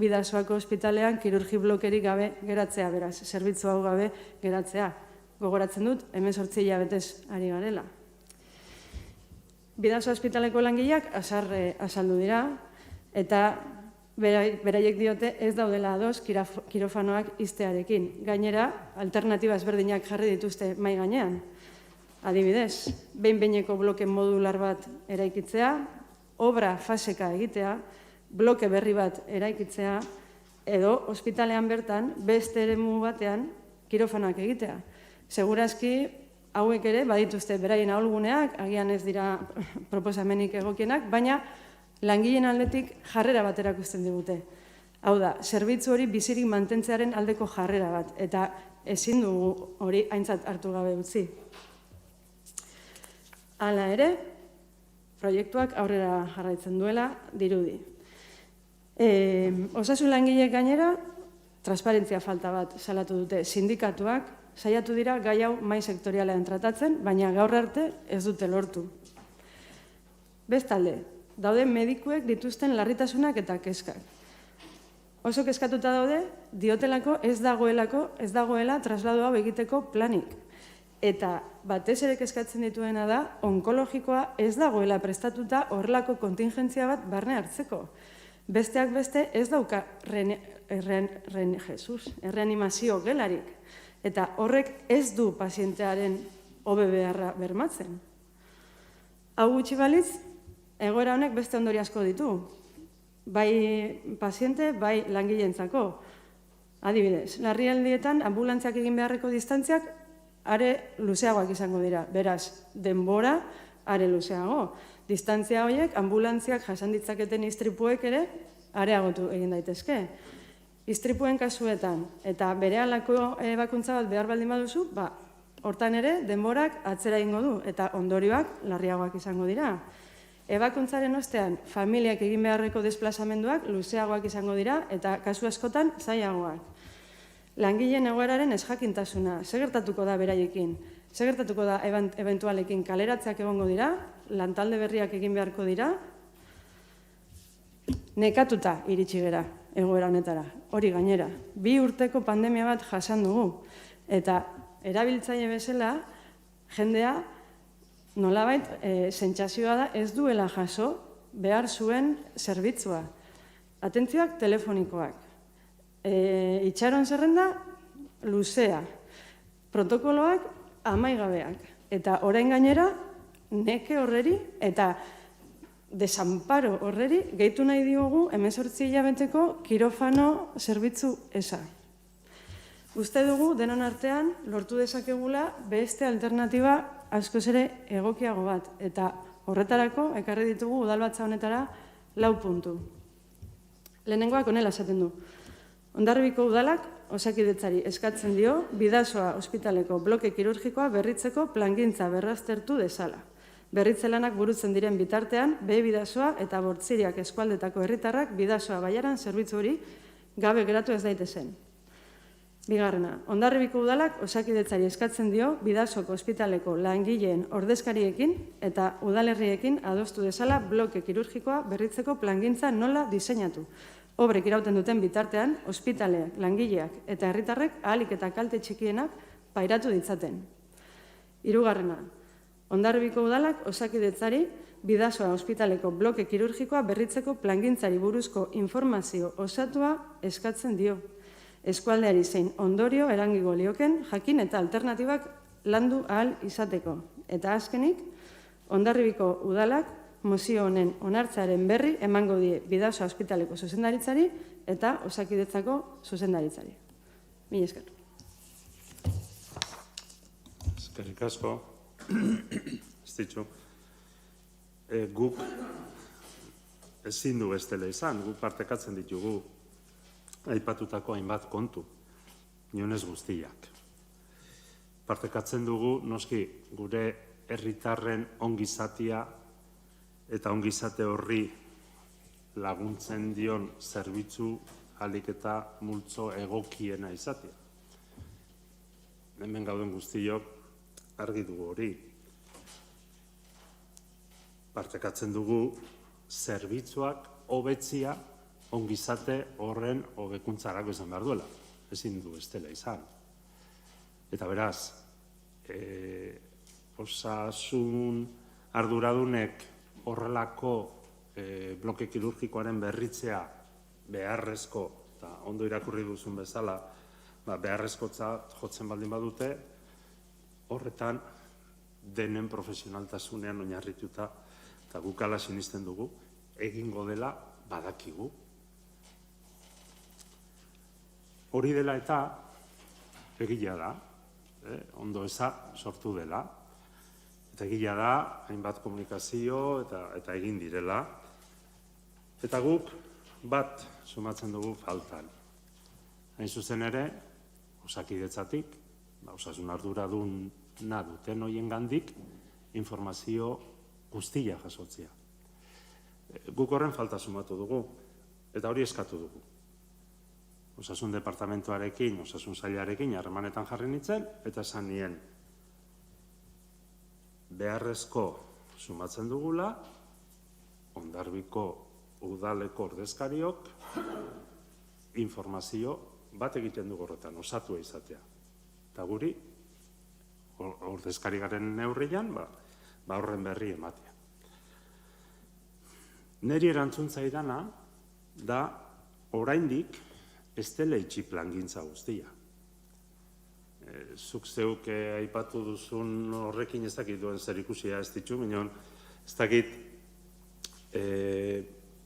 Bidasoako ospitalean kirurgi blokerik gabe geratzea, beraz, zerbitzu hau gabe geratzea. Gogoratzen dut, 18 hilabetez ari garela. Bidasoa ospitaleko langileak azaldu dira, eta beraiek diote ez daudela ados kirofanoak ixtearekin. Gainera, alternatiba ezberdinak jarri dituzte mahai gainean. Adibidez, behin-behineko bloke modular bat eraikitzea, obra faseka egitea, bloke berri bat eraikitzea, edo ospitalean bertan beste eremu batean kirofanoak egitea. Segurazki, hauek ere badituzte beraien ahulguneak, agian ez dira proposamenik egokienak, baina langileen aldetik jarrera bat erakusten digute. Hau da, zerbitzu hori bizirik mantentzearen aldeko jarrera bat, eta ezin dugu hori aintzat hartu gabe utzi. Hala ere, proiektuak aurrera jarraitzen duela dirudi. Osasun langileek gainera, transparentzia falta bat salatu dute. Sindikatuak saiatu dira gai hau mahai sektorialean tratatzen, baina gaur arte ez dute lortu. Bestalde, daude medikuek dituzten larritasunak eta kezkak. Oso kezkatuta daude, diotelako ez dagoela traslado hau egiteko planik. Eta batez ere kezkatzen dituena da, onkologikoa ez dagoela prestatuta horrelako kontingentzia bat barne hartzeko. Besteak beste ez dauka erreanimazio gelarik. Eta horrek ez du pazientearen hobe beharra bermatzen. Hau gutxi balitz, egoera honek beste ondori asko ditu. Bai paziente, bai langileentzako. Adibidez, larrialdietan ambulantziak egin beharreko distantziak are luzeagoak izango dira. Beraz, denbora are luzeago. Distantzia horiek ambulantziak jasan ditzaketen istripuek ere areagotu egin daitezke. Istripuen kasuetan eta berehalako ebakuntza bat behar baldin baduzu, hortan ere denborak atzera egingo du eta ondorioak larriagoak izango dira. Ebakuntzaren ostean, familiak egin beharreko desplazamenduak luzeagoak izango dira eta kasu askotan zailagoak. Langileen egoeraren ezjakintasuna, zer gertatuko da beraiekin? Zer gertatuko da ebentualekin? Kaleratzeak egongo dira? Lantalde berriak egin beharko dira? Nekatuta iritsi gera egoera honetara. Hori gainera, 2 urteko pandemia bat jasan dugu. Eta erabiltzaile bezala, jendea nolabait sentsazioa da ez duela jaso behar zuen zerbitzua. Atentzioak telefonikoak. Itxaron zerrenda luzea. Protokoloak amaigabeak. Eta orain gainera, neke horreri eta desamparo horreri gehitu nahi diogu 18 hilabeteko kirofano zerbitzu eza. Uste dugu denon artean lortu dezakegula beste alternatiba askoz ere egokiago bat. Eta horretarako ekarri ditugu udalbatza honetara 4 puntu. Lehenengoak honela esaten du. Hondarribiko udalak Osakidetzari eskatzen dio Bidasoa ospitaleko bloke kirurgikoa berritzeko plangintza berraztertu dezala. Berritze lanak burutzen diren bitartean, Bidasoa eta Bortziriak eskualdetako herritarrak Bidasoa baiaran zerbitzu hori gabe geratu ez daitezen. Bigarrena, Hondarribiko udalak Osakidetzari eskatzen dio Bidasoko ospitaleko langileen ordezkariekin eta udalerriekin adostu dezala bloke kirurgikoa berritzeko plangintza nola diseinatu. Obrek irauten duten bitartean, ospitaleak, langileak eta herritarrek ahalik eta kalte txikienak pairatu ditzaten. Hirugarrena, Hondarribiko udalak Osakidetzari Bidasoa ospitaleko bloke kirurgikoa berritzeko plangintzari buruzko informazio osatua eskatzen dio. Eskualdeari zein ondorio erangingo lioken jakin eta alternatibak landu ahal izateko. Eta azkenik, Hondarribiko udalak mozio honen onartzearen berri emango die Bidasoa ospitaleko zuzendaritzari eta Osakidetzako zuzendaritzari. Mila esker. Eskerrik asko. Ez ditxu. Guk ezin du bestela izan, guk partekatzen ditugu aipatutako hainbat kontu, nionez guztiak. Partekatzen dugu, noski, gure herritarren ongizatia eta ongizate horri laguntzen dion zerbitzu ahalik eta multzo egokiena izatea. Hemen gauden guztiok argi dugu hori. Partekatzen dugu zerbitzuak hobetzia ongizate horren hobekuntzarako izan behar duela. Ezin du bestela izan. Eta beraz, osasun arduradunek horrelako bloke kirurgikoaren berritzea beharrezko, eta ondo irakurri duzun bezala, beharrezkotzat jotzen baldin badute, horretan denen profesionaltasunean oinarrituta, eta guk hala sinisten dugu, egingo dela badakigu. Hori dela eta egia da, ondo eza sortu dela, eta egia da, hainbat komunikazio eta egin direla. Eta guk bat sumatzen dugu faltan. Hain zuzen ere, Osakidetzatik, osasun arduraduna duten hoien gandik, informazio guztia jasotzea. Guk horren falta sumatu dugu, eta hori eskatu dugu. Osasun departamentoarekin, osasun sailarekin harremanetan jarri nintzen, eta esan nien beharrezko sumatzen dugula, Hondarbiko udaleko ordezkariok informazio bat egiten dugu horretan, osatua izatea. Eta guri, ordezkari garen neurrian, horren berri ematea. Neri erantzun zaidana da oraindik ez dela itxi plangintza guztia. Zuk zeuk aipatu duzun horrekin ez dakit duen zer ikusia ez ditu, minon ez dakit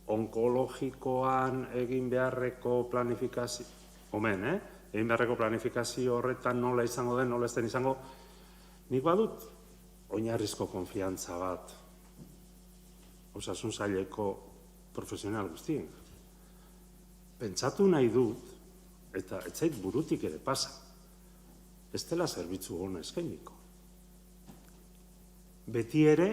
onkologikoan egin beharreko planifikazio, egin beharreko planifikazio horretan nola izango den, nola ez den izango, nik badut oinarrizko konfiantza bat osasun saileko profesional guztien. Pentsatu nahi dut, eta ez zait burutik ere pasa, ez dela zerbitzu ona eskainiko. Beti ere,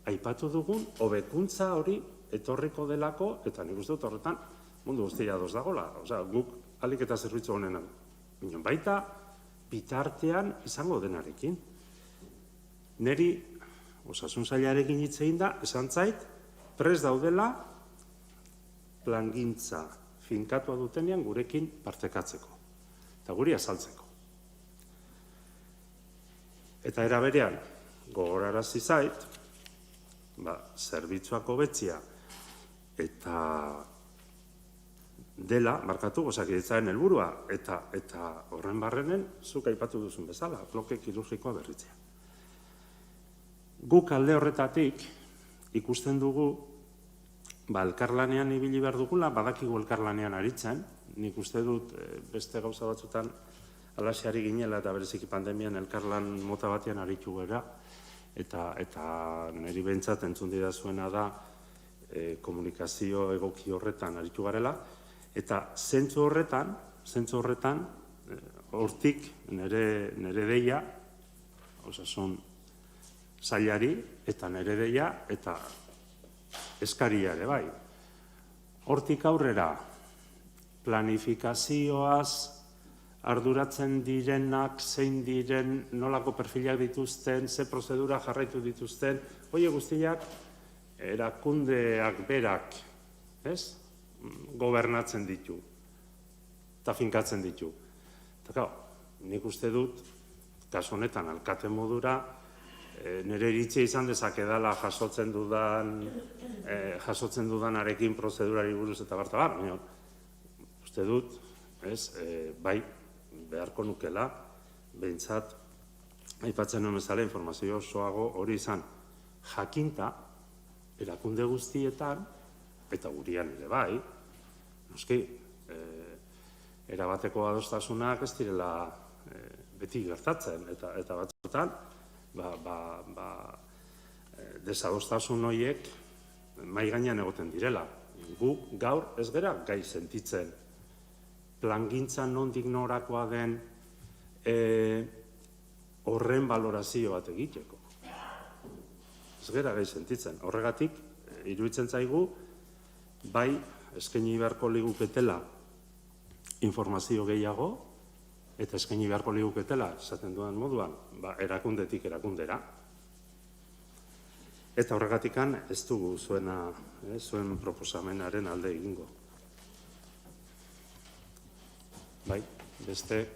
aipatu dugun, hobekuntza hori etorriko delako, eta nik uste dut horretan mundu guztia ados dagoela. Guk alik eta zerbitzu honena. Baita, bitartean izango denarekin. Neri, osasun sailarekin hitz egin da, esan zait, prest daudela plangintza finkatua dutenean gurekin partekatzeko. Eta guri azaltzeko. Eta era berean, gogorarazi zait, zerbitzuak hobetzea eta dela, markatu, Osakidetzaren helburua, eta horren barrenen, zuk aipatu duzun bezala, bloke kirurgikoa berritzea. Guk alde horretatik ikusten dugu, elkarlanean ibili behar dugula, badakigu elkarlanean aritzen, nik uste dut beste gauza batzutan alaxeari ginela eta bereziki pandemian elkarlan mota batean aritu gara, eta niri behintzat entzun didazuena da komunikazio egoki horretan aritu garela, eta zentzu horretan, hortik nire deia, osasun sailari, eta nire deia, eta eskaria ere bai. Hortik aurrera, planifikazioaz arduratzen direnak, zein diren, nolako perfilak dituzten, ze prozedura jarraitu dituzten, hori guztiak erakundeak berak, gobernatzen ditu, eta finkatzen ditu. Eta nik uste dut, kasu honetan, alkate modura, nire iritzia izan dezakedala jasotzen dudanarekin prozedurari buruz eta bartabar, uste dut, bai, beharko nukela, behintzat, aipatzen nuen bezala informazio osoago hori izan jakinta, erakunde guztietan, eta gurian ere bai, noski, erabateko adostasunak ez direla beti gertatzen, eta batzutan, desadostasun horiek mahai gainean egoten direla. Gu gaur ez gera gai sentitzen plangintzan nondik norakoa den horren balorazio bat egiteko. Ez gera gai sentitzen. Horregatik, iruditzen zaigu, bai eskaini beharko liguketela informazio gehiago, eta eskaini beharko liguketela, esaten dudan moduan, erakundetik erakundera. Eta horregatikan ez dugu zuen proposamenaren alde egingo. Bai, beste...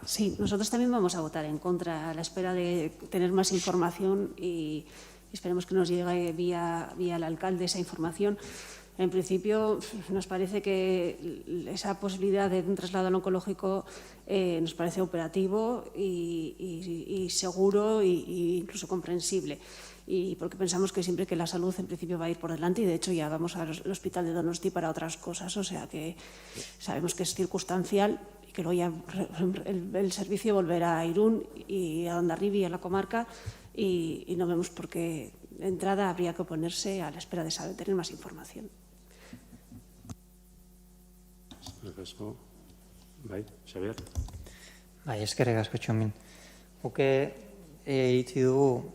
Sí, nosotros también vamos a votar en contra a la espera de tener más información y esperemos que nos llegue vía el alcalde esa información. En principio, nos parece que esa posibilidad de un traslado al oncológico nos parece operativo y seguro e incluso comprensible. Y porque pensamos que siempre que la salud en principio va a ir por delante y de hecho ya vamos al hospital de Donosti para otras cosas, o sea que sabemos que es circunstancial y que luego ya el servicio volverá a Irún y a Hondarribia y a la comarca y no vemos por qué de entrada habría que oponerse a la espera de tener más información. Bai, Xabier? Bai, eskerrik asko Txomin. Guke iritzi dugu,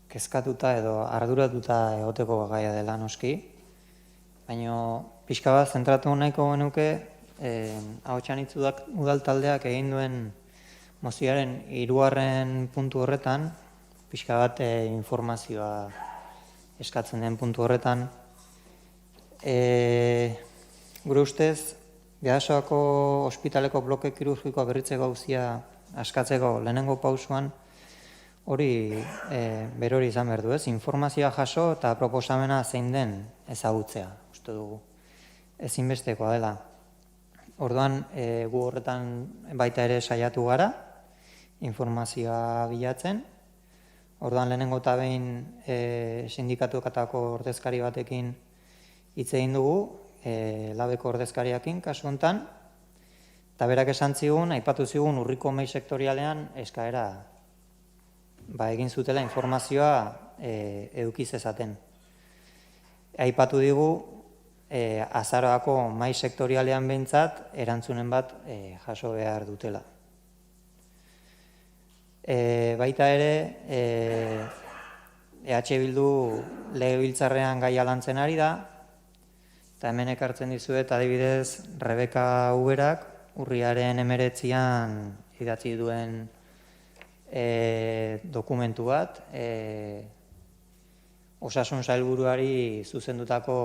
kezkatuta edo arduratuta egoteko gaia dela noski, baina pixka bat zentratu nahiko genuke Ahotsanitz udal taldeak egin duen mozioaren 3. puntu horretan, pixka bat informazioa eskatzen den puntu horretan. Gure ustez, Bidasoako ospitaleko bloke kirurgikoa berritzeko auzia askatzeko lehenengo pausuan, hori berori izan behar du, ez? Informazioa jaso eta proposamena zein den ezagutzea, uste dugu. Ezinbestekoa dela. Orduan, gu horretan baita ere saiatu gara, informazioa bilatzen. Orduan, lehenengo eta behin sindikatuetako ordezkari batekin hitz egin dugu, labeko ordezkariakin kasu honetan, eta berak esan zigun, aipatu zigun urriko mahai sektorialean eskaera egin zutela informazioa edukiz ezaten. Aipatu digu, azaroako mahai sektorialean behintzat erantzunen bat jaso behar dutela. Baita ere, EH Bildu legebiltzarrean gaia lantzen ari da, eta hemen ekartzen dizuet, adibidez, Rebeka Uberak urriaren 19an idatzi duen dokumentu bat, osasun sailburuari zuzendutako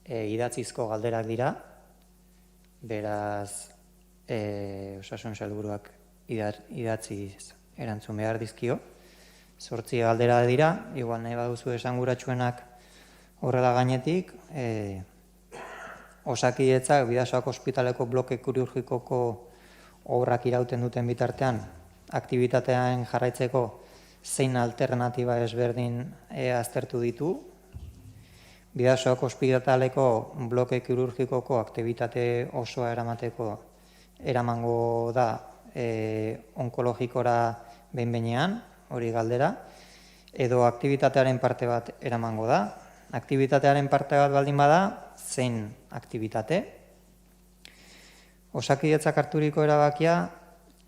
idatzizko galderak dira, beraz, osasun sailburuak idatziz erantzun behar dizkio. 8 galdera dira, igual nahi baduzu esanguratsuenak horrela gainetik, Osakidetzak Bidasoako ospitaleko bloke kirurgikoko obrak irauten duten bitartean, aktibitatean jarraitzeko zein alternatiba ezberdin aztertu ditu. Bidasoako ospitaleko bloke kirurgikoko aktibitate osoa eramango da onkologikora behin-behinean, hori galdera, edo aktibitatearen parte bat eramango da. Aktibitatearen parte bat baldin bada, zein aktibitate. Osakidetzak harturiko erabakia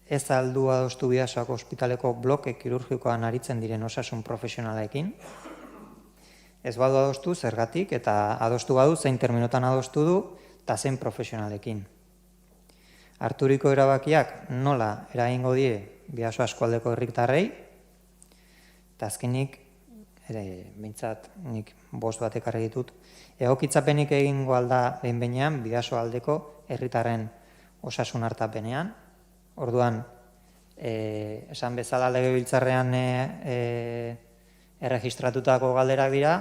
ez aldu adostu Bidasoako ospitaleko bloke kirurgikoan aritzen diren osasun profesionalekin. Ez badu adostu zergatik eta adostu badu zein terminotan adostu du eta zein profesionalekin. Harturiko erabakiak nola eragingo die Bidaso eskualdeko herritarrei, eta azkenik, behintzat nik 5 bat ekarri ditut, egokitzapenik egingo alda behin-behinean Bidaso aldeko herritarren osasun hartapenean. Orduan, esan bezala legebiltzarrean erregistratutako galderak dira,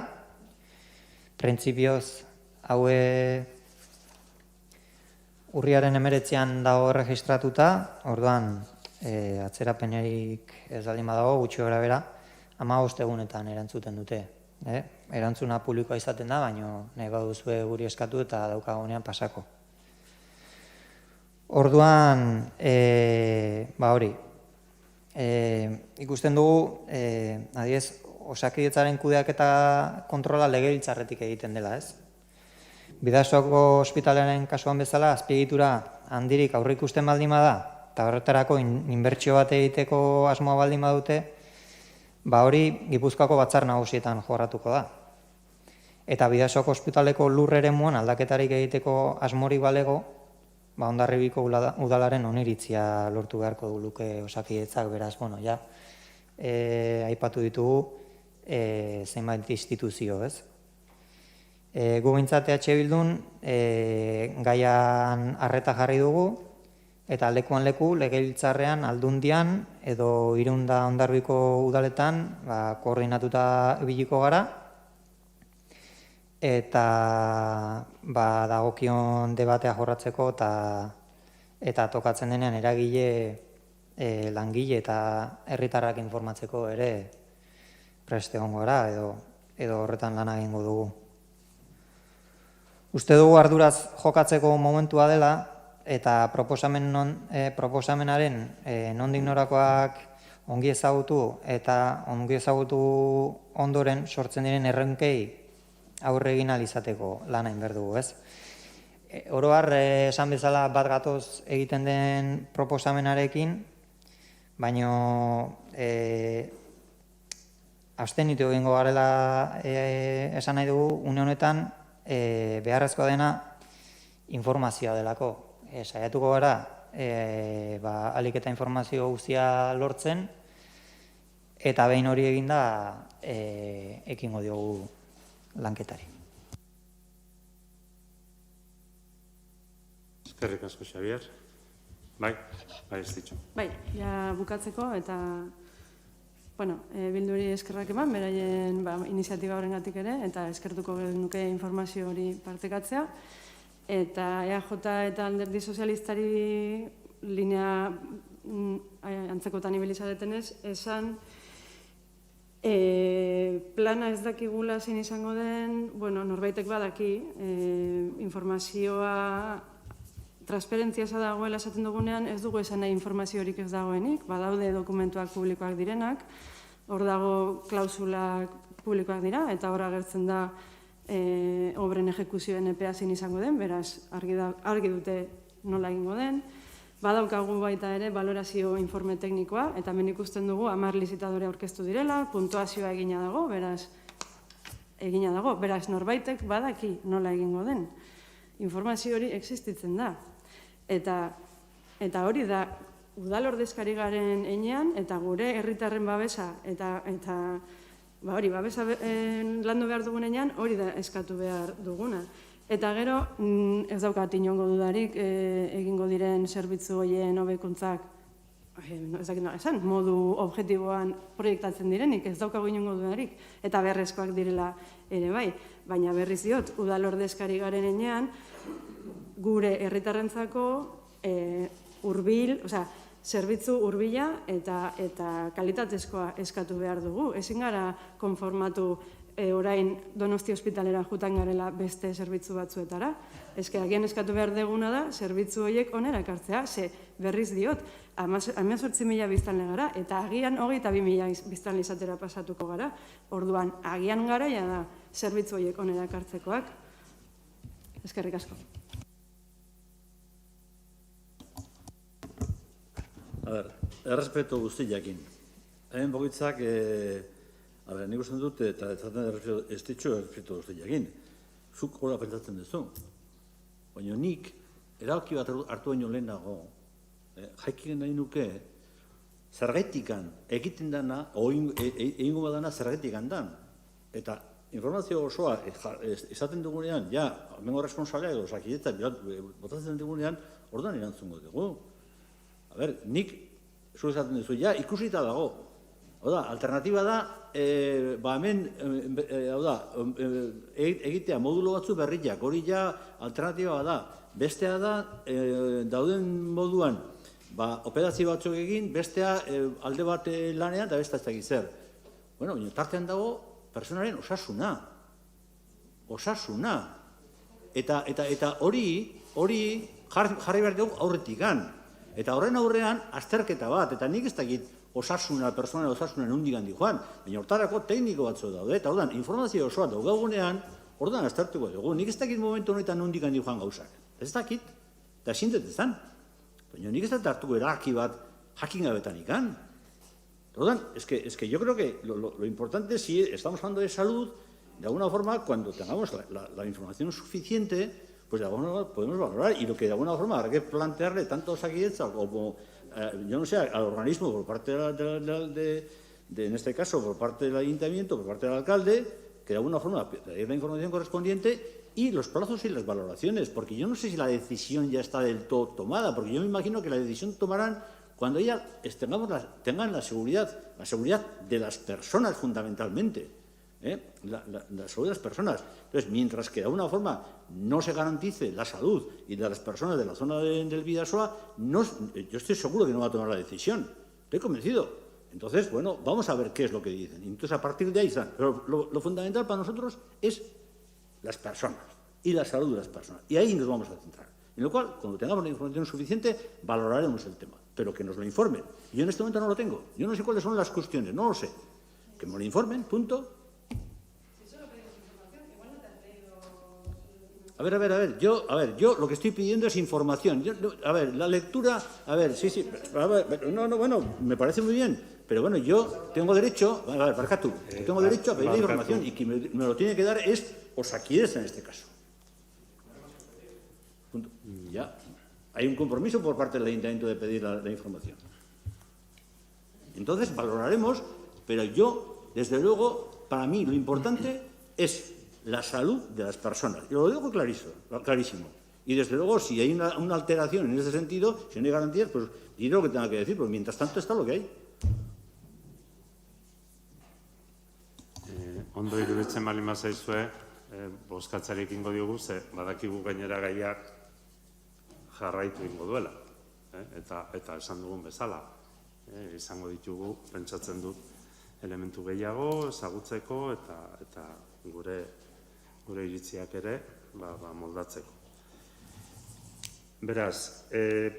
printzipioz haue urriaren 19an dago erregistratuta, orduan atzerapenerik ez baldin badago, gutxi gora bera, 15 egunetan erantzuten dute. Erantzuna publikoa izaten da, baina nahi baduzue guri eskatu eta daukagunean pasako. Orduan, hori, ikusten dugu, adiez, Osakidetzaren kudeaketa kontrola legebiltzarretik egiten dela, ez? Bidasoako ospitalaren kasuan bezala, azpiegitura handirik aurreikusten baldin bada, eta horretarako inbertsio bat egiteko asmoa baldin badute, hori Gipuzkoako batzar nagusietan jorratuko da. Eta Bidasoako ospitaleko lur eremuan aldaketarik egiteko asmorik balego, Hondarribiko udalaren oniritzia lortu beharko du luke Osakidetzak, beraz, ja, aipatu ditugu zenbait instituzio, ez? Gu behintzat EH Bildun gaian arreta jarri dugu, eta lekuan leku, legebiltzarrean, aldundian, edo Irunda Hondarribiko udaletan, koordinatuta ibiliko gara, eta dagokion debatea jorratzeko eta tokatzen denean eragile, langile eta herritarrak informatzeko ere preste egongo gara edo horretan lan egingo dugu. Uste dugu arduraz jokatzeko momentua dela eta proposamenaren nondik norakoak ongi ezagutu eta ongi ezagutu ondoren sortzen diren erronkei aurre egin ahal izateko lana egin behar dugu, ez? Oro har, esan bezala bat gatoz egiten den proposamenarekin, baina abstenitu egingo garela esan nahi dugu, une honetan beharrezkoa dena informazioa delako. Saiatuko gara, ahalik eta informazio guztia lortzen, eta behin hori eginda ekingo diogu lanketari. Eskerrik asko, Xabier. Bai, ez ditxo. Bai, ja bukatzeko eta bilduri eskerrak eman, beraien iniziatiba horrengatik ere, eta eskertuko genuke informazio hori partekatzea. Eta EAJ eta Alderdi Sozialistari linea antzekotan ibilizaretenez, esan plana ez dakigula zein izango den, norbaitek badaki, informazioa transparentzia dagoela esaten dugunean, ez dugu esan nahi informazio horik ez dagoenik, badaude dokumentuak publikoak direnak, hor dago klausulak publikoak dira, eta hor agertzen da obren ejekuzioen epea zein izango den, beraz, argi dute nola egingo den. Badaukagu baita ere valorazio informe teknikoa, eta hemen ikusten dugu 10 lizitadore aurkeztu direla, puntuazioa egina dago, beraz, norbaitek badaki nola egingo den. Informazio hori existitzen da. Eta hori da, udal ordezkari garen heinean, eta gure herritarren babesa, eta hori, babesa landu behar dugunean, hori da eskatu behar duguna. Eta gero, ez daukat inongo dudarik egingo diren zerbitzu horien hobekuntzak, ez dakit nola esan, modu objektiboan proiektatzen direnik, ez daukago inongo dudarik, eta beharrezkoak direla ere bai. Baina berriz diot, udal ordezkari garen heinean, gure herritarrentzako zerbitzu hurbila eta kalitatezkoa eskatu behar dugu. Ezin gara konformatu orain Donosti ospitalera jutan garela beste zerbitzu batzuetara. Agian eskatu behar deguna da, zerbitzu horiek onera ekartzea, ze berriz diot, 18.000 biztanle gara, eta agian 22.000 biztanle izatera pasatuko gara. Orduan, agian garaia da zerbitzu horiek onera ekartzekoak. Eskerrik asko. Errespeto guztiakin. Hemen bogitzak, nik usten dut, eta ez ditxo errespeto guztiakin. Zuk hola pentsatzen duzu. Baina nik, erabaki bat hartu baino lehenago, jaikin nahi nuke, zergaitikan egiten dana, egingo badana zergaitikan dan. Eta informazio osoa esaten dugunean, ja, mengo responsablea edo sakideta botatzen dugunean, orduan erantzungo dugu. Nik, zu esaten duzu, ja, ikusita dago. Alternatiba da, hemen, egitea modulo batzu berriak, hori ja alternatiba da. Bestea da, dauden moduan, operazio batzuk egin, bestea alde bat lanean, eta bestea ez dakit zer. Bueno, tartean dago, personaren osasuna. Osasuna. Eta hori jarri behar dugu aurretikan. Eta horren aurrean, azterketa bat, eta nik ez dakit osasuna, personaren osasuna nondik handi joan, baina hortarako tekniko batzu daude, eta orduan, informazio osoa daugagunean, orduan aztertuko dugu. Nik ez dakit momentu honetan nondik handi joan gauzak. Ez dakit, eta sintetezan. Baina nik ez dakit hartuko eraki bat jakin gabetan ikan. Orduan, es que yo creo que lo importante, si estamos hablando de salud, de alguna forma, cuando tengamos la información suficiente, pues de alguna forma podemos valorar, y lo que de alguna forma habrá que plantearle tanto a Osakidetza como, yo no sé, al organismo por parte en este caso, por parte del ayuntamiento, por parte del alcalde, que de alguna forma dé la información correspondiente y los plazos y las valoraciones, porque yo no sé si la decisión ya está del todo tomada, porque yo me imagino que la decisión tomarán cuando ya tengan la seguridad de las personas fundamentalmente, la salud de las personas. Entonces, mientras que de alguna forma no se garantice la salud y de las personas de la zona del Bidasoa, yo estoy seguro que no va a tomar la decisión. Estoy convencido. Entonces, bueno, vamos a ver qué es lo que dicen. Entonces, a partir de ahí están. Pero lo fundamental para nosotros es las personas y la salud de las personas. Y ahí nos vamos a centrar. En lo cual, cuando tengamos la información suficiente, valoraremos el tema, pero que nos lo informen. Yo en este momento no lo tengo. Yo no sé cuáles son las cuestiones, no lo sé. Que me lo informen, punto. A ver, yo lo que estoy pidiendo es información. La lectura, sí, bueno, me parece muy bien, pero bueno, yo tengo derecho, Barkatu, tengo derecho a pedir la información y quien me lo tiene que dar es Osakidetza en este caso. Punto. Ya, hay un compromiso por parte del Ayuntamiento de pedir la información. Entonces valoraremos, pero yo, desde luego, para mí lo importante es la salud de las personas. Y lo digo clarísimo. Y desde luego, si hay una alteración en ese sentido, si no hay garantías, pues diré lo que tenga que decir, porque mientras tanto está lo que hay. Ondo iruditzen baldin bazaizue, bozkatzari ekingo diogu, ze badakigu gainera gaiak jarraitu egingo duela. Eta esan dugun bezala. Izango ditugu, pentsatzen dut, elementu gehiago, ezagutzeko eta gure iritziak ere moldatzeko. Beraz,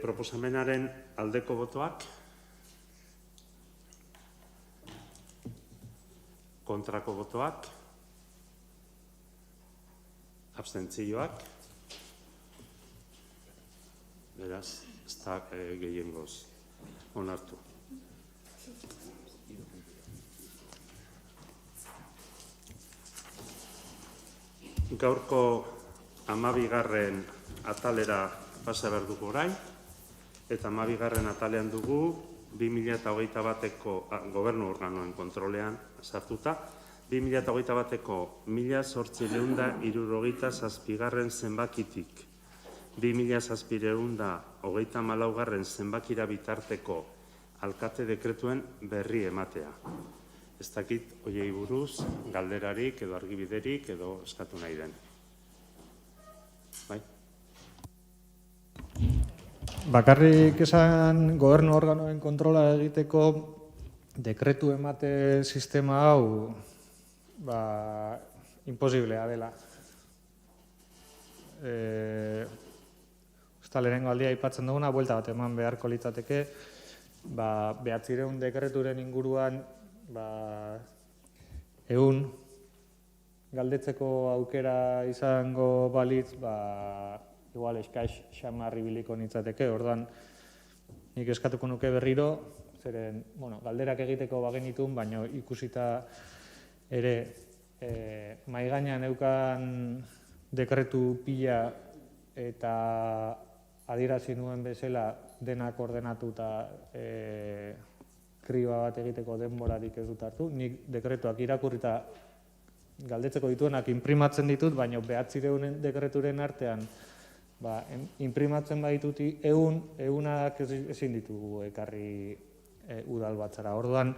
proposamenaren aldeko botoak, kontrako botoak, abstentzioak, beraz, ez da gehiengoz onartu. Gaurko 12. atalera pasa behar dugu orain, eta 12. atalean dugu 2021ko gobernu organoen kontrolean sartuta, 2021ko 1867 zenbakitik 2734 zenbakira bitarteko alkate dekretuen berri ematea. Ez dakit hoiei buruz, galderarik edo argibiderik edo eskatu nahi den. Bai? Bakarrik esan gobernu organoen kontrola egiteko dekretu emate sistema hau imposiblea dela. Eta lehenengo aldia aipatzen duguna, buelta bat eman beharko litzateke, 900 dekreturen inguruan 100 galdetzeko aukera izango balitz, igual eskaix xamarri biliko nitzateke, orduan nik eskatuko nuke berriro, zeren, galderak egiteko bagenitun, baina ikusita ere mahai gainean neukan dekretu pila eta adierazi nuen bezala denak ordenatuta kriba bat egiteko denborarik ez dut hartu. Nik dekretuak irakurrita galdetzeko dituenak inprimatzen ditut, baina 900 dekreturen artean inprimatzen baditut 100 ezin ditugu ekarri udalbatzara. Orduan,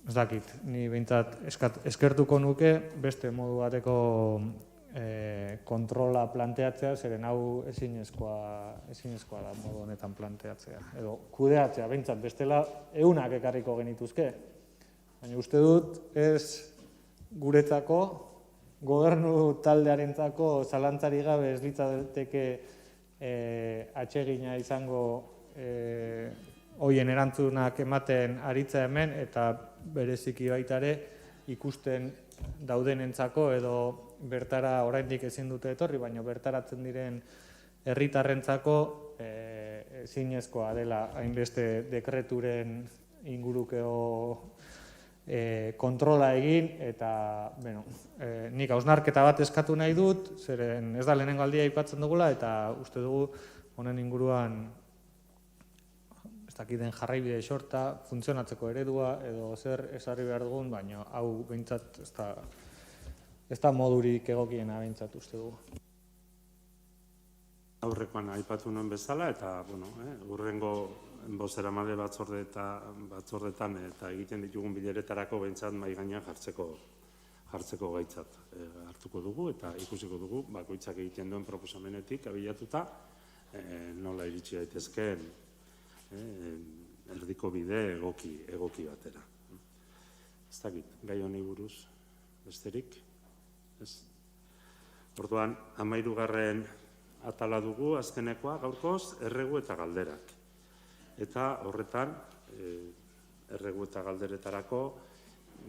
ez dakit, ni behintzat eskertuko nuke beste modu bateko kontrola planteatzea, zeren hau ezinezkoa da modu honetan planteatzea. Edo kudeatzea, behintzat, bestela 100 ekarriko genituzke. Baina uste dut ez guretzako, gobernu taldearentzako zalantzari gabe ez litzateke atsegina izango hoien erantzunak ematen aritza hemen, eta bereziki baita ere ikusten daudenentzako edo bertara oraindik ezin dute etorri, baina bertaratzen diren herritarrentzako ezinezkoa dela hainbeste dekreturen ingurukeo kontrola egin, eta nik hausnarketa bat eskatu nahi dut, zeren ez da lehenengo aldia aipatzen dugula, eta uste dugu honen inguruan ez dakiten jarraibide sorta, funtzionatzeko eredua edo zer esarri behar dugun, baina hau behintzat ez da modurik egokiena behintzat uste dugu. Aurrekoan aipatu nuen bezala, eta hurrengo bozeramale batzordetan eta egiten ditugun bileretarako behintzat mahai gainean jartzeko gaitzat hartuko dugu, eta ikusiko dugu bakoitzak egiten duen proposamenetik abilatuta nola iritsi daitezkeen erdiko bide egoki batera. Ez dakit, gai honi buruz besterik? Orduan, 13. atala dugu azkenekoa gaurkoz erregu eta galderak. Eta horretan, erregu eta galderetarako,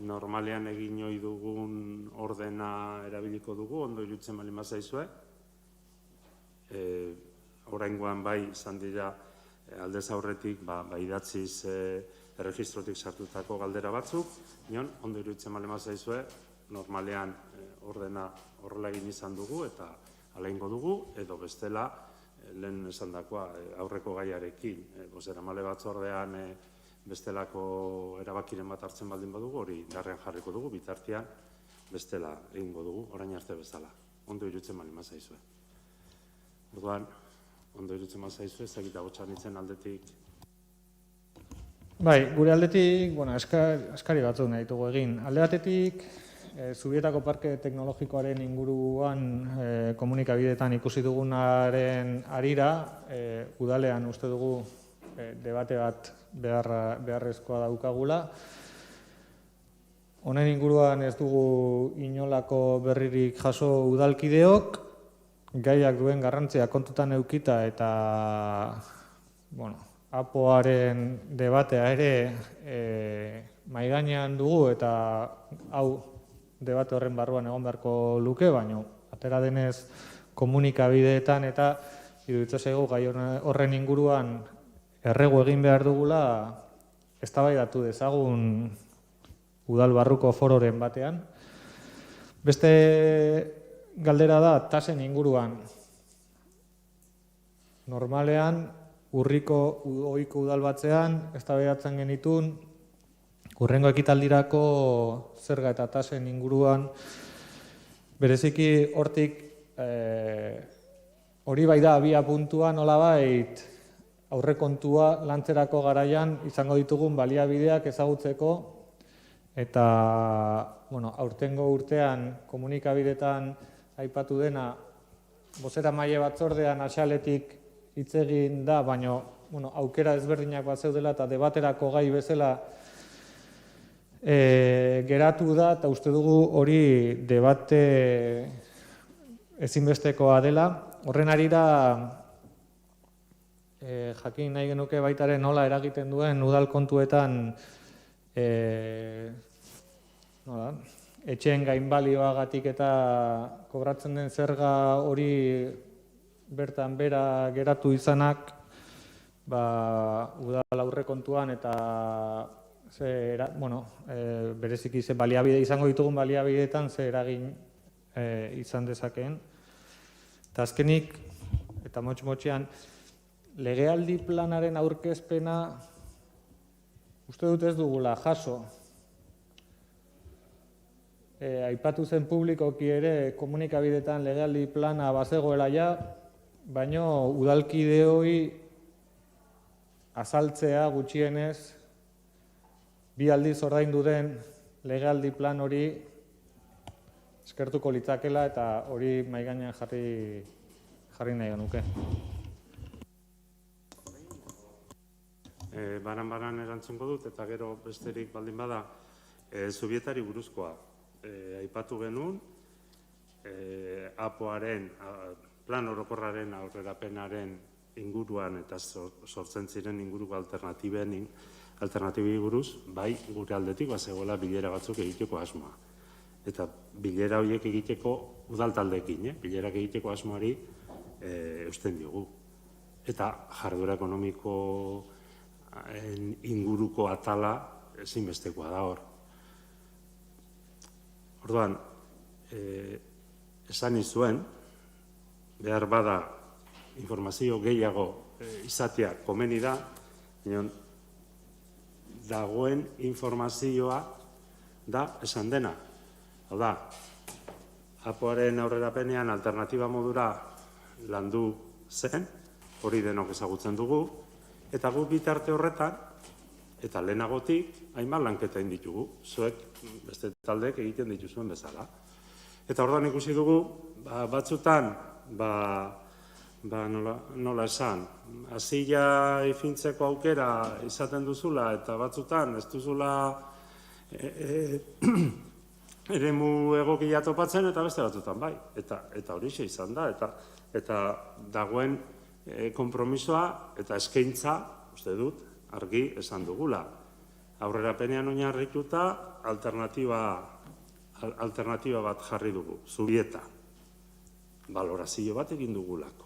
normalean egin ohi dugun ordena erabiliko dugu, ondo iruditzen baldin bazaizue. Oraingoan bai izan dira aldez aurretik idatziz erregistrotik sartutako galdera batzuk, ondo iruditzen baldin bazaizue, normalean ordena horrela egin izan dugu eta hala egingo dugu, edo bestela lehen esandakoa aurreko gaiarekin, bozeramale batzordean bestelako erabakiren bat hartzen baldin badugu, hori indarrean jarriko dugu, bitartean bestela egingo dugu, orain arte bezala. Ondo iruditzen baldin bazaizue. Orduan, ondo iruditzen bazaizue, ez dakit agotxanitzen aldetik. Bai, gure aldetik, eskari batzuk nahi ditugu egin. Alde batetik, Zubietako Parke Teknologikoaren inguruan komunikabideetan ikusi dugunaren arira, udalean uste dugu debate bat beharrezkoa daukagula. Honen inguruan ez dugu inolako berririk jaso udalkideok, gaiak duen garrantzia kontutan edukita eta APOaren debatea ere mahai gainean dugu eta hau debate horren barruan egon beharko luke, baina atera denez komunikabideetan eta iruditzen zaigu gai horren inguruan erregu egin behar dugula eztabaidatu dezagun udal barruko fororen batean. Beste galdera da tasen inguruan. Normalean urriko ohiko udal batzean eztabaidatzen genitun hurrengo ekitaldirako zerga eta tasen inguruan, bereziki hortik hori bai da abia puntua nolabait aurrekontua lantzerako garaian izango ditugun baliabideak ezagutzeko eta aurtengo urtean komunikabidetan aipatu dena bozeramaile batzordean axaletik hitz egin da, baina aukera ezberdinak bat zeudela eta debaterako gai bezala geratu da eta uste dugu hori debate ezinbestekoa dela. Horren arira jakin nahi genuke baitaren nola eragiten duen udal kontuetan etxeen gainbalioagatik eta kobratzen den zerga hori bertan bera geratu izanak udal aurrekontuan eta bereziki ze baliabide izango ditugun baliabideetan ze eragin izan dezakeen. Eta azkenik, eta motx-motxean, legealdi planaren aurkezpena uste dut ez dugula jaso. Aipatu zen publikoki ere komunikabidetan legealdi plana bazegoela ja, baina udalkideoi azaltzea gutxienez bi aldiz ordaindu den legealdi plan hori eskertuko litzakela eta hori mahai gainean jarri nahi genuke. Baran erantzungo dut eta gero besterik baldin bada Zubietari buruzkoa. Aipatu genuen APOaren plan orokorraren aurrerapenaren inguruan eta sortzen ziren inguruko alternatibi buruz, bai gure aldetik bazegoela bilera batzuk egiteko asmoa. Eta bilera horiek egiteko udaltaldeekin, bilerak egiteko asmoari eusten diogu. Eta jarduera ekonomiko inguruko atala ezinbestekoa da hor. Orduan, esan izuen, behar bada informazio gehiago izatea komeni da, dagoen informazioa da esan dena. Hau da, APOaren aurrerapenean alternatiba modura landu zen, hori denok ezagutzen dugu, eta gu bitarte horretan, eta lehenagotik, hainbat lanketa egin ditugu, zuek beste taldeek egiten dituzuen bezala. Eta orduan ikusi dugu, batzutan, nola esan, azila ifintzeko aukera izaten duzula, eta batzutan ez duzula eremu egokia topatzen eta beste batzutan bai. Eta hori izan da, eta dagoen konpromisoa eta eskaintza, uste dut, argi esan dugula. Aurrerapenean oinarrituta alternatiba bat jarri dugu, Zubieta. Balorazio bat egin dugulako.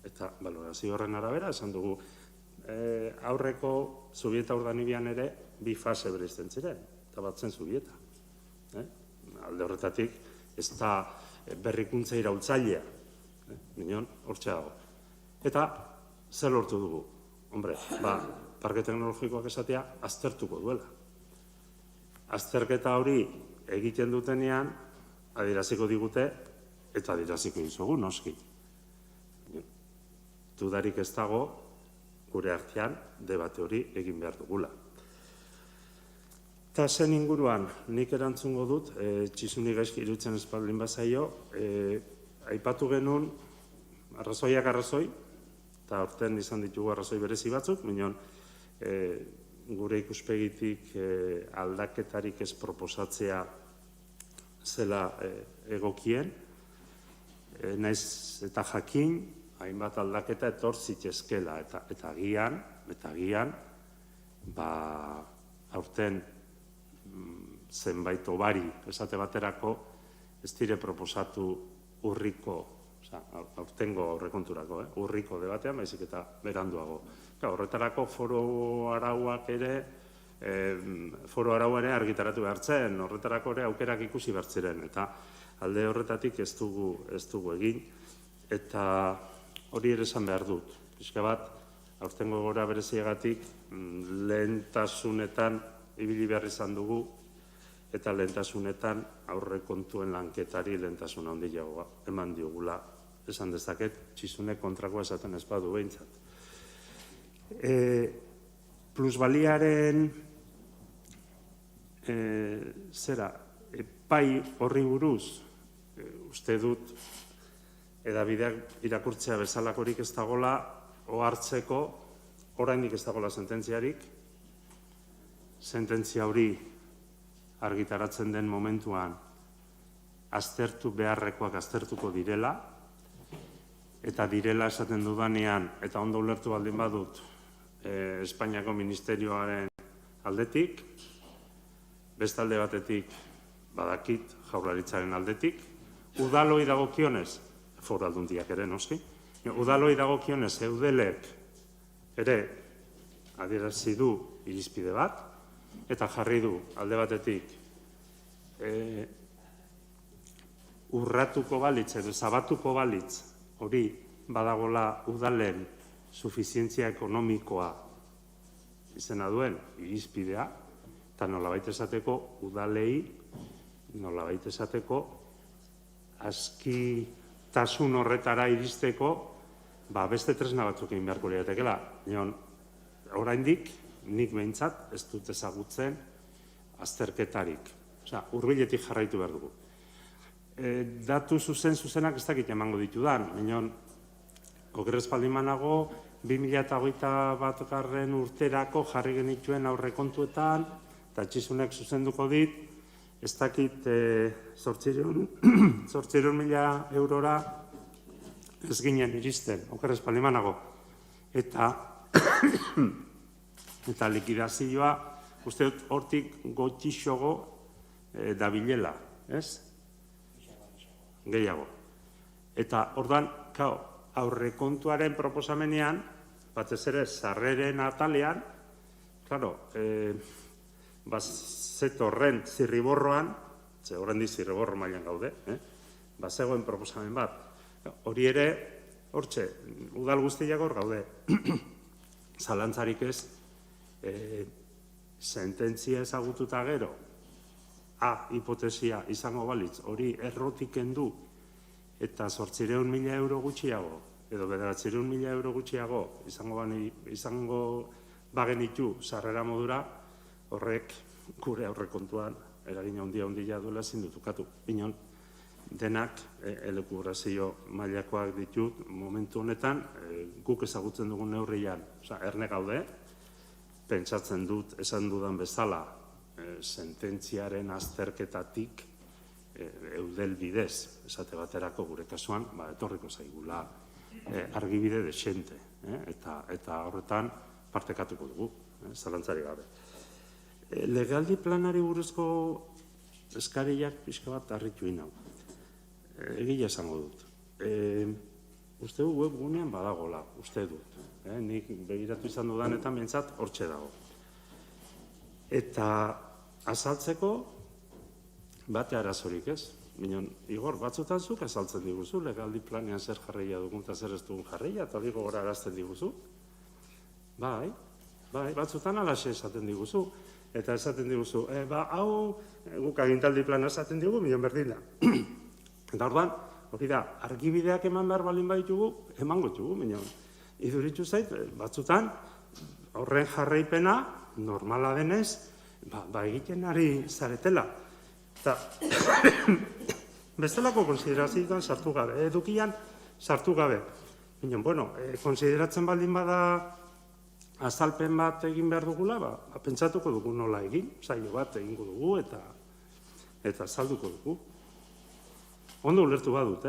Eta balorazio horren arabera esan dugu, aurreko Zubieta Urdanibian ere bi fase bereizten ziren, eta bat zen Zubieta. Alde horretatik ez da berrikuntza iraultzailea, minon, hortxe dago. Eta zer lortu dugu? Hombre, parke teknologikoak esatea aztertuko duela. Azterketa hori egiten dutenean, adieraziko digute, eta adieraziko dizugu, noski. Dudarik ez dago, gure artean, debate hori egin behar dugula. Eta zen inguruan, nik erantzungo dut, txisuni gaizki irutzen espaldin bazaio, aipatu genuen, arrazoiak arrazoi, eta aurten izan ditugu arrazoi berezi batzuk, minon gure ikuspegitik aldaketarik ez proposatzea zela egokien, naiz eta jakin, hainbat aldaketa etor zitzezkela, eta agian, aurten zenbait obari esate baterako ez dire proposatu urriko, aurtengo aurrekonturako, urriko debatean, baizik eta beranduago. Horretarako foro arauak ere, foro arau ere argitaratu behartzen, horretarako ere aukerak ikusi behartziren, eta alde horretatik ez dugu egin, eta hori ere esan behar dut. Pixka bat, aurtengo gora bereziagatik lehentasunetan ibili behar izan dugu, eta lehentasunetan aurrekontuen lanketari lehentasuna handiagoa eman diogula, esan dezaket, txisune kontrakoa esaten ez badu behintzat. Plusbaliaren epai horri buruz, uste dut, edabideak irakurtzea bezalakorik ez dagoela, ohartzeko, oraindik ez dagoela sententziarik, sententzia hori argitaratzen den momentuan aztertu beharrekoak aztertuko direla, eta direla esaten dudanean, eta ondo ulertu baldin badut, Espainiako Ministerioaren aldetik, beste alde batetik badakit Jaurlaritzaren aldetik, udaloi dagokionez, foru aldundiak ere noski, udaloi dagokionez eudelek ere adierazi du irizpide bat, eta jarri du alde batetik urratuko balitz edo zabatuko balitz hori badagola udalen sufizientzia ekonomikoa izena duen irizpidea, eta nolabait esateko udalei, nolabait esateko askitasun horretara iristeko beste tresna batzuk egin beharko liatekela. Oraindik, nik behintzat ez dut ezagutzen azterketarik. Hurbiletik jarraitu behar dugu. Datu zuzenak ez dakit emango ditudan, minon, okerrez baldimanago, 2021 urterako jarri genituen aurrekontuetan, eta txisunek zuzenduko dit, ez dakit 800.000 eurora ez ginen iristen, okerrez baldimanago. Eta likidazioa, uste dut hortik gotxixogo dabilela, ez? Gehiago. Eta orduan, aurrekontuaren proposamenean, batez ere sarreren atalean, zetorren zirriborroan, ze horrendi zirriborro mailan gaude, zegoen proposamen bat. Hori ere, hortxe, udal guztiak hor gaude. Zalantzarik ez, sententzia ezagututa gero, hipotesia izango balitz, hori errotik kendu, eta 800.000 euro gutxiago, edo 900.000 euro gutxiago izango bagenitu sarrera modura, horrek gure aurrekontuan eragin handia duela ezin dut ukatu. Inon, denak elekubrazio mailakoak ditut momentu honetan, guk ezagutzen dugun neurrian, erne gaude, pentsatzen dut esan dudan bezala, sententziaren azterketatik eudel bidez, esate baterako gure kasuan, etorriko zaigula argibide desente, eta horretan partekatuko dugu, zalantzari gabe. Legealdi planari buruzko eskariak pixka bat harritu inau. Egia esango dut. Uste du webgunean badagola, uste dut. Nik begiratu izan dudanetan behintzat hortxe dago. Eta azaltzeko bate arazorik ez. Minon, Igor, batzutan zuk azaltzen diguzu, legaldi planean zer jarraia dugun eta zer ez dugun jarraia, eta hori gogorarazten diguzu. Bai, batzutan alaxe esaten diguzu. Eta esaten diguzu, hau guk agintaldi plana esaten digu, milion berdin da. Eta orduan, hori da, argibideak eman behar balin baitugu, emango ditugu, milion. Iduritu zait, batzutan, horren jarraipena, normala denez, egiten ari zaretela. Eta, bestelako konsiderazioetan sartu gabe, edukian sartu gabe. Milion, konsideratzen baldin bada azalpen bat egin behar dugula, pentsatuko dugu nola egin, saio bat egingo dugu eta azalduko dugu. Ondo ulertu badut,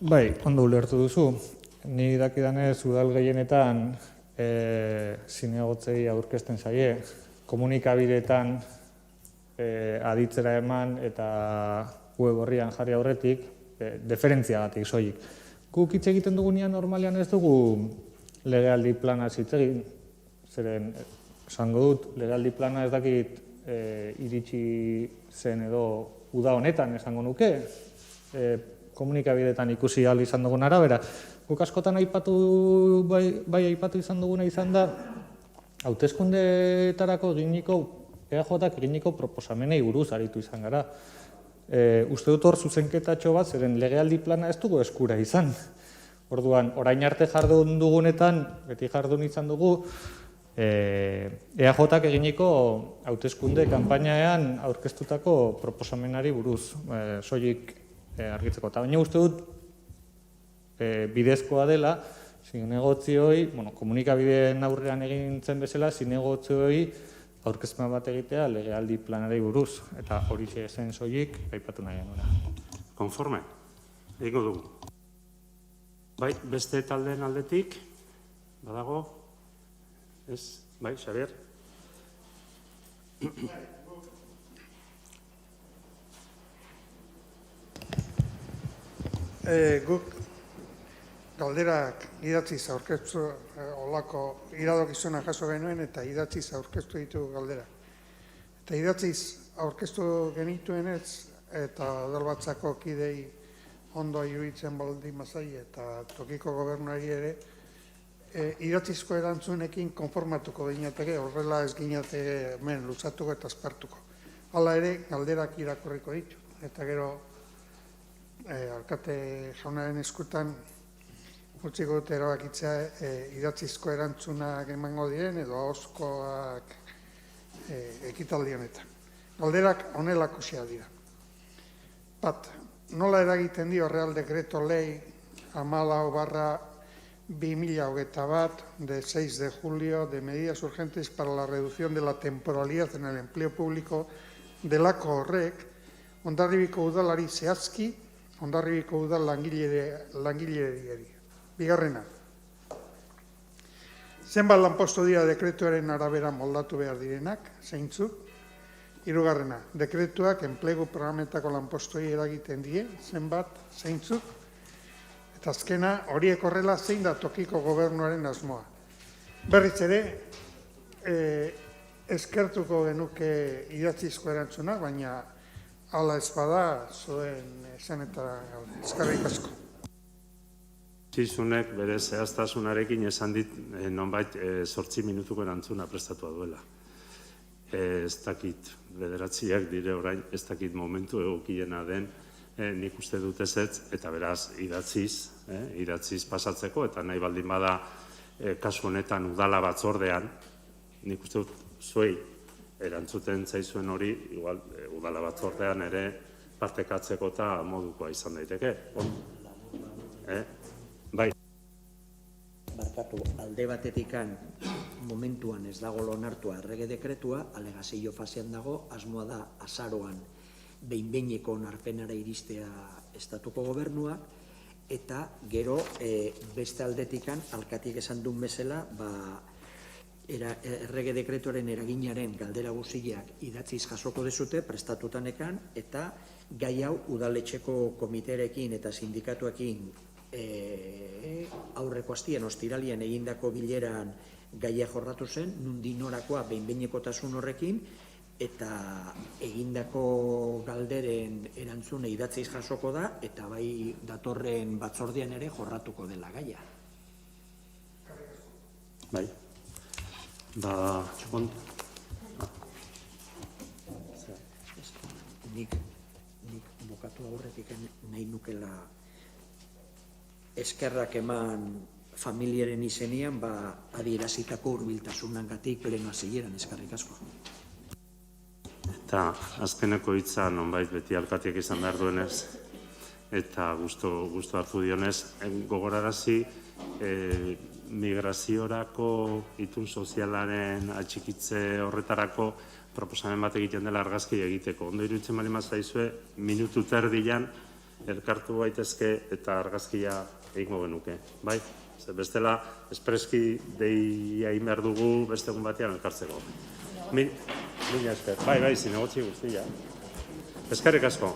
Bai, ondo ulertu duzu. Ni dakidanez udal gehienetan zinegotzei aurkezten zaie, komunikabideetan aditzera eman eta web horrian jarri aurretik, deferentziagatik soilik. Guk hitz egiten dugunean normalean ez dugu legealdi plana hitz egin, zeren esango dut, legealdi plana ez dakit iritsi zen edo uda honetan esango nuke, komunikabideetan ikusi ahal izan dugun arabera. Guk askotan bai aipatu izan duguna izan da, hauteskundeetarako EAJak eginiko proposamenei buruz aritu izan gara. Uste dut hor zuzenketatxo bat, zeren legealdi plana ez dugu eskura izan. Orduan, orain arte jardun dugunetan, beti jardun izan dugu, EAJak eginiko hauteskunde kanpainaean aurkeztutako proposamenari buruz, soilik argitzeko. Eta baina uste dut, bidezkoa dela, zinegotzioi, komunikabideen aurrean egin zen bezala, zinegotzioi aurkezpen bat egitea legealdi planari buruz, eta hori zen soilik aipatu nahi genuen. Konforme, egingo dugu. Bai, beste taldeen aldetik, badago, ez, bai, Xabier? Guk galderak idatziz aurkeztu, olako iradokizuna jaso genuen eta idatziz aurkeztu ditugu galderak. Eta idatziz aurkeztu genituenez eta udalbatzako kidei ondo iruditzen baldin bazai eta tokiko gobernuari ere, idatzizko erantzunekin konformatuko ginateke, horrela ez ginateke hemen lutzatuko eta aspartuko. Hala ere, galderak irakurriko ditu. Eta gero, alkate jaunaren eskutan, utziko dut erabakitzea idatzizko erantzunak emango diren edo ahozkoak ekitaldi honetan. Galderak honelakoak dira. Bat, nola eragiten dio Real Decreto Ley 14/2021 de 6 de julio de medidas urgentes para la reducción de la temporalidad en el empleo público delako horrek Hondarribiko udalari zehazki, Hondarribiko udal langileriari. Bigarrena, zenbat lanpostu dira dekretuaren arabera moldatu behar direnak, zeintzuk? Hirugarrena, dekretuak enplegu programetako lanpostuei eragiten die, zenbat, zeintzuk? Eta azkena, horiek horrela zein da tokiko gobernuaren asmoa. Berriz ere, eskertuko genuke idatzizko erantzuna, baina hala ez bada zuen esanetara gaude. Eskerrik asko. Zizunek bere zehaztasunarekin esan dit nonbait 8 minutuko erantzuna prestatua duela. Ez dakit bederatziak dire orain, ez dakit momentu egokiena den, nik uste dut ezetz, eta beraz idatziz pasatzeko, eta nahi baldin bada kasu honetan udala batzordean, nik uste dut zuei erantzuten zaizuen hori, igual udala batzordean ere partekatzeko eta modukoa izan daiteke. Bai. Barkatu, alde batetikan momentuan ez dago onartua errege dekretua, alegazio fasean dago, asmoa da azaroan behin-behineko onarpenara iristea estatuko gobernuak, eta gero beste aldetikan, alkatik esan duen bezala, errege dekretuaren eraginaren galdera guziak idatziz jasoko dezute, prestatutanekan, eta gai hau udaletxeko komitearekin eta sindikatuekin aurreko astian, ostiralian egindako bileran gaia jorratu zen, nundi norakoa behin-behinekotasun horrekin, eta egindako galderen erantzune idatziz jasoko da, eta bai datorren batzordean ere jorratuko dela gaia. Bai. Nik bukatu aurretik nahi nukela eskerrak eman familiaren izenian, adierazitako hurbiltasunagatik pleno hasieran, eskerrik asko. Eta azkeneko hitza nonbait beti alkateak izan behar duenez, eta gustu hartu dionez, gogorarazi migraziorako itun sozialaren atxikitze horretarako proposamen bat egiten dela argazki egiteko. Ondo iruditzen bali mazaizue, minutu terdian elkartu baitezke eta argazkia egingo genuke. Bai? Bestela, espreski deia behar dugu beste egun batean elkartzeko. Mila esker. Bai, zinegotzi guztia. Eskerrik asko.